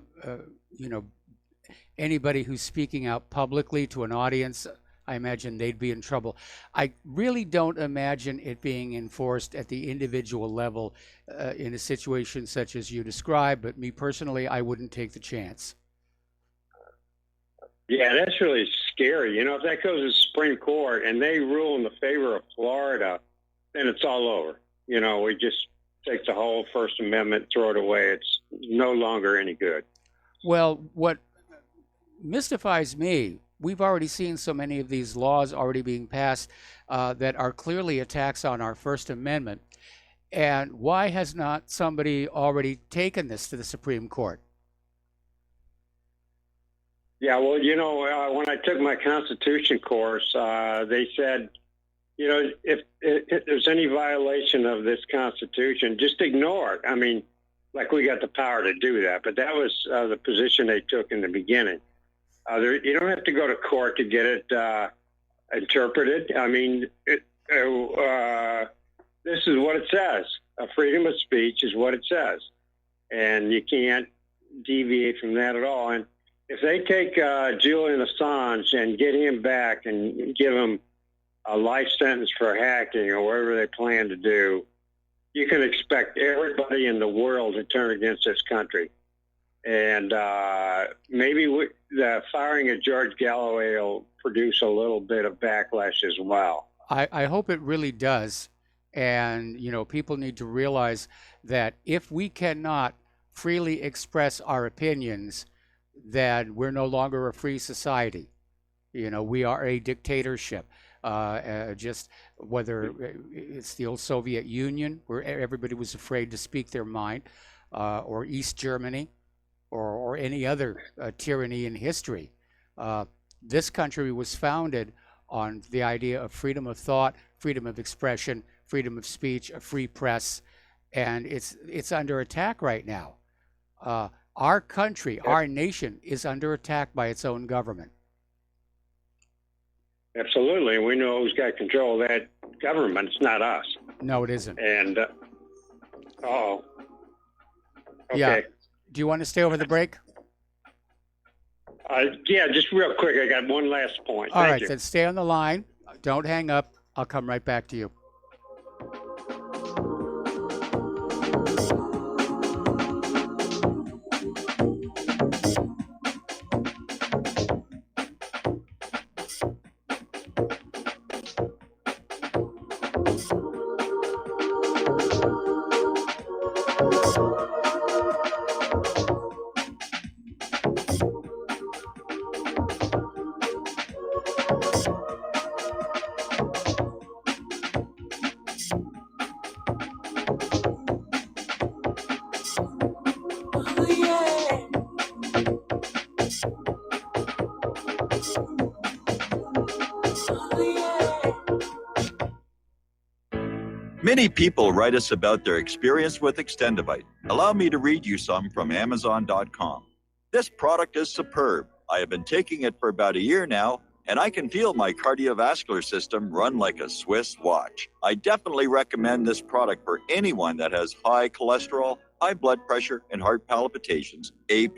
anybody who's speaking out publicly to an audience. I imagine they'd be in trouble. I really don't imagine it being enforced at the individual level in a situation such as you described, but me personally, I wouldn't take the chance. Yeah, that's really scary. If that goes to the Supreme Court and they rule in the favor of Florida, then it's all over. We just take the whole First Amendment, throw it away. It's no longer any good. Well, what mystifies me, we've already seen so many of these laws already being passed that are clearly attacks on our First Amendment. And why has not somebody already taken this to the Supreme Court? Yeah, well, when I took my Constitution course, they said, if there's any violation of this Constitution, just ignore it. I mean, like we got the power to do that, but that was the position they took in the beginning. You don't have to go to court to get it interpreted. I mean, this is what it says. Freedom of speech is what it says. And you can't deviate from that at all. And if they take Julian Assange and get him back and give him a life sentence for hacking or whatever they plan to do, you can expect everybody in the world to turn against this country. And maybe the firing of George Galloway will produce a little bit of backlash as well. I hope it really does. And, people need to realize that if we cannot freely express our opinions, then we're no longer a free society. We are a dictatorship. Just whether it's the old Soviet Union, where everybody was afraid to speak their mind, or East Germany, or any other tyranny in history. This country was founded on the idea of freedom of thought, freedom of expression, freedom of speech, a free press, and it's under attack right now. Our country, our nation, is under attack by its own government. Absolutely. We know who's got control of that government. It's not us. No, it isn't. And, okay. Yeah. Do you want to stay over the break? Yeah, just real quick. I got one last point. All Thank right, you. then stay on the line. Don't hang up. I'll come right back to you. Many people write us about their experience with Extendivite. Allow me to read you some from Amazon.com. This product is superb. I have been taking it for about a year now, and I can feel my cardiovascular system run like a Swiss watch. I definitely recommend this product for anyone that has high cholesterol, high blood pressure, and heart palpitations, A+.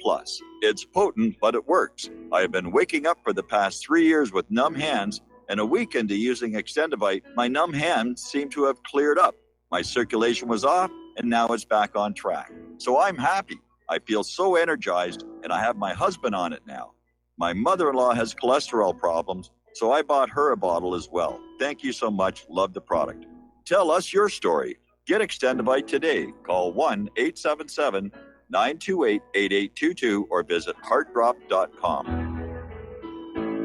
It's potent, but it works. I have been waking up for the past 3 years with numb hands, and a week into using Extendivite, my numb hands seem to have cleared up. My circulation was off, and now it's back on track. So I'm happy. I feel so energized, and I have my husband on it now. My mother-in-law has cholesterol problems, so I bought her a bottle as well. Thank you so much. Love the product. Tell us your story. Get Extendivite today. Call 1-877-928-8822 or visit heartdrop.com.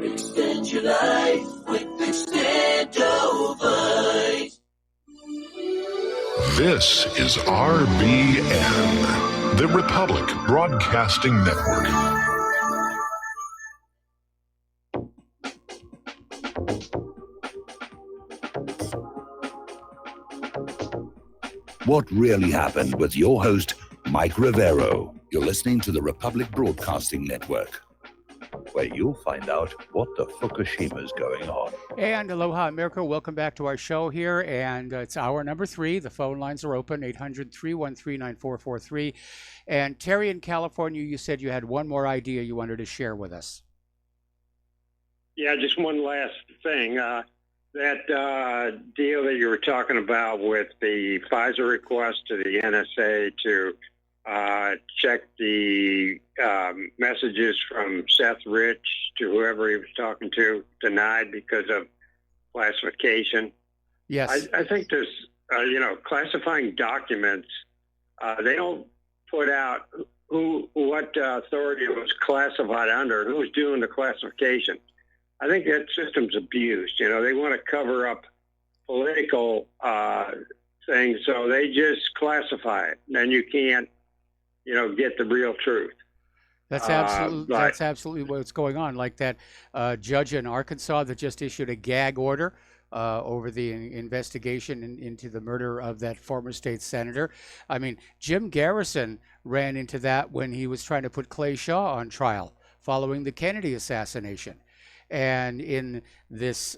Extend your life with Extendovite. This is RBN, the Republic Broadcasting Network. What really happened with your host, Mike Rivero. You're listening to the Republic Broadcasting Network, where you'll find out what the Fukushima's going on. And aloha, America. Welcome back to our show here. And it's hour number 3. The phone lines are open, 800-313-9443. And Terry in California, you said you had one more idea you wanted to share with us. Yeah, just one last thing. That deal that you were talking about with the FISA request to the NSA to check the messages from Seth Rich to whoever he was talking to, denied because of classification. Yes. I think there's, classifying documents, they don't put out what authority it was classified under, who was doing the classification. I think that system's abused. They want to cover up political things, so they just classify it. And then you can't, get the real truth. That's absolutely what's going on. Like that judge in Arkansas that just issued a gag order over the investigation into the murder of that former state senator. I mean, Jim Garrison ran into that when he was trying to put Clay Shaw on trial following the Kennedy assassination. And in this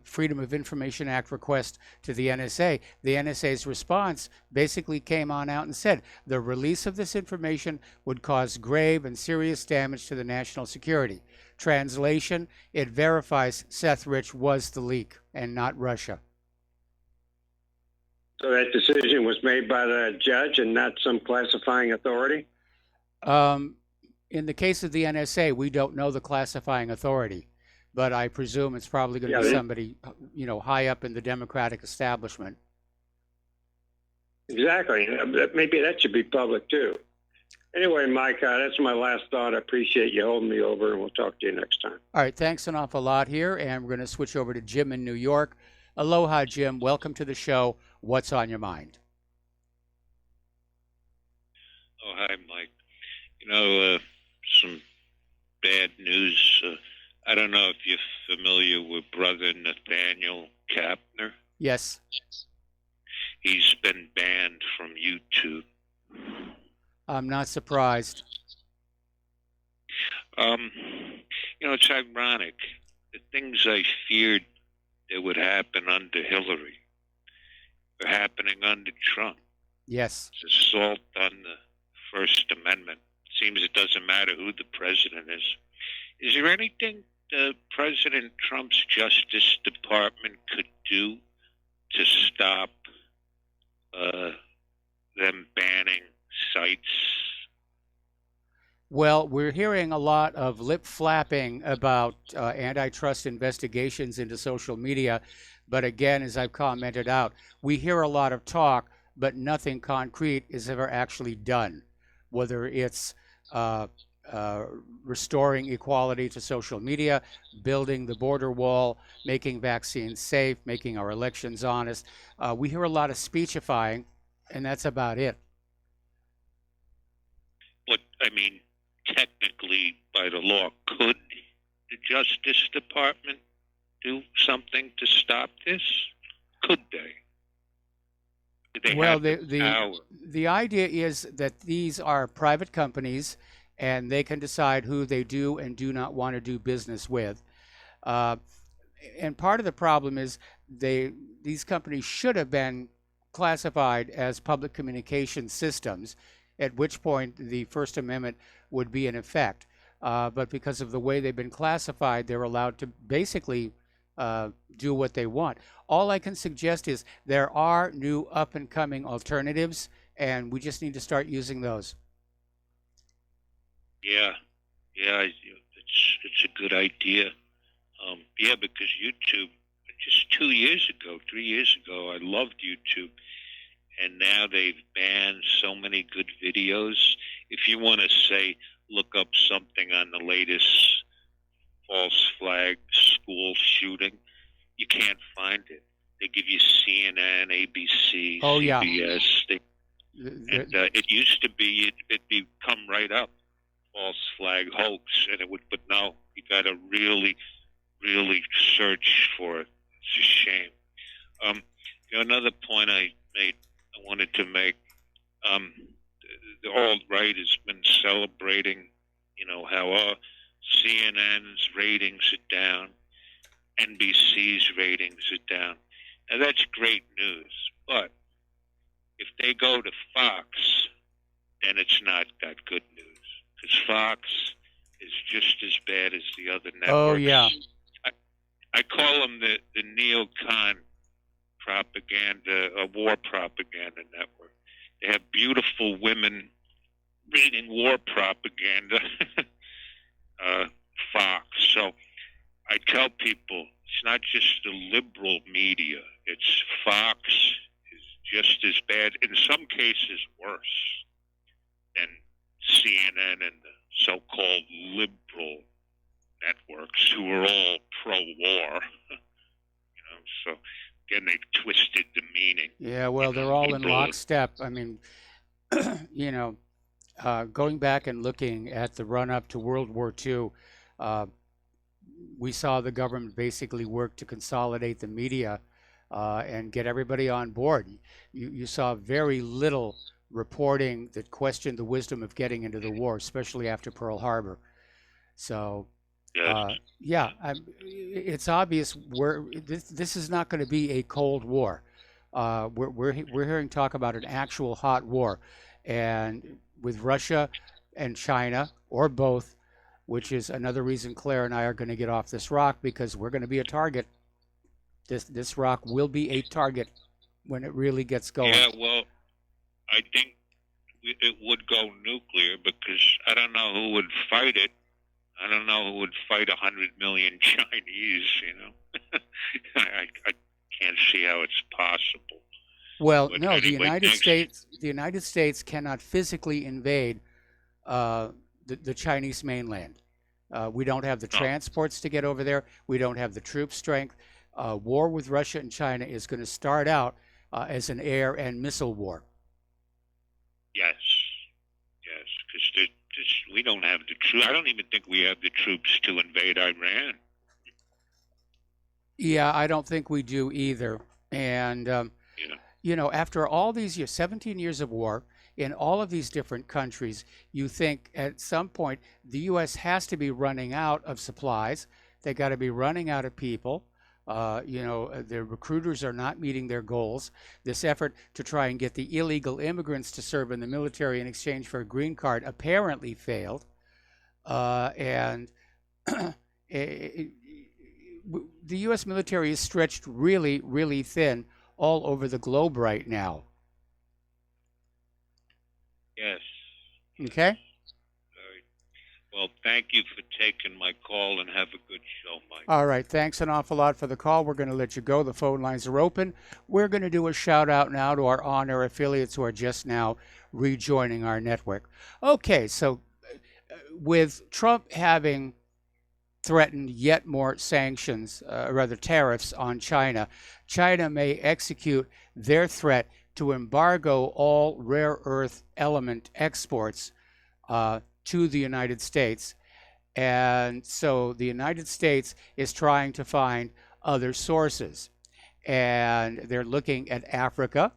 Freedom of Information Act request to the NSA's response basically came on out and said the release of this information would cause grave and serious damage to the national security. Translation, it verifies Seth Rich was the leak and not Russia. So that decision was made by the judge and not some classifying authority? In the case of the NSA, we don't know the classifying authority, but I presume it's probably going to be somebody, high up in the Democratic establishment. Exactly. Maybe that should be public too. Anyway, Mike, that's my last thought. I appreciate you holding me over, and we'll talk to you next time. All right. Thanks an awful lot here, and we're going to switch over to Jim in New York. Aloha, Jim. Welcome to the show. What's on your mind? Oh, hi, Mike. Some bad news. I don't know if you're familiar with Brother Nathaniel Kapner. Yes. He's been banned from YouTube. I'm not surprised. It's ironic. The things I feared that would happen under Hillary are happening under Trump. Yes. It's assault on the First Amendment. Seems it doesn't matter who the president is. Is there anything President Trump's Justice Department could do to stop them banning sites? Well, we're hearing a lot of lip flapping about antitrust investigations into social media. But again, as I've commented out, we hear a lot of talk, but nothing concrete is ever actually done. Whether it's restoring equality to social media, building the border wall, making vaccines safe, making our elections honest. We hear a lot of speechifying, and that's about it. But, technically, by the law, could the Justice Department do something to stop this? Could they? Do they Well, have the power? the idea is that these are private companies, and they can decide who they do and do not want to do business with. And part of the problem is these companies should have been classified as public communication systems, at which point the First Amendment would be in effect. But because of the way they've been classified, they're allowed to basically do what they want. All I can suggest is there are new up-and-coming alternatives, and we just need to start using those. Yeah, it's a good idea. Yeah, because YouTube, just 3 years ago, I loved YouTube, and now they've banned so many good videos. If you want to say, look up something on the latest false flag school shooting, you can't find it. They give you CNN, ABC, CBS. It used to be, it'd come right up, false flag hoax, and it would, but no, you got to really search for it. It's a shame. Another point I wanted to make, the alt-right has been celebrating, how CNN's ratings are down, NBC's ratings are down. Now that's great news, but if they go to Fox, then it's not that good news, because Fox is just as bad as the other networks. Oh, yeah. I call them the neocon propaganda, war propaganda network. They have beautiful women reading war propaganda, Fox. So I tell people it's not just the liberal media. It's Fox is just as bad, in some cases worse, than CNN and the so-called liberal networks who are all pro-war. So again, they've twisted the meaning. Yeah, well, they're all in lockstep. I mean, going back and looking at the run-up to World War II, we saw the government basically work to consolidate the media and get everybody on board. You saw very little reporting that questioned the wisdom of getting into the war, especially after Pearl Harbor. So, it's obvious this is not going to be a Cold War. We're hearing talk about an actual hot war, and with Russia and China, or both, which is another reason Claire and I are going to get off this rock, because we're going to be a target. This rock will be a target when it really gets going. Yeah, well, I think it would go nuclear, because I don't know who would fight it. I don't know who would fight 100 million Chinese, I can't see how it's possible. Well, But no, the anyway, United States cannot physically invade the Chinese mainland. We don't have the transports to get over there. We don't have the troop strength. War with Russia and China is going to start out as an air and missile war. Yes, because we don't have the troops. I don't even think we have the troops to invade Iran. Yeah, I don't think we do either. And, after all these years, 17 years of war in all of these different countries, you think at some point the U.S. has to be running out of supplies. They got to be running out of people. The recruiters are not meeting their goals. This effort to try and get the illegal immigrants to serve in the military in exchange for a green card apparently failed. And the U.S. military is stretched really, really thin all over the globe right now. Yes. Okay? Well, thank you for taking my call, and have a good show, Mike. All right. Thanks an awful lot for the call. We're going to let you go. The phone lines are open. We're going to do a shout out now to our on-air affiliates who are just now rejoining our network. Okay. So with Trump having threatened yet more sanctions, rather tariffs on China, China may execute their threat to embargo all rare earth element exports to the United States. And so the United States is trying to find other sources. And they're looking at Africa,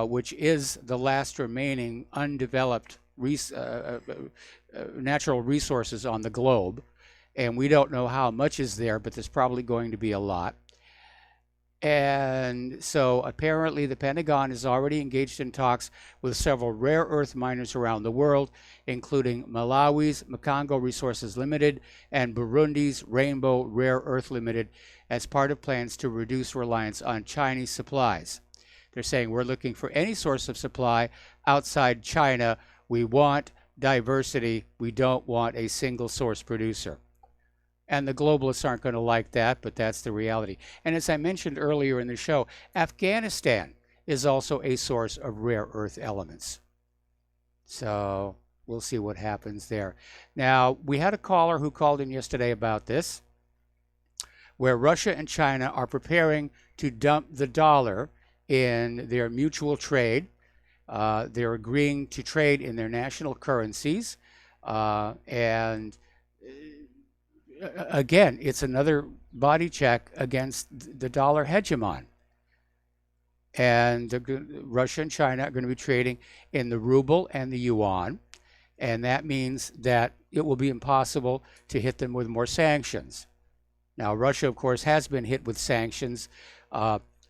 which is the last remaining undeveloped natural resources on the globe. And we don't know how much is there, but there's probably going to be a lot. And so apparently the Pentagon is already engaged in talks with several rare earth miners around the world, including Malawi's Makongo Resources Limited and Burundi's Rainbow Rare Earth Limited, as part of plans to reduce reliance on Chinese supplies. They're saying we're looking for any source of supply outside China. We want diversity. We don't want a single source producer. And the globalists aren't going to like that, but that's the reality. And as I mentioned earlier in the show, Afghanistan is also a source of rare earth elements. So we'll see what happens there. Now, we had a caller who called in yesterday about this, where Russia and China are preparing to dump the dollar in their mutual trade. They're agreeing to trade in their national currencies. And again, it's another body check against the dollar hegemon. And Russia and China are going to be trading in the ruble and the yuan. And that means that it will be impossible to hit them with more sanctions. Now, Russia, of course, has been hit with sanctions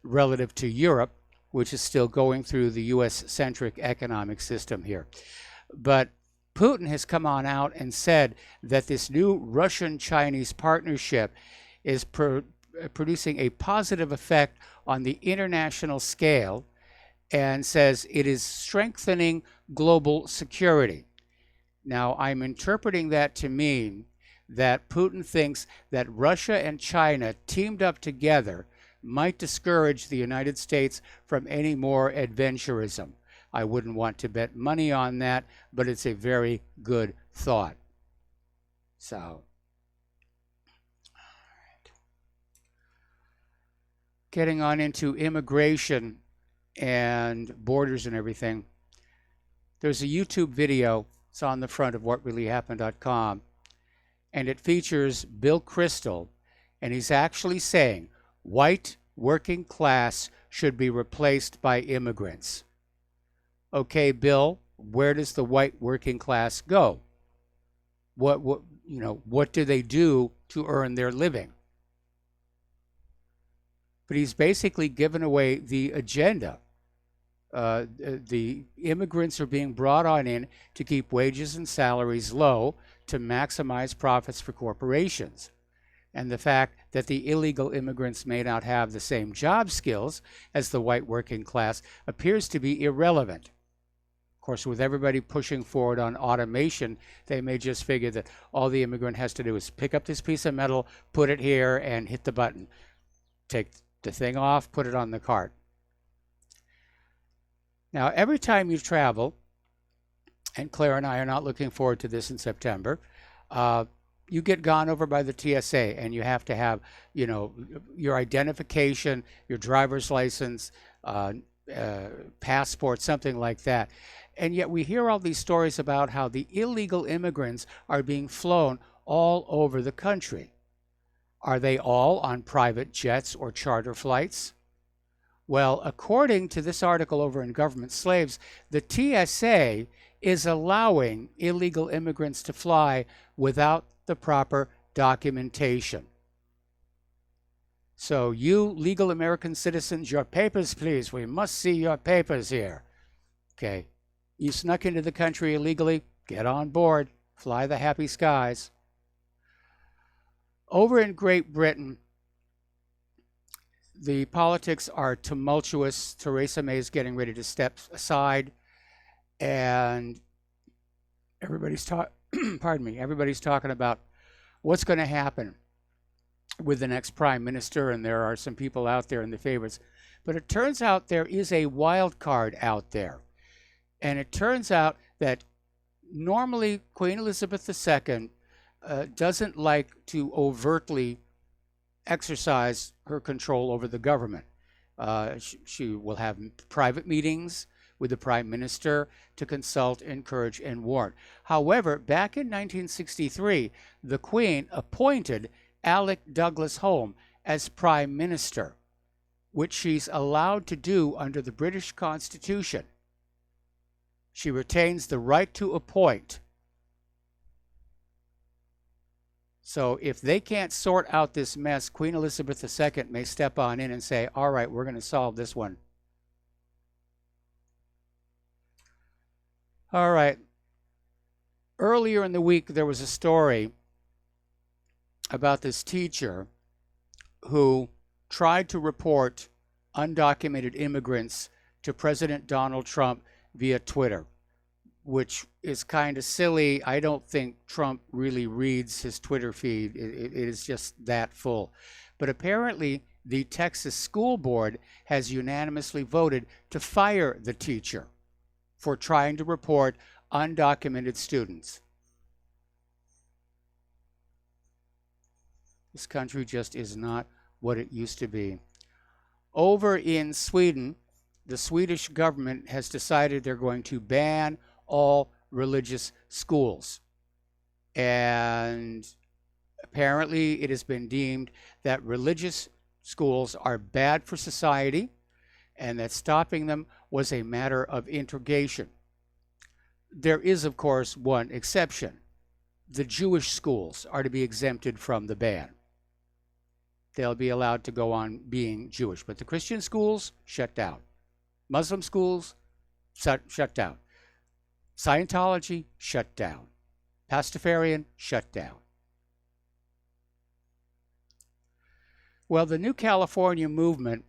relative to Europe, which is still going through the U.S.-centric economic system here. But Putin has come on out and said that this new Russian-Chinese partnership is producing a positive effect on the international scale, and says it is strengthening global security. Now, I'm interpreting that to mean that Putin thinks that Russia and China teamed up together might discourage the United States from any more adventurism. I wouldn't want to bet money on that, but it's a very good thought. So, all right. Getting on into immigration and borders and everything. There's a YouTube video. It's on the front of whatreallyhappened.com. And it features Bill Kristol, and he's actually saying white working class should be replaced by immigrants. Okay, Bill, where does the white working class go? What do they do to earn their living? But he's basically given away the agenda. The immigrants are being brought on in to keep wages and salaries low to maximize profits for corporations. And the fact that the illegal immigrants may not have the same job skills as the white working class appears to be irrelevant. Of course, with everybody pushing forward on automation, they may just figure that all the immigrant has to do is pick up this piece of metal, put it here, and hit the button. Take the thing off, put it on the cart. Now, every time you travel, and Claire and I are not looking forward to this in September, you get gone over by the TSA, and you have to have, your identification, your driver's license, passport, something like that. And yet we hear all these stories about how the illegal immigrants are being flown all over the country. Are they all on private jets or charter flights? Well, according to this article over in Government Slaves, the TSA is allowing illegal immigrants to fly without the proper documentation. So you legal American citizens, your papers, please. We must see your papers here. Okay. You snuck into the country illegally, get on board, fly the happy skies. Over in Great Britain, the politics are tumultuous. Theresa May is getting ready to step aside, and everybody's talking about what's going to happen with the next prime minister, and there are some people out there in the favorites. But it turns out there is a wild card out there. And it turns out that normally Queen Elizabeth II doesn't like to overtly exercise her control over the government. She will have private meetings with the Prime Minister to consult, encourage, and warn. However, back in 1963, the Queen appointed Alec Douglas Home as Prime Minister, which she's allowed to do under the British Constitution. She retains the right to appoint. So if they can't sort out this mess, Queen Elizabeth II may step on in and say, all right, we're going to solve this one. All right. Earlier in the week, there was a story about this teacher who tried to report undocumented immigrants to President Donald Trump via Twitter, which is kind of silly. I don't think Trump really reads his Twitter feed. It is just that full. But apparently, the Texas School Board has unanimously voted to fire the teacher for trying to report undocumented students. This country just is not what it used to be. Over in Sweden, the Swedish government has decided they're going to ban all religious schools. And apparently it has been deemed that religious schools are bad for society and that stopping them was a matter of integration. There is, of course, one exception. The Jewish schools are to be exempted from the ban. They'll be allowed to go on being Jewish. But the Christian schools, shut down. Muslim schools, shut down. Scientology, shut down. Pastafarian, shut down. Well, the New California Movement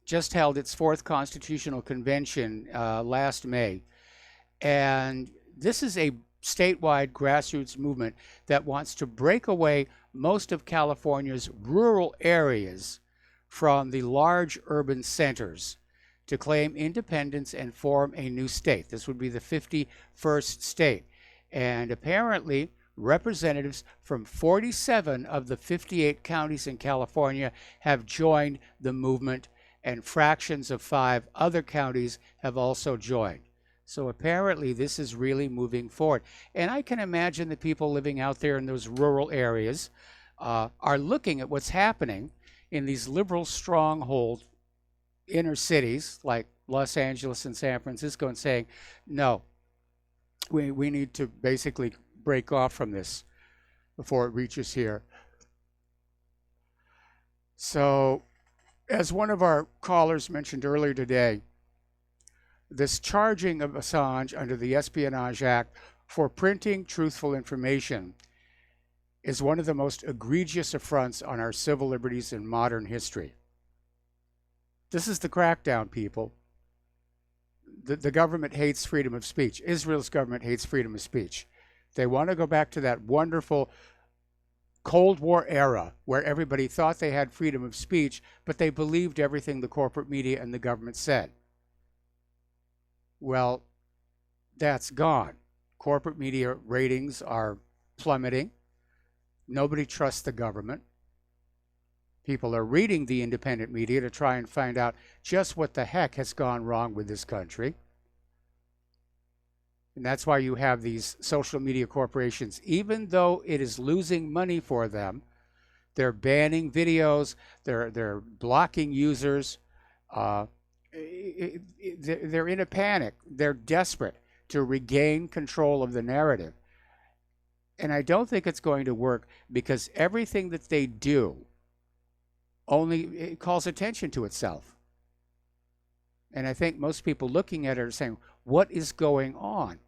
just held its 4th Constitutional Convention last May. And this is a statewide grassroots movement that wants to break away most of California's rural areas from the large urban centers to claim independence and form a new state. This would be the 51st state. And apparently, representatives from 47 of the 58 counties in California have joined the movement, and fractions of 5 other counties have also joined. So apparently, this is really moving forward. And I can imagine the people living out there in those rural areas are looking at what's happening in these liberal stronghold inner cities like Los Angeles and San Francisco and saying, no, we need to basically break off from this before it reaches here. So, as one of our callers mentioned earlier today, this charging of Assange under the Espionage Act for printing truthful information is one of the most egregious affronts on our civil liberties in modern history. This is the crackdown, people. The government hates freedom of speech. Israel's government hates freedom of speech. They want to go back to that wonderful Cold War era where everybody thought they had freedom of speech, but they believed everything the corporate media and the government said. Well, that's gone. Corporate media ratings are plummeting. Nobody trusts the government. People are reading the independent media to try and find out just what the heck has gone wrong with this country. And that's why you have these social media corporations. Even though it is losing money for them, they're banning videos, they're blocking users. They're in a panic. They're desperate to regain control of the narrative. And I don't think it's going to work because everything that they do only calls attention to itself. And I think most people looking at it are saying, what is going on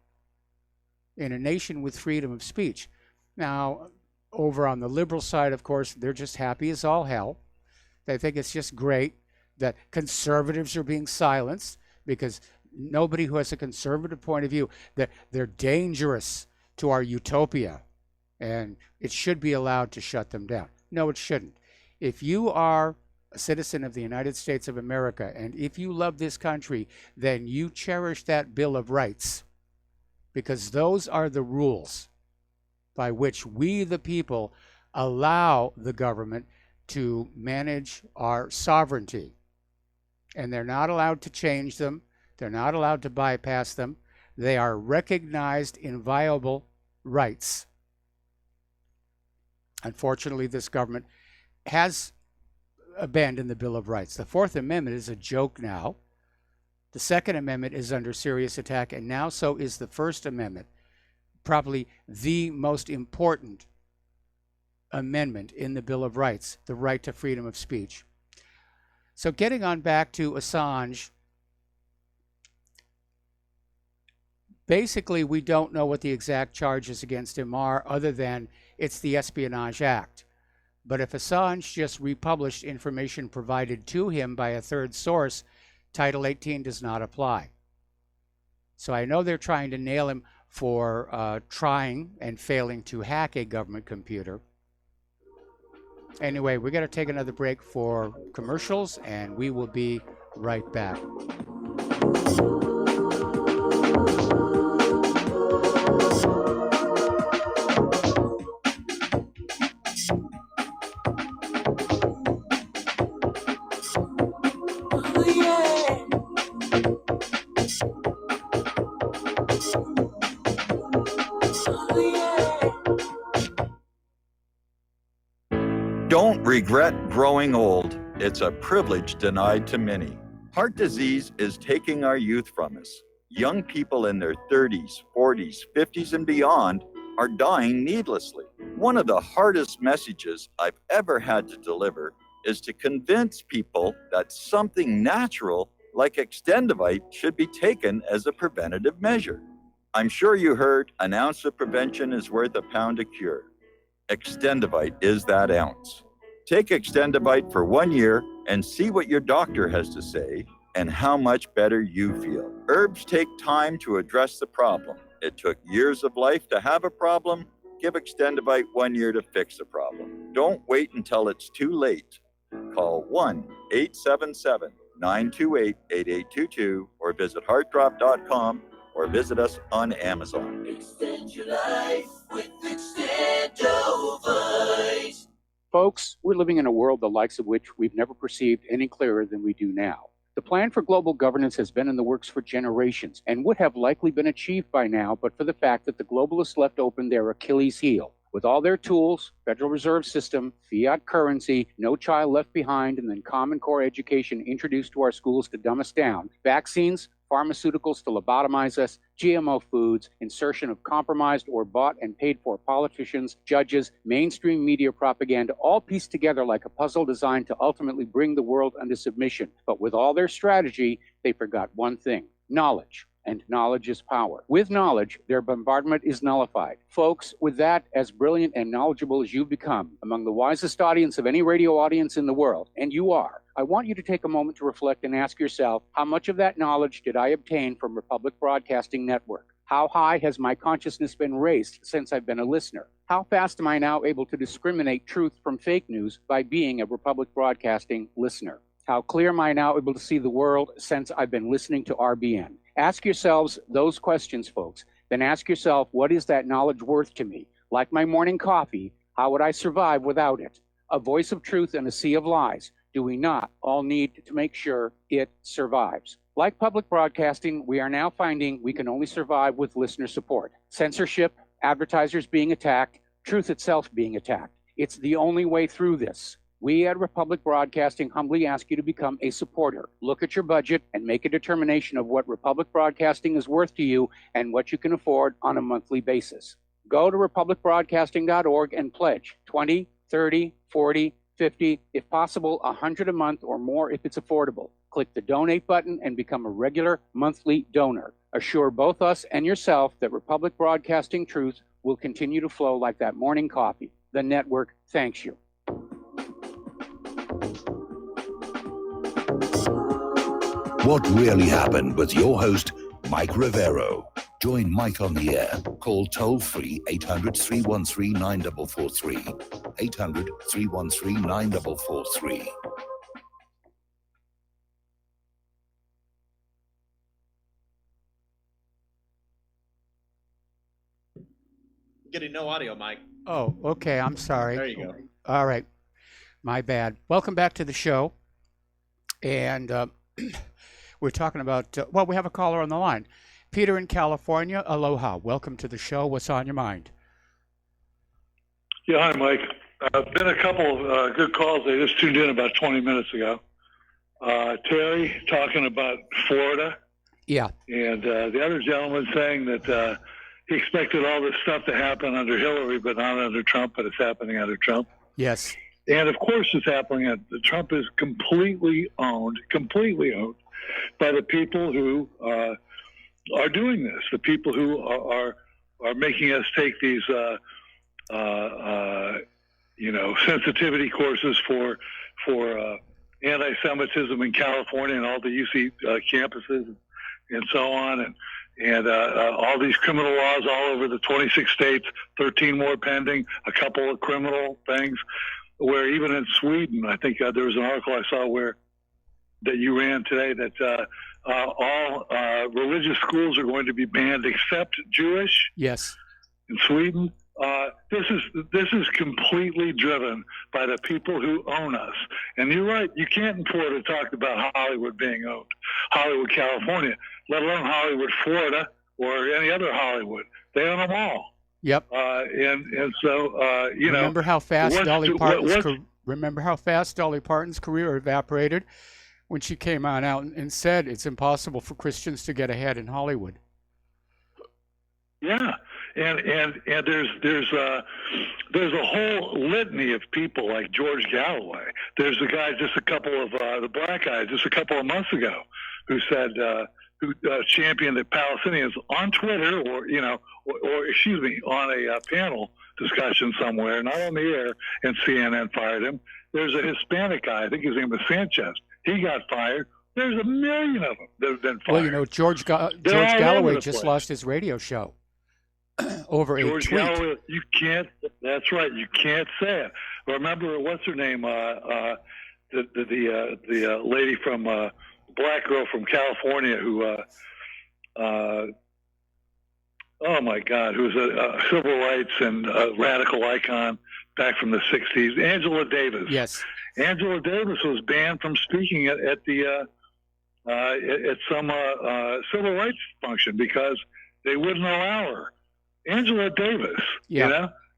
in a nation with freedom of speech? Now, over on the liberal side, of course, they're just happy as all hell. They think it's just great that conservatives are being silenced because nobody who has a conservative point of view, that they're dangerous to our utopia and it should be allowed to shut them down. No, it shouldn't. If you are a citizen of the United States of America and if you love this country, then you cherish that Bill of Rights because those are the rules by which we, the people, allow the government to manage our sovereignty. And they're not allowed to change them. They're not allowed to bypass them. They are recognized inviolable rights. Unfortunately, this government has abandoned the Bill of Rights. The Fourth Amendment is a joke now. The Second Amendment is under serious attack, and now so is the First Amendment, probably the most important amendment in the Bill of Rights, the right to freedom of speech. So getting on back to Assange, basically we don't know what the exact charges against him are, other than it's the Espionage Act. But if Assange just republished information provided to him by a third source, Title 18 does not apply. So I know they're trying to nail him for trying and failing to hack a government computer. Anyway, we're going to take another break for commercials, and we will be right back. Don't regret growing old. It's a privilege denied to many. Heart disease is taking our youth from us. Young people in their 30s, 40s, 50s, and beyond are dying needlessly. One of the hardest messages I've ever had to deliver is to convince people that something natural like Extendivite should be taken as a preventative measure. I'm sure you heard an ounce of prevention is worth a pound of cure. Extendivite is that ounce. Take Extendivite for 1 year and see what your doctor has to say and how much better you feel. Herbs take time to address the problem. It took years of life to have a problem. Give Extendivite 1 year to fix the problem. Don't wait until it's too late. Call 1-877-928-8822 or visit heartdrop.com or visit us on Amazon. Extend your life with Extendovite. Folks, we're living in a world the likes of which we've never perceived any clearer than we do now. The plan for global governance has been in the works for generations and would have likely been achieved by now, but for the fact that the globalists left open their Achilles heel. With all their tools, Federal Reserve System, fiat currency, no child left behind, and then Common Core education introduced to our schools to dumb us down, vaccines, pharmaceuticals to lobotomize us, GMO foods, insertion of compromised or bought and paid for politicians, judges, mainstream media propaganda, all pieced together like a puzzle designed to ultimately bring the world under submission. But with all their strategy, they forgot one thing: knowledge. And knowledge is power. With knowledge, their bombardment is nullified. Folks, with that, as brilliant and knowledgeable as you've become, among the wisest audience of any radio audience in the world, and you are, I want you to take a moment to reflect and ask yourself, how much of that knowledge did I obtain from Republic Broadcasting Network? How high has my consciousness been raised since I've been a listener? How fast am I now able to discriminate truth from fake news by being a Republic Broadcasting listener? How clear am I now able to see the world since I've been listening to RBN? Ask yourselves those questions, folks. Then ask yourself, what is that knowledge worth to me? Like my morning coffee, how would I survive without it? A voice of truth in a sea of lies. Do we not all need to make sure it survives? Like public broadcasting, we are now finding we can only survive with listener support. Censorship, advertisers being attacked, truth itself being attacked. It's the only way through this. We at Republic Broadcasting humbly ask you to become a supporter. Look at your budget and make a determination of what Republic Broadcasting is worth to you and what you can afford on a monthly basis. Go to republicbroadcasting.org and pledge 20, 30, 40, 50, if possible, 100 a month or more if it's affordable. Click the donate button and become a regular monthly donor. Assure both us and yourself that Republic Broadcasting truth will continue to flow like that morning coffee. The network thanks you. What really happened with your host, Mike Rivero. Join Mike on the air. Call toll-free 800-313-9443. 800-313-9443. Getting no audio, Mike. Oh, okay. I'm sorry. There you go. All right. My bad. Welcome back to the show. And We're talking about, well, we have a caller on the line. Peter in California, aloha. Welcome to the show. What's on your mind? Yeah, hi, Mike. Been a couple of good calls. I just tuned in about 20 minutes ago. Terry talking about Florida. Yeah. And the other gentleman saying that he expected all this stuff to happen under Hillary, but not under Trump, but it's happening under Trump. Yes. And of course it's happening. Trump is completely owned by the people who are doing this, the people who are making us take these, sensitivity courses for anti-Semitism in California and all the UC campuses and so on, and all these criminal laws all over the 26 states, 13 more pending, a couple of criminal things, where even in Sweden, I think there was an article I saw that you ran today that all religious schools are going to be banned except Jewish. Yes. In Sweden. This is completely driven by the people who own us. And you're right, you can't in Florida talk about Hollywood being owned, Hollywood, California, let alone Hollywood, Florida, or any other Hollywood. They own them all. Yep. And so remember how fast Dolly Parton's career evaporated when she came on out and said it's impossible for Christians to get ahead in Hollywood. Yeah. And there's a whole litany of people like George Galloway. There's a guy, just a couple of the black guys, just a couple of months ago, who said who championed the Palestinians on Twitter, or on a panel discussion somewhere, not on the air, and CNN fired him. There's a Hispanic guy, I think his name was Sanchez. He got fired. There's a million of them that have been fired. Well, George Galloway just lost his radio show. Over George a tweet. Galloway, you can't. That's right. You can't say it. Remember, what's her name? The lady from black girl from California who, oh my God, who's a civil rights and radical icon back from the '60s. Angela Davis. Yes. Angela Davis was banned from speaking at some civil rights function because they wouldn't allow her. Angela Davis,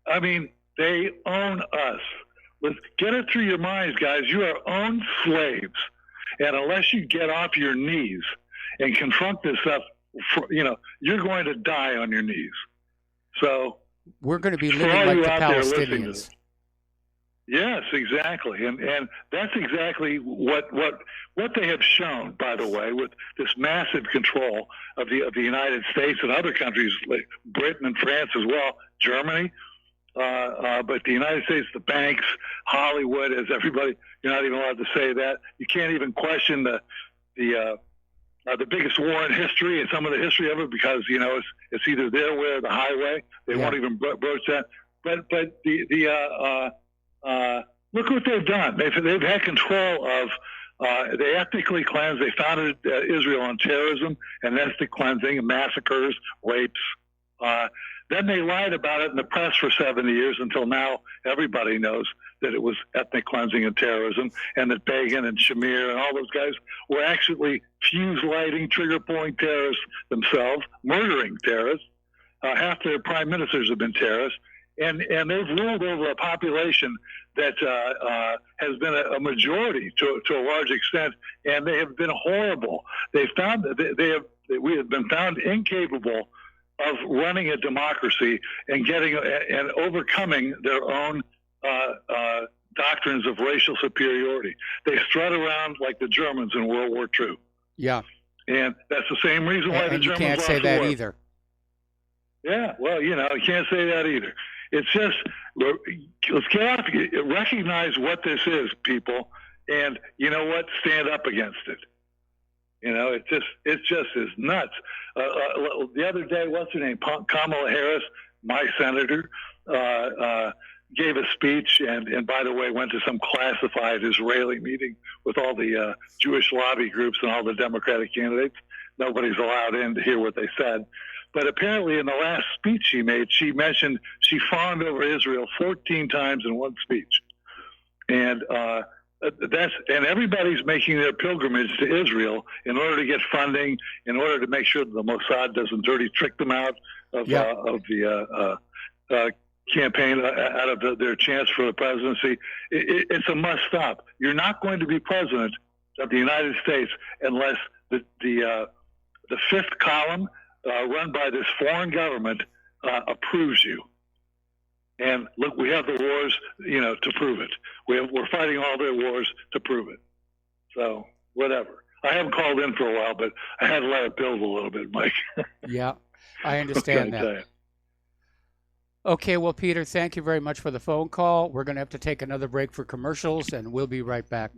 I mean, they own us. Let's get it through your minds, guys. You are owned slaves. And unless you get off your knees and confront this stuff, you're going to die on your knees. So we're going to be living like the Palestinians. Yes, exactly. And that's exactly what they have shown, by the way, with this massive control of the United States and other countries like Britain and France as well, Germany. But the United States, the banks, Hollywood, as everybody, you're not even allowed to say that. You can't even question the biggest war in history and some of the history of it because, it's either their way or the highway. They won't even broach that. But look what they've done. They've had control of. They ethnically cleansed. They founded Israel on terrorism and ethnic cleansing and massacres, rapes. Then they lied about it in the press for 70 years until now everybody knows that it was ethnic cleansing and terrorism, and that Begin and Shamir and all those guys were actually fuse-lighting, trigger-pulling terrorists themselves, murdering terrorists. Half their prime ministers have been terrorists. And they've ruled over a population that has been a majority to a large extent, and they have been horrible. We have been found incapable of running a democracy and and overcoming their own doctrines of racial superiority. They strut around like the Germans in World War II. Yeah, and that's the same reason why the Germans lost the war. You can't say that either. Yeah, well, you can't say that either. It's just, let's get off, recognize what this is, people, and you know what? Stand up against it. It just is nuts. The other day, what's her name? Kamala Harris, my senator, gave a speech, and by the way, went to some classified Israeli meeting with all the Jewish lobby groups and all the Democratic candidates. Nobody's allowed in to hear what they said. But apparently in the last speech she made, she mentioned she fawned over Israel 14 times in one speech. And and everybody's making their pilgrimage to Israel in order to get funding, in order to make sure that the Mossad doesn't dirty trick them out of the campaign, out of their chance for the presidency. It's a must stop. You're not going to be president of the United States unless the fifth column run by this foreign government approves you. And look, we have the wars, to prove it. We're fighting all their wars to prove it. So whatever. I haven't called in for a while, but I had to let it build a little bit, Mike. Yeah, I understand that. Okay, well, Peter, thank you very much for the phone call. We're going to have to take another break for commercials, and we'll be right back.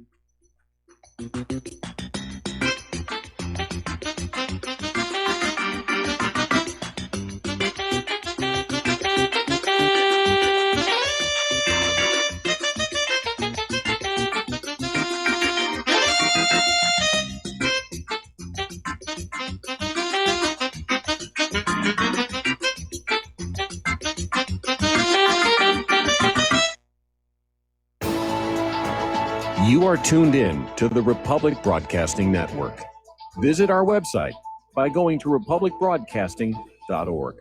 You are tuned in to the Republic Broadcasting Network. Visit our website by going to republicbroadcasting.org.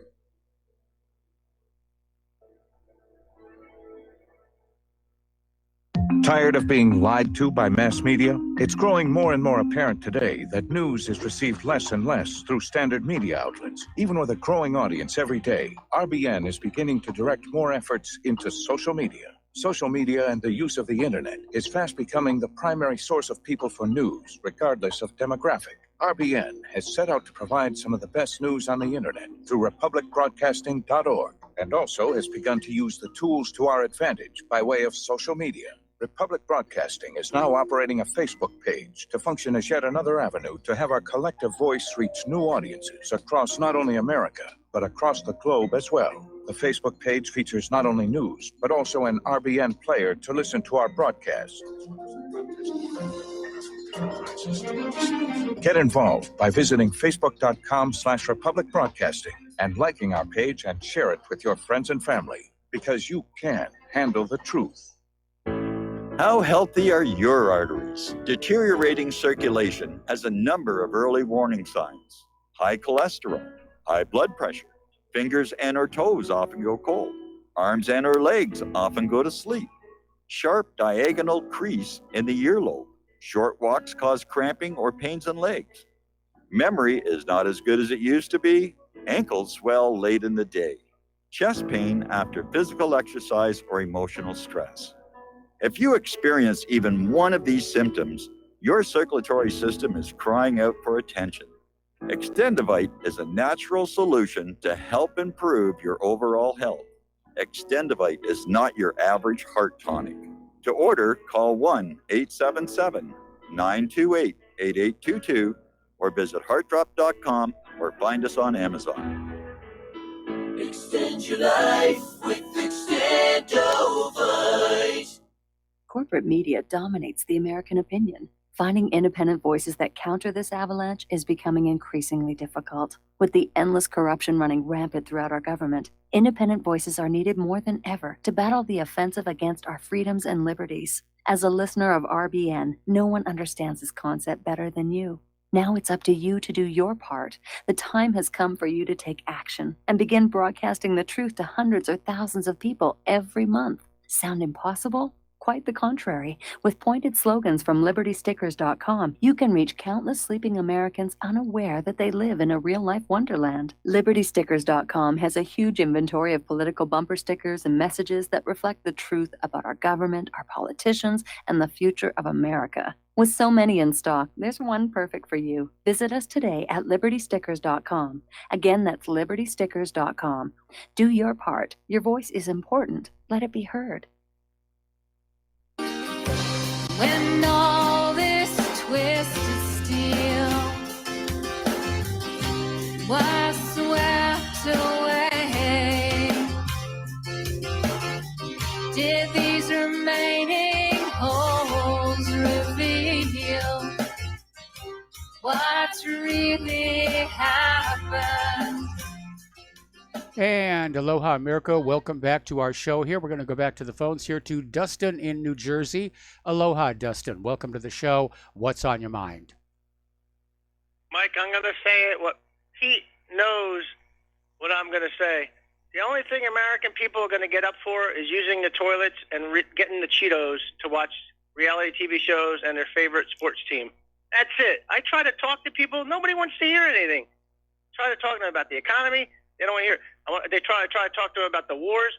Tired of being lied to by mass media? It's growing more and more apparent today that news is received less and less through standard media outlets. Even with a growing audience every day, RBN is beginning to direct more efforts into social media. Social media and the use of the internet is fast becoming the primary source of people for news, regardless of demographic. RBN has set out to provide some of the best news on the internet through republicbroadcasting.org, and also has begun to use the tools to our advantage by way of social media. Republic Broadcasting is now operating a Facebook page to function as yet another avenue to have our collective voice reach new audiences across not only America, but across the globe as well. The Facebook page features not only news, but also an RBN player to listen to our broadcasts. Get involved by visiting facebook.com/Republic Broadcasting and liking our page and share it with your friends and family, because you can handle the truth. How healthy are your arteries? Deteriorating circulation has a number of early warning signs. High cholesterol, high blood pressure. Fingers and or toes often go cold. Arms and or legs often go to sleep. Sharp diagonal crease in the earlobe. Short walks cause cramping or pains in legs. Memory is not as good as it used to be. Ankles swell late in the day. Chest pain after physical exercise or emotional stress. If you experience even one of these symptoms, your circulatory system is crying out for attention. Extendivite is a natural solution to help improve your overall health. Extendivite is not your average heart tonic. To order, call 1-877-928-8822 or visit heartdrop.com or find us on Amazon. Extend your life with Extendivite. Corporate media dominates the American opinion. Finding independent voices that counter this avalanche is becoming increasingly difficult. With the endless corruption running rampant throughout our government, independent voices are needed more than ever to battle the offensive against our freedoms and liberties. As a listener of RBN, no one understands this concept better than you. Now it's up to you to do your part. The time has come for you to take action and begin broadcasting the truth to hundreds or thousands of people every month. Sound impossible? Quite the contrary. With pointed slogans from LibertyStickers.com, you can reach countless sleeping Americans unaware that they live in a real-life wonderland. LibertyStickers.com has a huge inventory of political bumper stickers and messages that reflect the truth about our government, our politicians, and the future of America. With so many in stock, there's one perfect for you. Visit us today at LibertyStickers.com. Again, that's LibertyStickers.com. Do your part. Your voice is important. Let it be heard. When all this twisted steel was swept away, did these remaining holes reveal what's really happened? And aloha, America. Welcome back to our show here. We're going to go back to the phones here to Dustin in New Jersey. Aloha, Dustin. Welcome to the show. What's on your mind? Mike, I'm going to say it. What Pete knows what I'm going to say. The only thing American people are going to get up for is using the toilets and getting the Cheetos to watch reality TV shows and their favorite sports team. That's it. I try to talk to people. Nobody wants to hear anything. Try to talk to them about the economy. They don't want to hear it. They try to talk to them about the wars.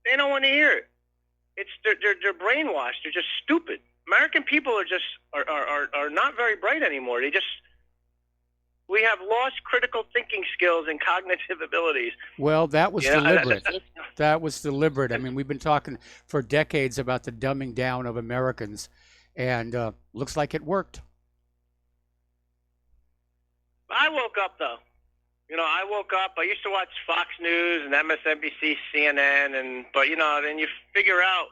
They don't want to hear it. They're brainwashed. They're just stupid. American people are not very bright anymore. We have lost critical thinking skills and cognitive abilities. Well, that was deliberate. That was deliberate. I mean, we've been talking for decades about the dumbing down of Americans, and looks like it worked. I woke up, though. I woke up. I used to watch Fox News and MSNBC, CNN, but then you figure out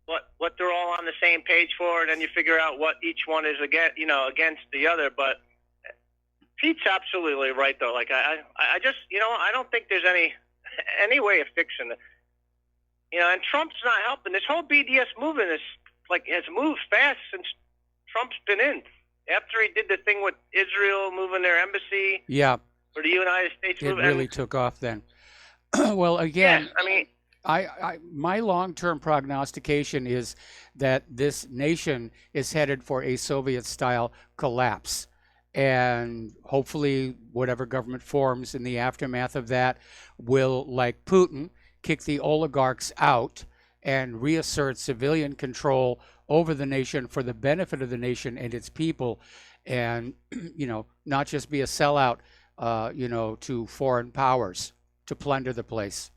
what they're all on the same page for, and then you figure out what each one is against the other. But Pete's absolutely right, though. Like I just I don't think there's any way of fixing it. And Trump's not helping. This whole BDS movement has moved fast since Trump's been in. After he did the thing with Israel moving their embassy, for the United States, it really took off then. Well, again, my long-term prognostication is that this nation is headed for a Soviet-style collapse. And hopefully whatever government forms in the aftermath of that will, like Putin, kick the oligarchs out and reassert civilian control over the nation for the benefit of the nation and its people, and not just be a sellout to foreign powers to plunder the place.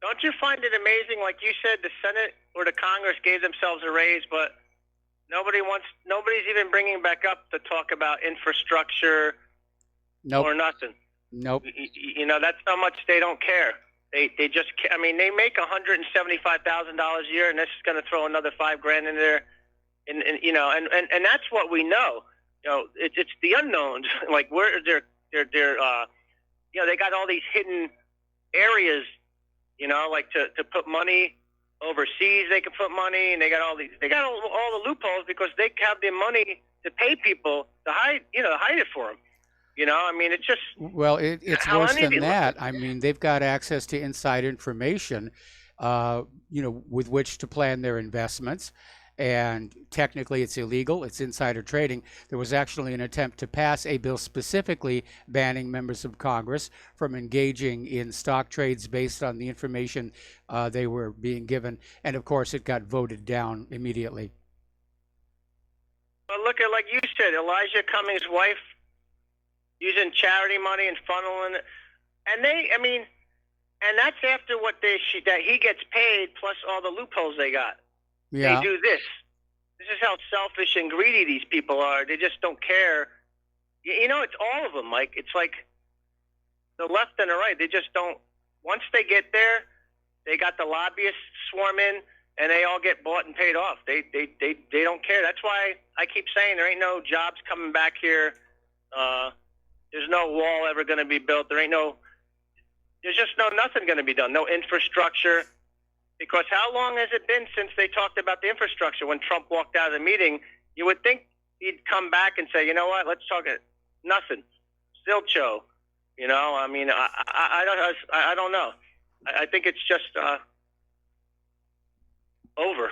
Don't you find it amazing, like you said, the Senate or the Congress gave themselves a raise, but nobody's even bringing back up to talk about infrastructure or nothing. Nope. That's how much they don't care. They just, they make $175,000 a year, and this is going to throw another $5,000 in there, and that's what we know. It's the unknowns, like where they're they got all these hidden areas, like to put money overseas. They can put money, and they got all the loopholes because they have the money to pay people to hide it for them. It's just... Well, it's worse than that. They've got access to inside information, with which to plan their investments. And technically it's illegal. It's insider trading. There was actually an attempt to pass a bill specifically banning members of Congress from engaging in stock trades based on the information they were being given. And of course, it got voted down immediately. But look at, like you said, Elijah Cummings' wife using charity money and funneling it. And and that's after that he gets paid plus all the loopholes they got. Yeah. They do this. This is how selfish and greedy these people are. They just don't care. It's all of them, Mike. It's like the left and the right. They just don't. Once they get there, they got the lobbyists swarm in, and they all get bought and paid off. They don't care. That's why I keep saying there ain't no jobs coming back here. There's no wall ever going to be built. There's just nothing going to be done. No infrastructure. Because how long has it been since they talked about the infrastructure? When Trump walked out of the meeting, you would think he'd come back and say, you know what, let's talk it. Nothing. Still show. I don't know. I think it's just over.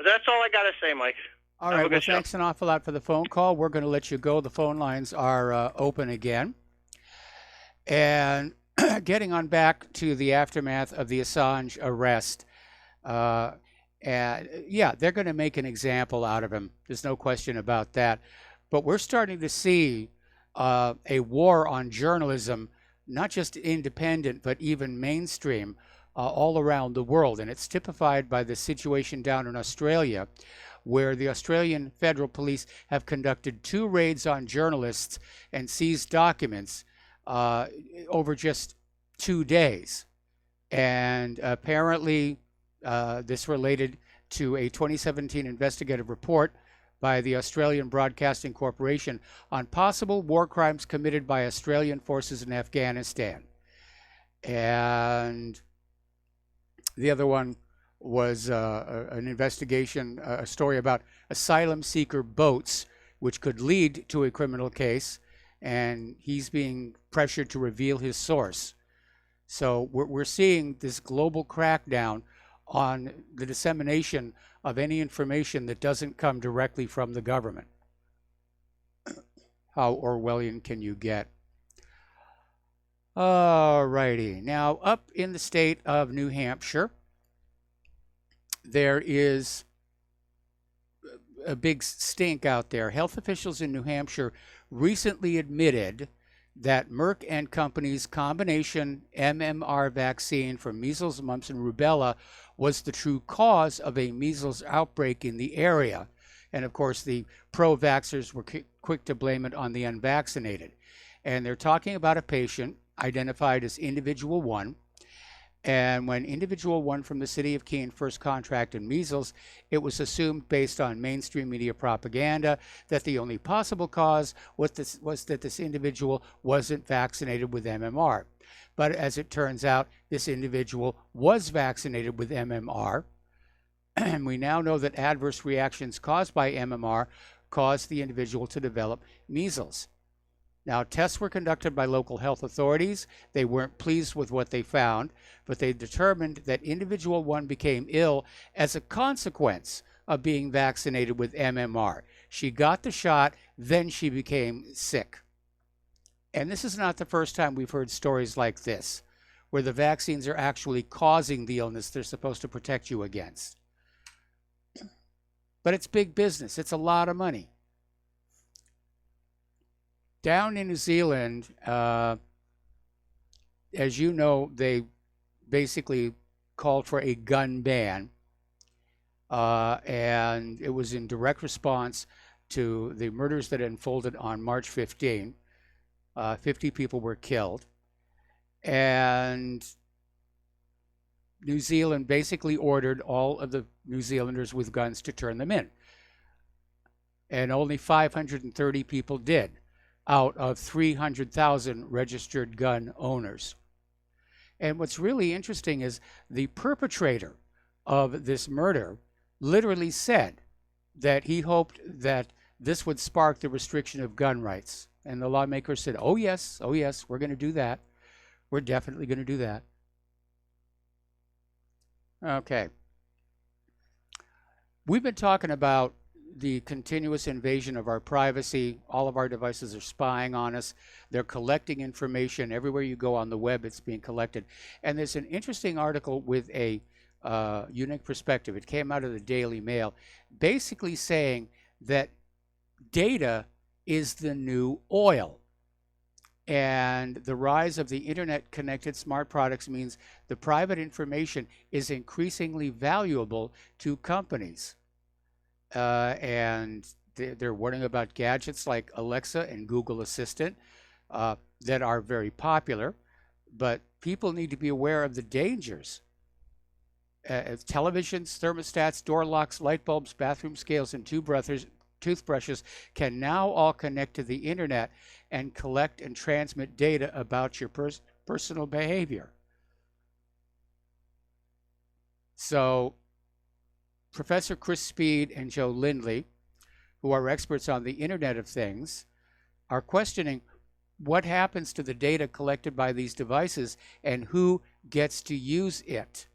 That's all I got to say, Mike. All right. Well, thanks an awful lot for the phone call. We're going to let you go. The phone lines are open again. And getting on back to the aftermath of the Assange arrest, they're going to make an example out of him. There's no question about that. But we're starting to see a war on journalism, not just independent, but even mainstream, all around the world. And it's typified by the situation down in Australia, where the Australian Federal Police have conducted 2 raids on journalists and seized documents over just 2 days. And apparently this related to a 2017 investigative report by the Australian Broadcasting Corporation on possible war crimes committed by Australian forces in Afghanistan. And the other one was an investigation, a story about asylum seeker boats, which could lead to a criminal case, and he's being pressured to reveal his source. So we're seeing this global crackdown on the dissemination of any information that doesn't come directly from the government. How Orwellian can you get? Alrighty, now up in the state of New Hampshire, there is a big stink out there. Health officials in New Hampshire recently admitted that Merck and Company's combination MMR vaccine for measles, mumps, and rubella was the true cause of a measles outbreak in the area. And of course, the pro-vaxxers were quick to blame it on the unvaccinated. And they're talking about a patient identified as Individual 1. And when Individual 1 from the city of Keene first contracted measles, it was assumed based on mainstream media propaganda that the only possible cause was that this individual wasn't vaccinated with MMR. But as it turns out, this individual was vaccinated with MMR. And we now know that adverse reactions caused by MMR caused the individual to develop measles. Now, tests were conducted by local health authorities. They weren't pleased with what they found, but they determined that Individual 1 became ill as a consequence of being vaccinated with MMR. She got the shot, then she became sick. And this is not the first time we've heard stories like this, where the vaccines are actually causing the illness they're supposed to protect you against. But it's big business. It's a lot of money. Down in New Zealand, as you know, they basically called for a gun ban, and it was in direct response to the murders that unfolded on March 15. 50 people were killed, and New Zealand basically ordered all of the New Zealanders with guns to turn them in, and only 530 people did out of 300,000 registered gun owners. And what's really interesting is the perpetrator of this murder literally said that he hoped that this would spark the restriction of gun rights. And the lawmakers said, oh yes, we're going to do that. We're definitely going to do that. Okay. We've been talking about the continuous invasion of our privacy. All of our devices are spying on us. They're collecting information. Everywhere you go on the web, it's being collected. And there's an interesting article with a unique perspective. It came out of the Daily Mail, basically saying that data is the new oil. And the rise of the internet-connected smart products means the private information is increasingly valuable to companies. And they're warning about gadgets like Alexa and Google Assistant that are very popular, but people need to be aware of the dangers. Televisions, thermostats, door locks, light bulbs, bathroom scales, and toothbrushes can now all connect to the internet and collect and transmit data about your personal behavior. So Professor Chris Speed and Joe Lindley, who are experts on the Internet of Things, are questioning what happens to the data collected by these devices and who gets to use it.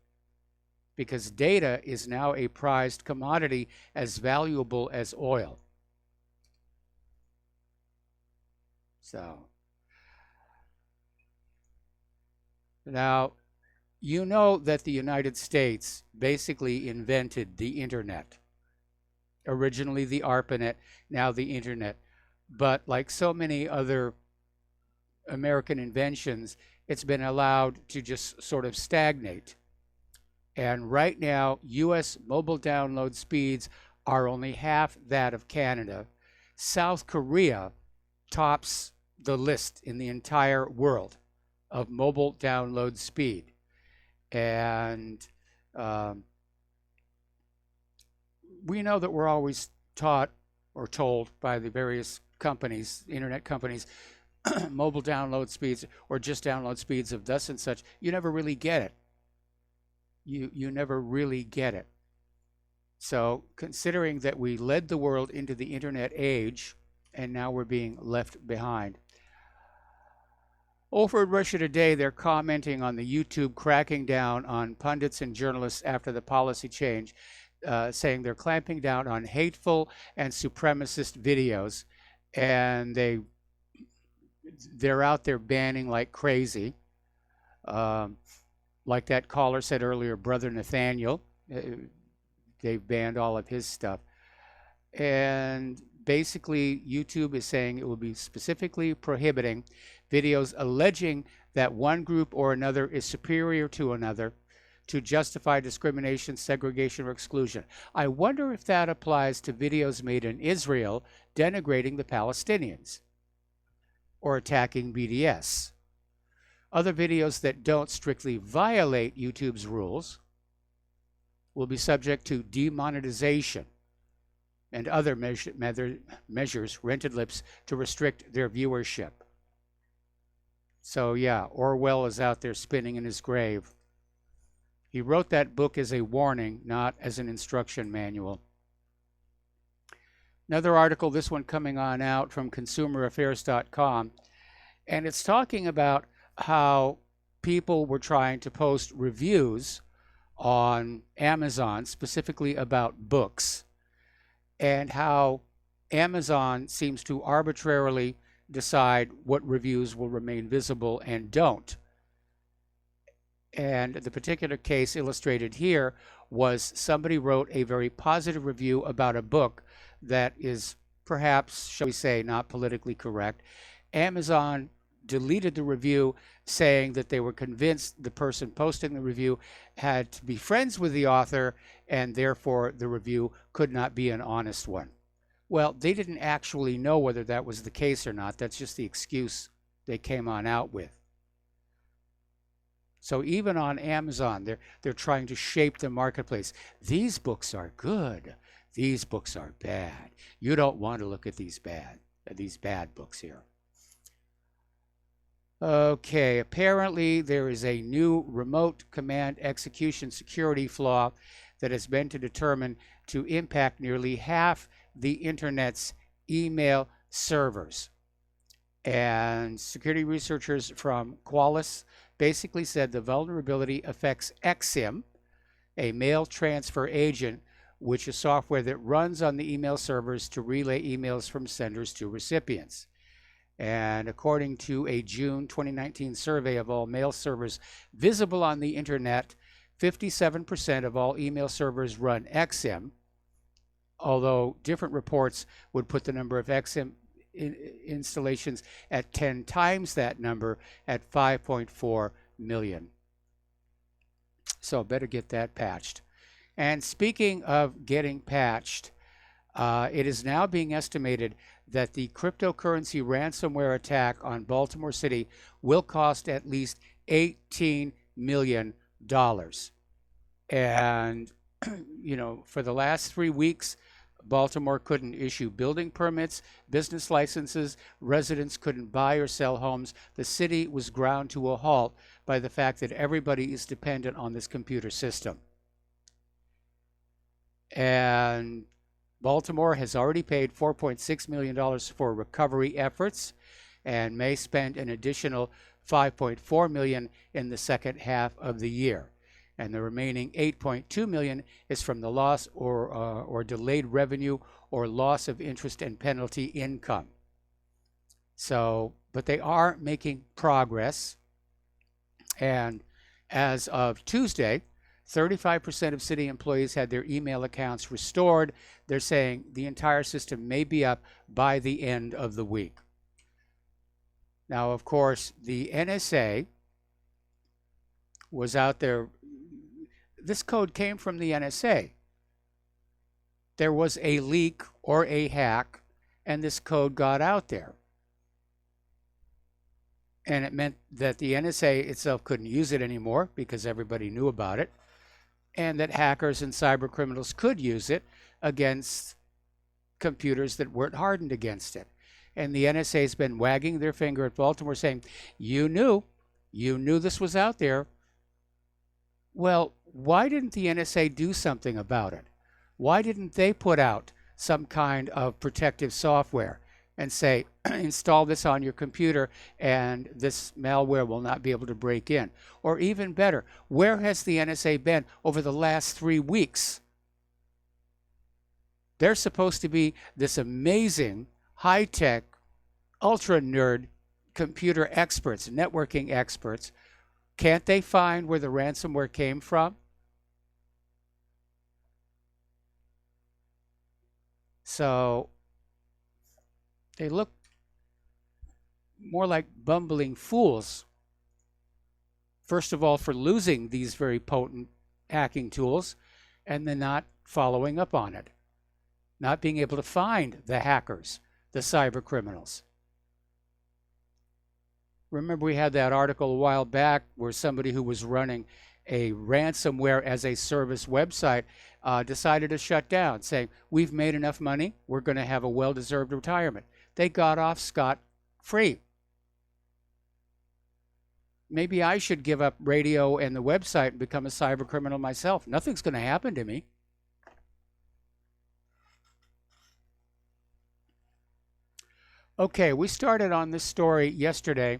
Because data is now a prized commodity as valuable as oil. So, now, you know that the United States basically invented the internet. Originally the ARPANET, now the internet. But like so many other American inventions, it's been allowed to just sort of stagnate. And right now, US mobile download speeds are only half that of Canada. South Korea tops the list in the entire world of mobile download speed. And we know that we're always taught or told by the various companies, internet companies, mobile download speeds or just download speeds of thus and such, you never really get it. You never really get it. So considering that we led the world into the internet age and now we're being left behind. Over in Russia Today, they're commenting on the YouTube cracking down on pundits and journalists after the policy change, saying they're clamping down on hateful and supremacist videos, and they're out there banning like crazy. Like that caller said earlier, Brother Nathaniel, they've banned all of his stuff. And basically, YouTube is saying it will be specifically prohibiting videos alleging that one group or another is superior to another to justify discrimination, segregation, or exclusion. I wonder if that applies to videos made in Israel denigrating the Palestinians or attacking BDS. Other videos that don't strictly violate YouTube's rules will be subject to demonetization and other measures, rented lips, to restrict their viewership. So yeah, Orwell is out there spinning in his grave. He wrote that book as a warning, not as an instruction manual. Another article, this one coming on out from consumeraffairs.com, and it's talking about how people were trying to post reviews on Amazon, specifically about books, and how Amazon seems to arbitrarily decide what reviews will remain visible and don't. And the particular case illustrated here was somebody wrote a very positive review about a book that is perhaps, shall we say, not politically correct. Amazon deleted the review, saying that they were convinced the person posting the review had to be friends with the author, and therefore the review could not be an honest one. Well, they didn't actually know whether that was the case or not. That's just the excuse they came on out with. So even on Amazon, they're trying to shape the marketplace. These books are good. These books are bad. You don't want to look at these bad books here. Okay, apparently there is a new remote command execution security flaw that has been determined to impact nearly half the internet's email servers. And security researchers from Qualys basically said the vulnerability affects XIM, a mail transfer agent, which is software that runs on the email servers to relay emails from senders to recipients. And according to a June 2019 survey of all mail servers visible on the internet, 57% of all email servers run XIM, although different reports would put the number of XIM installations at 10 times that number at 5.4 million. So better get that patched. And speaking of getting patched, it is now being estimated that the cryptocurrency ransomware attack on Baltimore City will cost at least $18 million. And, for the last 3 weeks, Baltimore couldn't issue building permits, business licenses, residents couldn't buy or sell homes. The city was ground to a halt by the fact that everybody is dependent on this computer system. And Baltimore has already paid $4.6 million for recovery efforts and may spend an additional $5.4 million in the second half of the year. And the remaining $8.2 million is from the loss or delayed revenue or loss of interest and penalty income. So, but they are making progress. And as of Tuesday, 35% of city employees had their email accounts restored. They're saying the entire system may be up by the end of the week. Now, of course, the NSA was out there. This code came from the NSA. There was a leak or a hack, and this code got out there. And it meant that the NSA itself couldn't use it anymore because everybody knew about it, and that hackers and cyber criminals could use it against computers that weren't hardened against it. And the NSA has been wagging their finger at Baltimore saying, you knew this was out there. Well, why didn't the NSA do something about it? Why didn't they put out some kind of protective software and say, install this on your computer and this malware will not be able to break in? Or even better, where has the NSA been over the last 3 weeks? They're supposed to be this amazing, high-tech, ultra-nerd computer experts, networking experts. Can't they find where the ransomware came from? So they look more like bumbling fools. First of all, for losing these very potent hacking tools and then not following up on it. Not being able to find the hackers, the cyber criminals. Remember, we had that article a while back where somebody who was running a ransomware as a service website decided to shut down, saying, we've made enough money, we're going to have a well-deserved retirement. They got off scot-free. Maybe I should give up radio and the website and become a cyber criminal myself. Nothing's going to happen to me. Okay, we started on this story yesterday,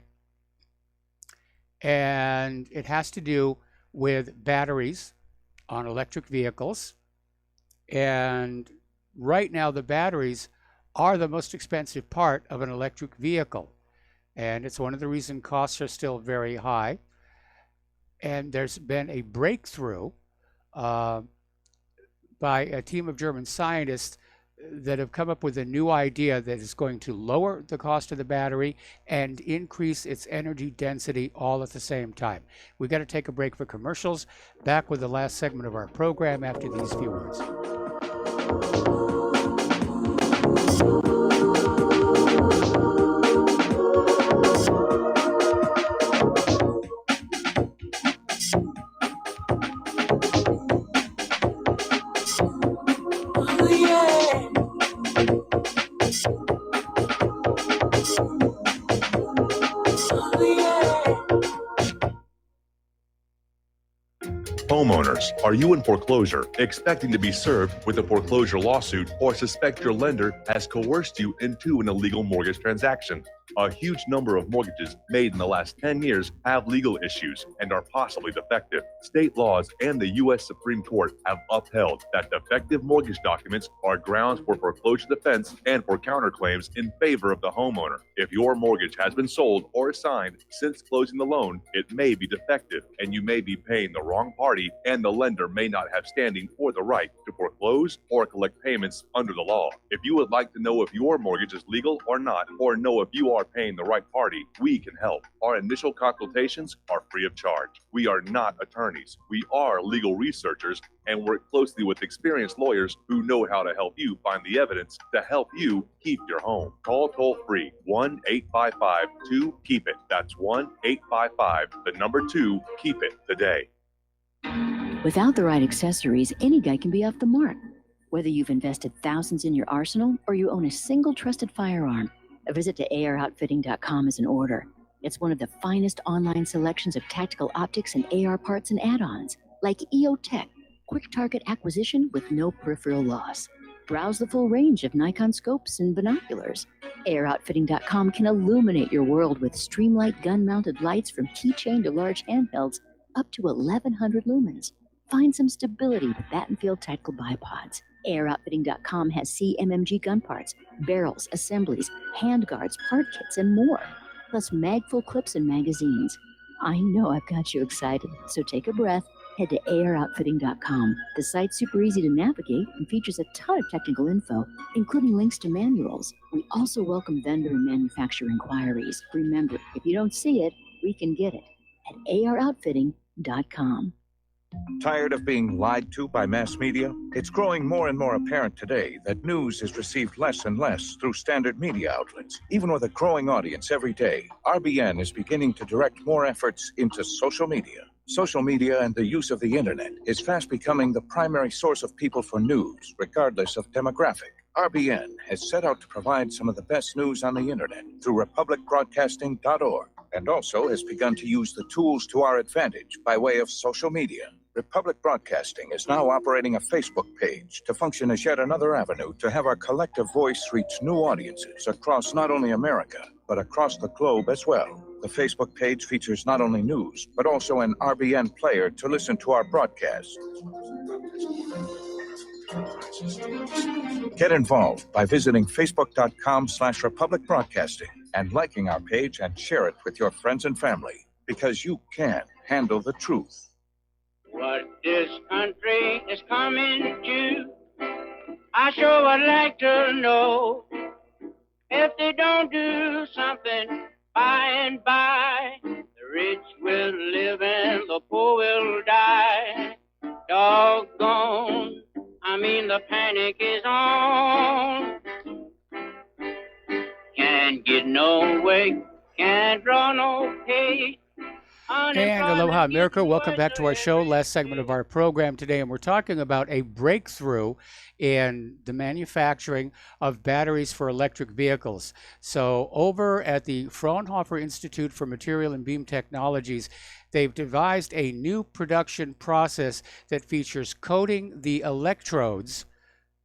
and it has to do with batteries on electric vehicles. And right now, the batteries are the most expensive part of an electric vehicle. And it's one of the reasons costs are still very high. And there's been a breakthrough by a team of German scientists that have come up with a new idea that is going to lower the cost of the battery and increase its energy density all at the same time. We've got to take a break for commercials. Back with the last segment of our program after these few words. Homeowners, are you in foreclosure, expecting to be served with a foreclosure lawsuit, or suspect your lender has coerced you into an illegal mortgage transaction? A huge number of mortgages made in the last 10 years have legal issues and are possibly defective. State laws and the U.S. Supreme Court have upheld that defective mortgage documents are grounds for foreclosure defense and for counterclaims in favor of the homeowner. If your mortgage has been sold or assigned since closing the loan, it may be defective and you may be paying the wrong party, and the lender may not have standing or the right to foreclose or collect payments under the law. If you would like to know if your mortgage is legal or not, or know if you are paying the right party, we can help. Our initial consultations are free of charge. We are not attorneys. We are legal researchers and work closely with experienced lawyers who know how to help you find the evidence to help you keep your home. Call toll-free 1-855-2-KEEP-IT. That's 1-855-2-KEEP-IT today. Without the right accessories, any guy can be off the mark. Whether you've invested thousands in your arsenal or you own a single trusted firearm, a visit to AROutfitting.com is in order. It's one of the finest online selections of tactical optics and AR parts and add-ons, like EOTech, quick target acquisition with no peripheral loss. Browse the full range of Nikon scopes and binoculars. AROutfitting.com can illuminate your world with Streamlight gun-mounted lights from keychain to large handhelds up to 1,100 lumens. Find some stability with Battenfield tactical bipods. AirOutfitting.com has CMMG gun parts, barrels, assemblies, handguards, part kits, and more, plus mag-full clips and magazines. I know I've got you excited, so take a breath. Head to AirOutfitting.com. The site's super easy to navigate and features a ton of technical info, including links to manuals. We also welcome vendor and manufacturer inquiries. Remember, if you don't see it, we can get it at AirOutfitting.com. Tired of being lied to by mass media? It's growing more and more apparent today that news is received less and less through standard media outlets. Even with a growing audience every day, RBN is beginning to direct more efforts into social media. Social media and the use of the internet is fast becoming the primary source of people for news, regardless of demographic. RBN has set out to provide some of the best news on the internet through republicbroadcasting.org, and also has begun to use the tools to our advantage by way of social media. Republic Broadcasting is now operating a Facebook page to function as yet another avenue to have our collective voice reach new audiences across not only America, but across the globe as well. The Facebook page features not only news, but also an RBN player to listen to our broadcasts. Get involved by visiting facebook.com/Republic Broadcasting and liking our page and share it with your friends and family, because you can handle the truth. What this country is coming to, I sure would like to know. If they don't do something by and by, the rich will live and the poor will die. Doggone, I mean the panic is on. Can't get no way, can't draw no pay. And aloha, America. Welcome back to our show. Last segment of our program today, and we're talking about a breakthrough in the manufacturing of batteries for electric vehicles. So over at the Fraunhofer Institute for Material and Beam Technologies, they've devised a new production process that features coating the electrodes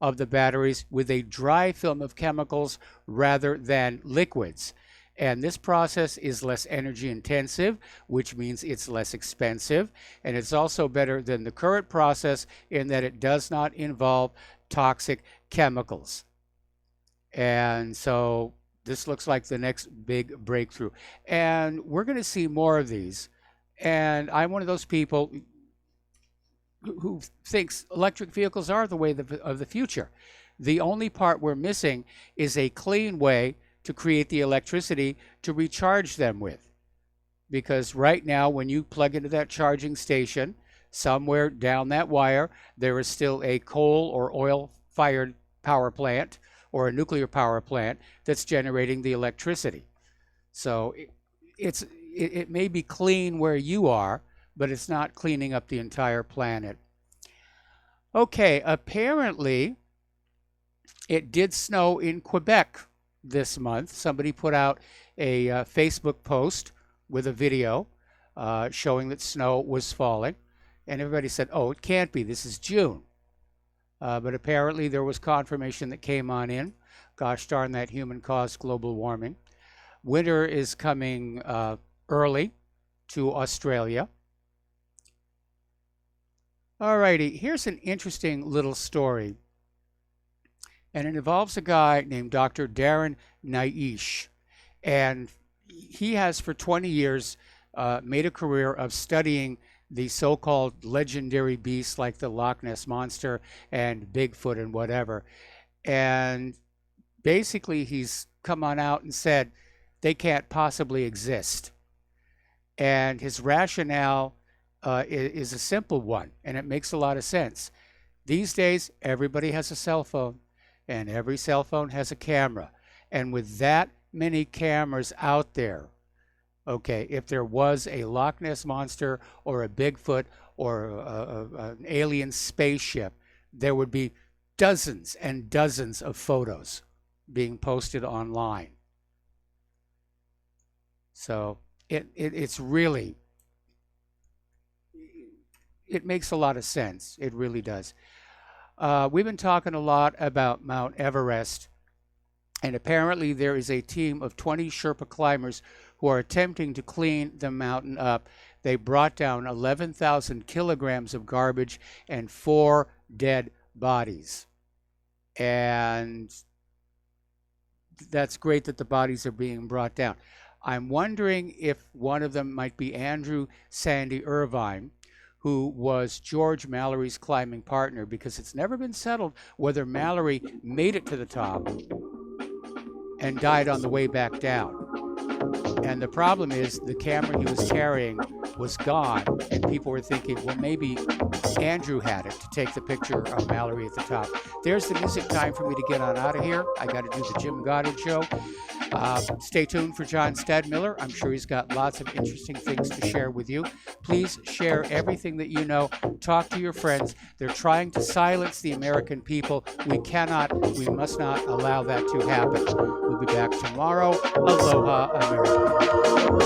of the batteries with a dry film of chemicals rather than liquids. And this process is less energy intensive, which means it's less expensive. And it's also better than the current process in that it does not involve toxic chemicals. And so this looks like the next big breakthrough. And we're going to see more of these. And I'm one of those people who thinks electric vehicles are the way of the future. The only part we're missing is a clean way to create the electricity to recharge them with. Because right now, when you plug into that charging station, somewhere down that wire, there is still a coal or oil-fired power plant or a nuclear power plant that's generating the electricity. So it may be clean where you are, but it's not cleaning up the entire planet. Okay, apparently it did snow in Quebec this month. Somebody put out a Facebook post with a video showing that snow was falling, and everybody said, oh, it can't be, this is June. But apparently there was confirmation that came on in. Gosh darn that human-caused global warming. Winter is coming early to Australia. Alrighty, here's an interesting little story. And it involves a guy named Dr. Darren Naish. And he has for 20 years made a career of studying the so-called legendary beasts like the Loch Ness Monster and Bigfoot and whatever. And basically he's come on out and said they can't possibly exist. And his rationale is a simple one, and it makes a lot of sense. These days, everybody has a cell phone. And every cell phone has a camera. And with that many cameras out there, okay, if there was a Loch Ness Monster or a Bigfoot or an alien spaceship, there would be dozens and dozens of photos being posted online. So it's really, it makes a lot of sense. It really does. We've been talking a lot about Mount Everest, and apparently there is a team of 20 Sherpa climbers who are attempting to clean the mountain up. They brought down 11,000 kilograms of garbage and 4 dead bodies. And that's great that the bodies are being brought down. I'm wondering if one of them might be Andrew Sandy Irvine, who was George Mallory's climbing partner, because it's never been settled whether Mallory made it to the top and died on the way back down. And the problem is the camera he was carrying was gone, and people were thinking, well, maybe Andrew had it to take the picture of Mallory at the top. There's the music time for me to get on out of here. I got to do the Jim Goddard show. Stay tuned for John Stadmiller. I'm sure he's got lots of interesting things to share with you. Please share everything that you know. Talk to your friends. They're trying to silence the American people. We must not allow that to happen. We'll be back tomorrow. Aloha, America.